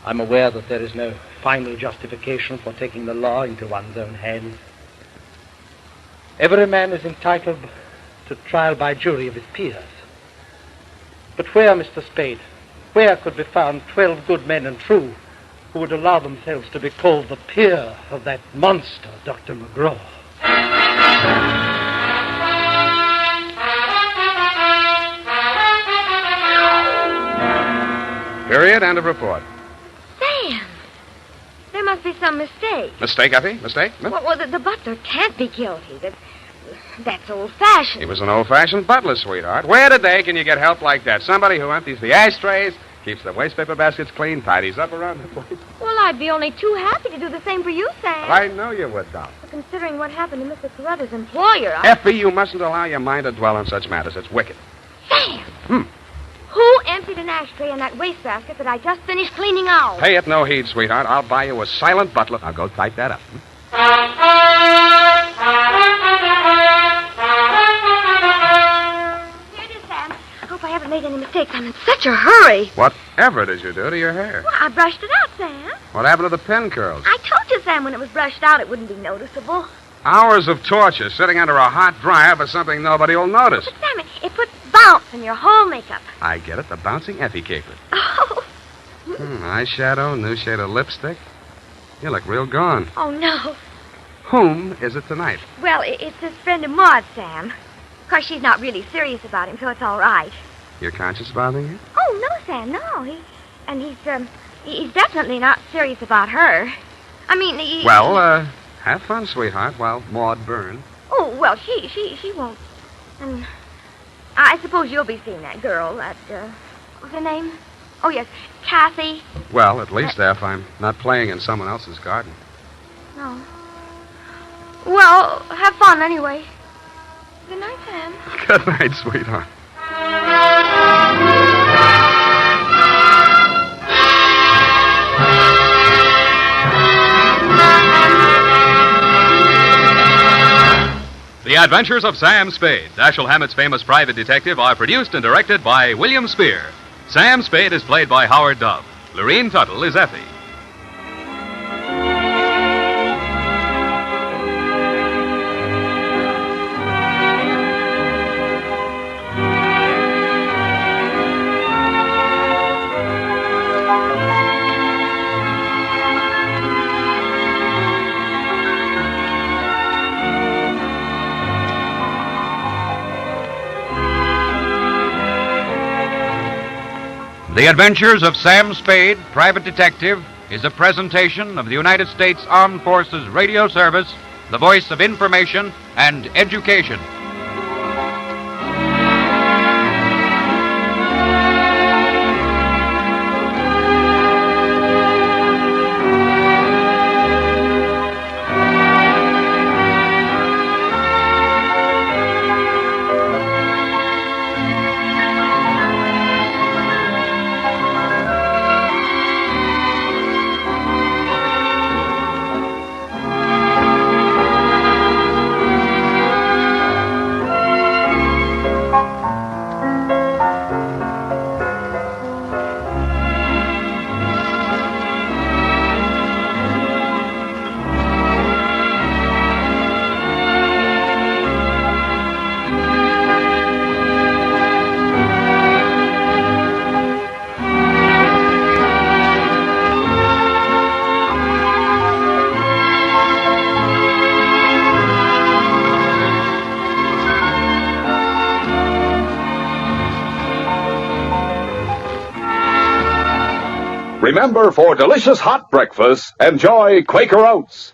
I'm aware that there is no final justification for taking the law into one's own hands. Every man is entitled to trial by jury of his peers. But where, Mr. Spade, where could be found 12 good men and true who would allow themselves to be called the peer of that monster, Dr. McGraw? Period. End of report. Sam! There must be some mistake. Mistake, Effie? Mistake? Well, the butler can't be guilty. That's old-fashioned. He was an old-fashioned butler, sweetheart. Where today can you get help like that? Somebody who empties the ashtrays, keeps the waste paper baskets clean, tidies up around the place. Well, I'd be only too happy to do the same for you, Sam. I know you would, Doc. But considering what happened to Mr. Carruthers' employer, Effie, you mustn't allow your mind to dwell on such matters. It's wicked. Sam! Who emptied an ashtray in that wastebasket that I just finished cleaning out? Pay it no heed, sweetheart. I'll buy you a silent butler. I'll go type that up. Here it is, Sam. I hope I haven't made any mistakes. I'm in such a hurry. Whatever did you do to your hair? Well, I brushed it out, Sam. What happened to the pin curls? I told you, Sam, when it was brushed out, it wouldn't be noticeable. Hours of torture sitting under a hot dryer for something nobody will notice. But, Sam, it puts bounce in your whole makeup. I get it. The bouncing Effie caper. Oh. Eyeshadow, new shade of lipstick. You look real gone. Oh, no. Whom is it tonight? Well, it's his friend of Maud, Sam. Of course, she's not really serious about him, so it's all right. Your conscience bothering you? Oh, no, Sam, no. He's definitely not serious about her. I mean, Well, have fun, sweetheart, while Maud burns. Oh, well, she won't. And I suppose you'll be seeing that girl, what's her name? Oh, yes, Kathy. Well, at least if I'm not playing in someone else's garden. No. Well, have fun anyway. Good night, Sam. Good night, sweetheart. The Adventures of Sam Spade, Dashiell Hammett's famous private detective, are produced and directed by William Spear. Sam Spade is played by Howard Dove. Lorene Tuttle is Effie. The Adventures of Sam Spade, Private Detective, is a presentation of the United States Armed Forces Radio Service, the voice of information and education. Remember, for delicious hot breakfast, enjoy Quaker Oats.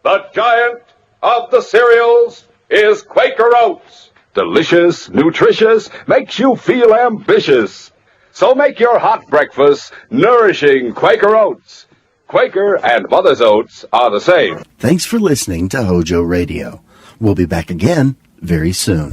The giant of the cereals is Quaker Oats. Delicious, nutritious, makes you feel ambitious. So make your hot breakfast nourishing Quaker Oats. Quaker and Mother's Oats are the same. Thanks for listening to HOJO Radio. We'll be back again very soon.